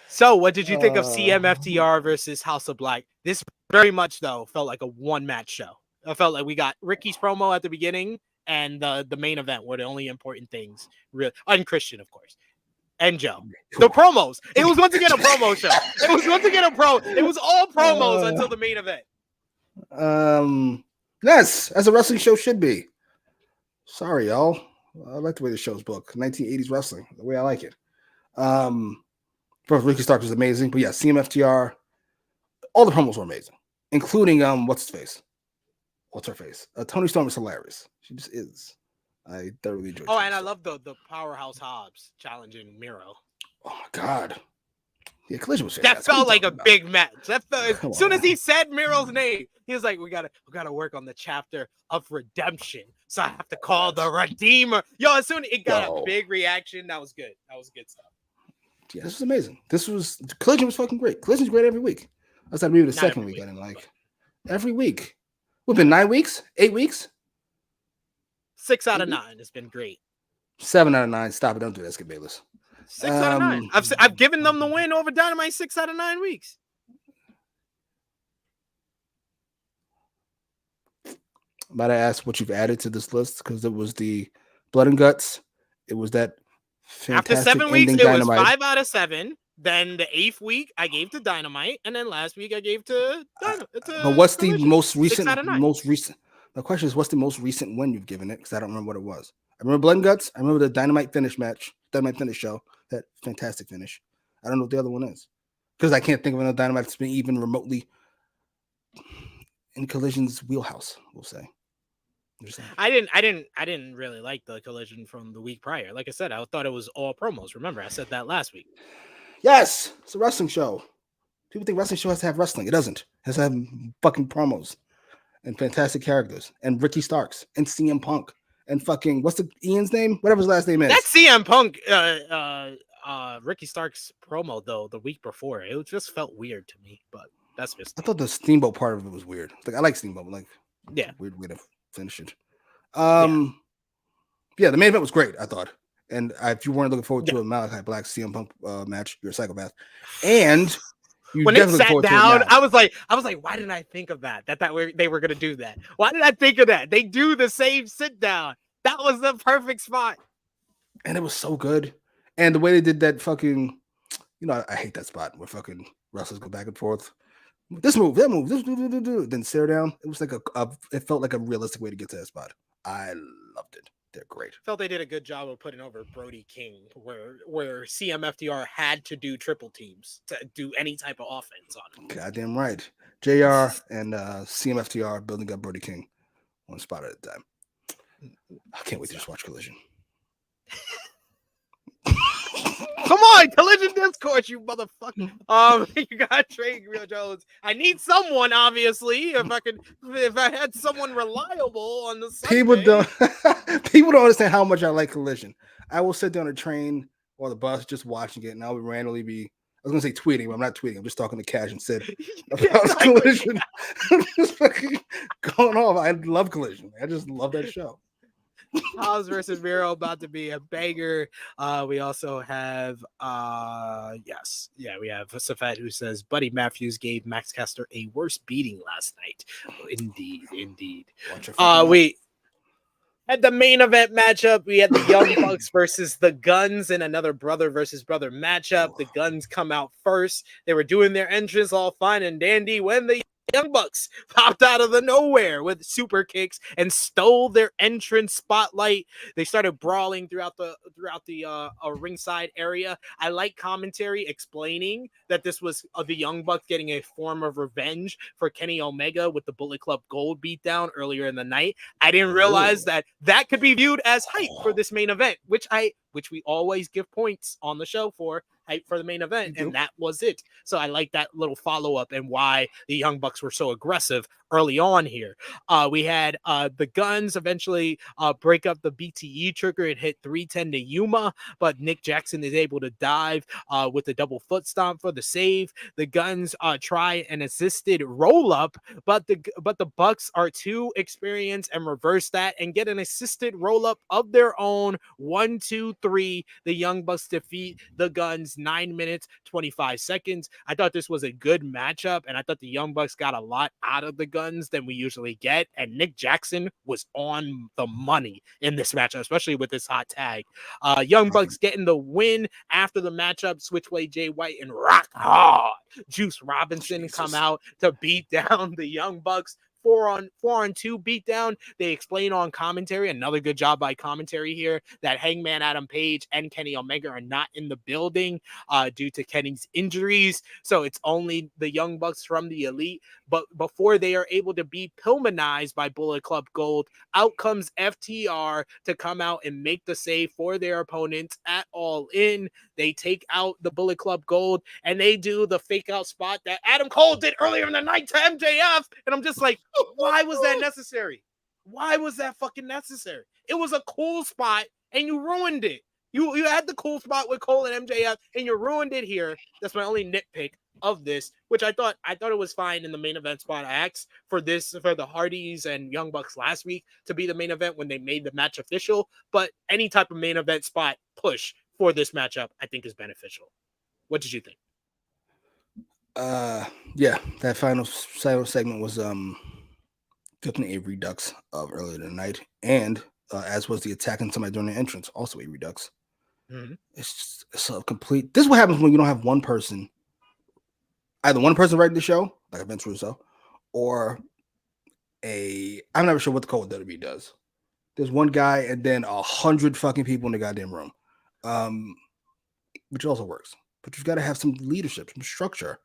So what did you think of CMFTR versus House of Black? This very much, though, felt like a one-match show. I felt like we got Ricky's promo at the beginning and the main event were the only important things. Really, and Christian, of course. And Joe. The promos. It was once again a promo show. It was once again It was all promos until the main event. Yes, as a wrestling show should be. Sorry, y'all. I like the way the show's booked. 1980s wrestling, the way I like it. First, Ricky Stark was amazing, but yeah, CMFTR, all the promos were amazing, including what's her face? Tony Storm is hilarious. She just is. I thoroughly enjoyed. Oh, and I love the Powerhouse Hobbs challenging Miro. Oh my god. Yeah, Collision was That fantastic. felt like a About? big match. That felt, Come as soon on, as he said Miro's name, he was like, "We gotta work on the chapter of redemption." So I have to call the Redeemer. Yo, as soon as it got a big reaction, that was good. That was good stuff. Yeah, this was amazing. Collision was fucking great. Collision's great every week. I said maybe the Not second every week. week. I didn't like every week. We've been 9 weeks, 8 weeks, 6 out of 9 has been great. 7 out of 9. Stop it! Don't do that, Skip Bayless. 6 out of 9. I've given them the win over Dynamite 6 out of 9 weeks. I'm about to ask what you've added to this list because it was the Blood and Guts. It was that fantastic After 7 weeks, it Dynamite. was 5 out of 7. Then the 8th week, I gave to Dynamite, and then last week I gave to. But what's the Collision. most 6 recent? out of 9. Most recent. The question is, what's the most recent win you've given it? Because I don't remember what it was. I remember Blood and Guts. I remember the Dynamite finish match, Dynamite finish show. That fantastic finish. I don't know what the other one is because I can't think of another Dynamite that's been even remotely in Collision's wheelhouse. We'll say. I didn't really like the Collision from the week prior. Like I said, I thought it was all promos. Remember, I said that last week. Yes, it's a wrestling show. People think wrestling show has to have wrestling. It doesn't. It has to have fucking promos and fantastic characters and Ricky Starks and CM Punk and fucking what's the Ian's name? Whatever his last name is. That CM Punk Ricky Starks promo though the week before, it just felt weird to me, but that's just I thought the Steamboat part of it was weird. Like I like Steamboat, but like weird way to finish it. Yeah, the main event was great, I thought. And if you weren't looking forward to a Malachi Black CM Punk match, you're a psychopath. And you when it sat down, I was like, why didn't I think of that? They were gonna do that. Why did I think of that? They do the same sit down. That was the perfect spot. And it was so good. And the way they did that fucking, I hate that spot where fucking wrestlers go back and forth. This move, that move, then stare down. It was like it felt like a realistic way to get to that spot. I loved it. They're great. Felt they did a good job of putting over Brody King, where CMFDR had to do triple teams to do any type of offense on him. Goddamn right. JR and CMFTR building up Brody King one spot at a time. I can't wait to just watch Collision. Come on, Collision Discourse, you motherfucker. You got Trey Real Jones. I need someone, obviously. If I had someone reliable on the Sunday. People don't understand how much I like Collision. I will sit down a train or the bus just watching it, and I would randomly be, I was gonna say tweeting, but I'm not tweeting. I'm just talking to Cash and Sid about Collision. I'm just fucking going off. I love Collision. I just love that show. Hobbs versus Miro about to be a banger. We also have we have Safed who says Buddy Matthews gave Max Caster a worse beating last night. Indeed. We had the main event matchup. We had the Young Bucks versus the Guns in another brother versus brother matchup. The Guns come out first. They were doing their entrance all fine and dandy when the Young Bucks popped out of the nowhere with super kicks and stole their entrance spotlight. They started brawling throughout the ringside area. I like commentary explaining that this was the Young Bucks getting a form of revenge for Kenny Omega with the Bullet Club Gold beatdown earlier in the night. I didn't realize that could be viewed as hype for this main event, which we always give points on the show for hype for the main event, and that was it. So I like that little follow-up and why the Young Bucks were so aggressive early on here. We had the Guns eventually break up the BTE trigger and hit 310 to Yuma, but Nick Jackson is able to dive with a double foot stomp for the save. The Guns try an assisted roll-up, but the Bucks are too experienced and reverse that and get an assisted roll-up of their own. 1, 2, 3. The Young Bucks defeat the Guns 9 minutes 25 seconds. I thought this was a good matchup, and I thought the Young Bucks got a lot out of the Guns than we usually get, and Nick Jackson was on the money in this matchup, especially with this hot tag. Young Bucks getting the win after the matchup. Switchblade Jay White and Rock Hard Juice Robinson come out to beat down the Young Bucks. 4-on-2 beatdown. They explain on commentary, another good job by commentary here, that Hangman Adam Page and Kenny Omega are not in the building due to Kenny's injuries. So it's only the Young Bucks from the Elite. But before they are able to be Pillmanized by Bullet Club Gold, out comes FTR to come out and make the save for their opponents at All In. They take out the Bullet Club Gold and they do the fake out spot that Adam Cole did earlier in the night to MJF. And I'm just like, why was that necessary? Why was that fucking necessary? It was a cool spot and you ruined it. You had the cool spot with Cole and MJF and you ruined it here. That's my only nitpick of this, which I thought it was fine in the main event spot. I asked for the Hardys and Young Bucks last week to be the main event when they made the match official, but any type of main event spot push for this matchup I think is beneficial. What did you think? Yeah, that final segment was definitely a redux of earlier tonight, and as was the attack on somebody during the entrance, also a redux. Mm-hmm. It's a complete. This is what happens when you don't have one person, either one person writing the show, like Vince Russo, or I'm not sure what the code WWE does. There's one guy and then 100 fucking people in the goddamn room, which also works. But you've got to have some leadership, some structure.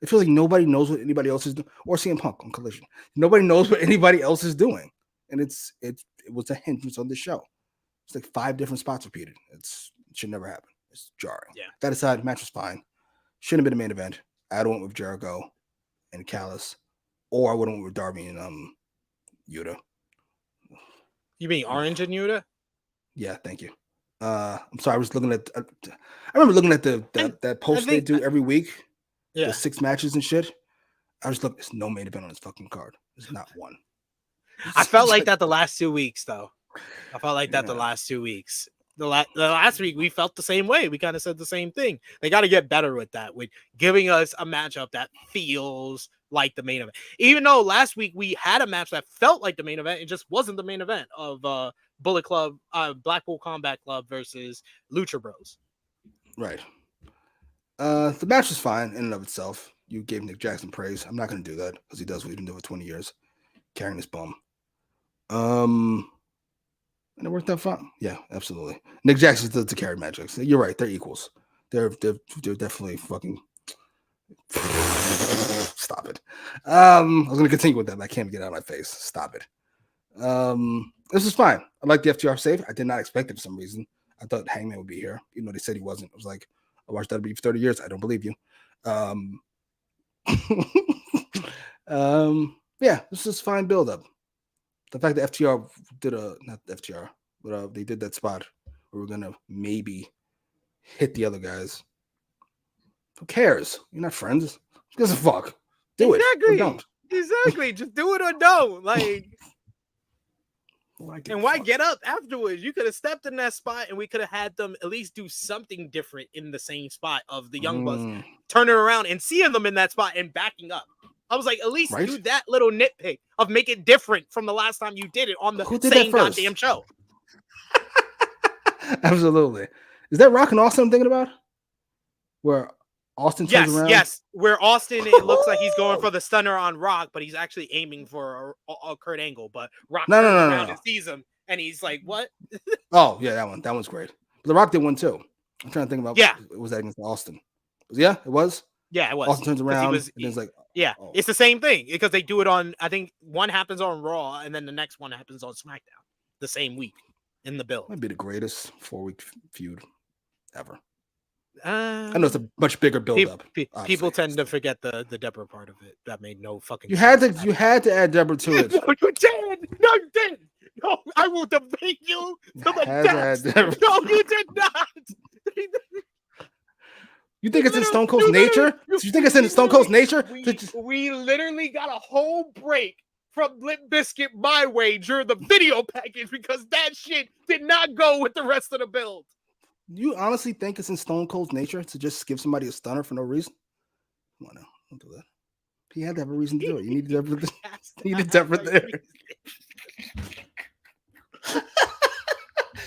It feels like nobody knows what anybody else is doing, or CM Punk on Collision. Nobody knows what anybody else is doing, and it was a hindrance on the show. It's like 5 different spots repeated. It should never happen. It's jarring. Yeah. That aside, match was fine. Shouldn't have been a main event. I'd went with Jericho and Callis, or I would have went with Darby and Yuta. You mean Orange and Yuta? Yeah, thank you. I'm sorry. I was looking at. I remember looking at that post they do every week. Yeah, the 6 matches and shit. I was looking. There's no main event on this fucking card. There's not one. I felt like that the last 2 weeks, though. I felt like that the last 2 weeks. The last week we felt the same way. We kind of said the same thing. They got to get better with that, with giving us a matchup that feels like the main event. Even though last week we had a match that felt like the main event, it just wasn't the main event of Bullet Club, Blackpool Combat Club versus Lucha Bros. Right. The match was fine in and of itself. You gave Nick Jackson praise. I'm not going to do that because he does what he's been doing for 20 years, carrying his bum. And it worked out fine. Yeah, absolutely. Nick Jackson's the carry magic. So you're right. They're equals. They're definitely fucking. Stop it. I was going to continue with that, but I can't get it out of my face. Stop it. This was fine. I like the FTR save. I did not expect it for some reason. I thought Hangman would be here, even though they said he wasn't. I was like, I watched WWE for 30 years. I don't believe you. Yeah, this is fine build up. The fact that FTR did not FTR, but they did that spot where we're gonna maybe hit the other guys. Who cares? You're not friends. Who gives a fuck? Do it or don't. Exactly. Just do it or don't. Like, and why get up afterwards? You could have stepped in that spot and we could have had them at least do something different in the same spot of the Young Bucks turning around and seeing them in that spot and backing up. I was like, at least do that little nitpick of make it different from the last time you did it on the same goddamn show. Absolutely. Is that Rock and Austin I'm thinking about? Where Austin turns around? Yes. Where Austin, it looks like he's going for the stunner on Rock, but he's actually aiming for a Kurt Angle. But Rock turns around and sees him, and he's like, what? Oh, yeah, that one. That one's great. But the Rock did one too. I'm trying to think about was that against Austin? Yeah, it was. Yeah, it was. Austin turns around and it's like, it's the same thing because they do it on, I think one happens on Raw and then the next one happens on SmackDown the same week in the build. Might be the greatest 4-week feud ever. I know it's a much bigger build up. People tend to forget the Deborah part of it. That made no fucking sense. You had to add Deborah to it. No, you did. No, you didn't. No, I will debate you to the death. No, you did not. You think it's in Stone Cold's nature? You think it's in Stone Cold's nature? We literally got a whole break from Limp Bizkit My Way during the video package because that shit did not go with the rest of the build. You honestly think it's in Stone Cold's nature to just give somebody a stunner for no reason? Come on now, don't do that. He had to have a reason to do it. You needed everything. You needed everything there.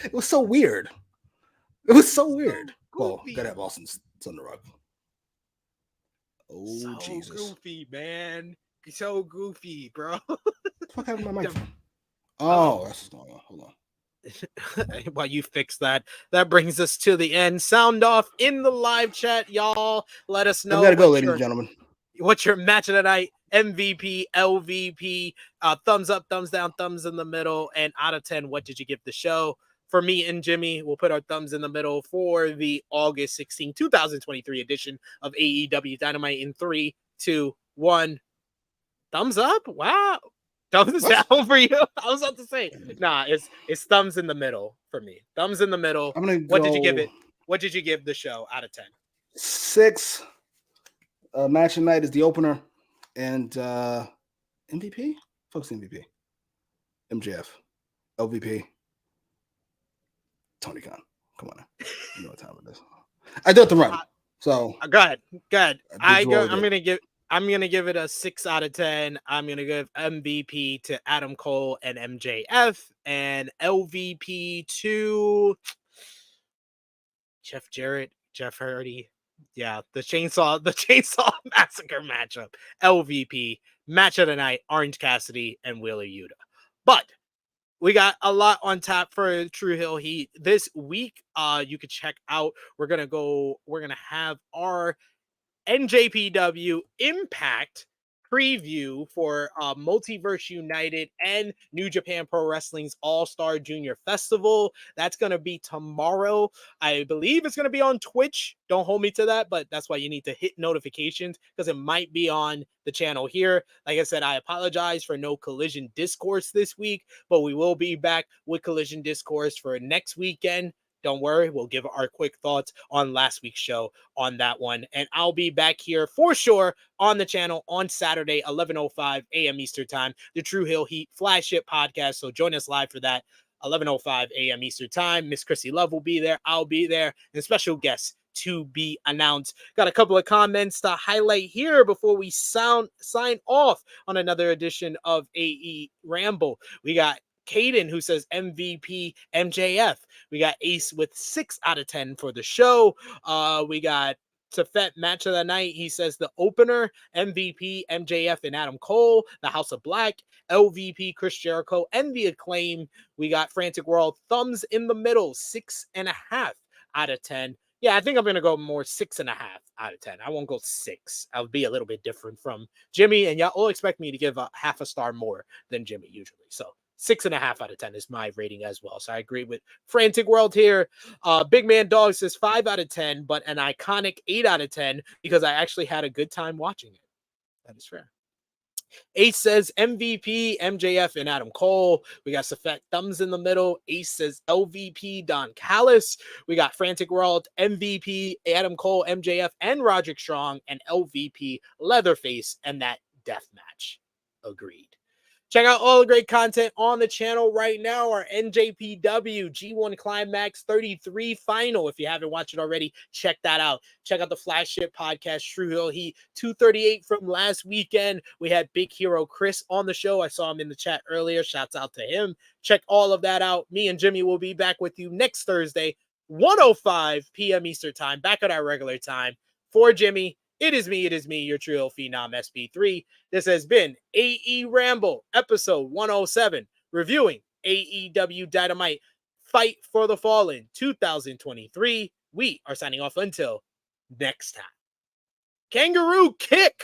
It was so weird. It was so weird. Well, gotta have Austin's Thunder Rock. Oh, so Jesus. goofy, man. so goofy, bro. What the fuck happened to my microphone? Oh, that's what's going on. Hold on. While you fix that, that brings us to the end. Sound off in the live chat, y'all. Let us know. We gotta go, ladies and gentlemen. What's your match of the night? MVP, LVP, thumbs up, thumbs down, thumbs in the middle, and out of 10, what did you give the show? For me and Jimmy, we'll put our thumbs in the middle for the August 16, 2023 edition of AEW Dynamite in 3, 2, 1. Thumbs up? Wow. Thumbs down for you? I was about to say, nah, it's thumbs in the middle for me. Thumbs in the middle. I'm gonna What go did you give it? What did you give the show out of 10? 6. Match of night is the opener, and MVP. Fuck's MVP. MJF, LVP. Tony Khan. Come on, now. You know what time it is. I do have to run, so go ahead. I'm gonna give it a 6 out of 10. I'm gonna give MVP to Adam Cole and MJF, and LVP to Jeff Jarrett, Jeff Hardy. Yeah, the chainsaw massacre matchup. LVP match of the night: Orange Cassidy and Wheeler Yuta. But we got a lot on tap for True Hill Heat this week. You could check out. We're gonna have our NJPW Impact preview for Multiverse United and New Japan Pro Wrestling's All-Star Junior Festival. That's going to be tomorrow. I believe it's going to be on Twitch. Don't hold me to that, but that's why you need to hit notifications because it might be on the channel here. Like I said, I apologize for no Collision Discourse this week, but we will be back with Collision Discourse for next weekend. Don't worry, we'll give our quick thoughts on last week's show on that one. And I'll be back here for sure on the channel on Saturday, 11:05 a.m. Eastern Time, the True Hill Heat Flagship Podcast. So join us live for that, 11:05 a.m. Eastern Time. Miss Chrissy Love will be there. I'll be there. And special guests to be announced. Got a couple of comments to highlight here before we sign off on another edition of AEWramble. We got Caden, who says MVP MJF. We got Ace with 6 out of 10 for the show. We got Tefet match of the night. He says the opener, MVP MJF and Adam Cole, the House of Black, LVP Chris Jericho, and the Acclaim. We got Frantic World thumbs in the middle, 6.5 out of 10. Yeah, I think I'm going to go more 6.5 out of 10. I won't go 6. I'll be a little bit different from Jimmy, and y'all all expect me to give a half a star more than Jimmy usually. So 6.5 out of 10 is my rating as well. So I agree with Frantic World here. Big Man Dog says 5 out of 10, but an iconic 8 out of 10 because I actually had a good time watching it. That is fair. Ace says MVP, MJF, and Adam Cole. We got Safet thumbs in the middle. Ace says LVP, Don Callis. We got Frantic World, MVP, Adam Cole, MJF, and Roderick Strong, and LVP, Leatherface, and that death match. Agreed. Check out all the great content on the channel right now. Our NJPW G1 Climax 33 final. If you haven't watched it already, check that out. Check out the Flagship Podcast, True Hill Heat 238 from last weekend. We had Big Hero Chris on the show. I saw him in the chat earlier. Shouts out to him. Check all of that out. Me and Jimmy will be back with you next Thursday, 1:05 p.m. Eastern Time, back at our regular time. For Jimmy, it is me, your True Hill Phenom SP3. This has been AEWramble, episode 107, reviewing AEW Dynamite Fight for the Fallen 2023. We are signing off until next time. Kangaroo kick!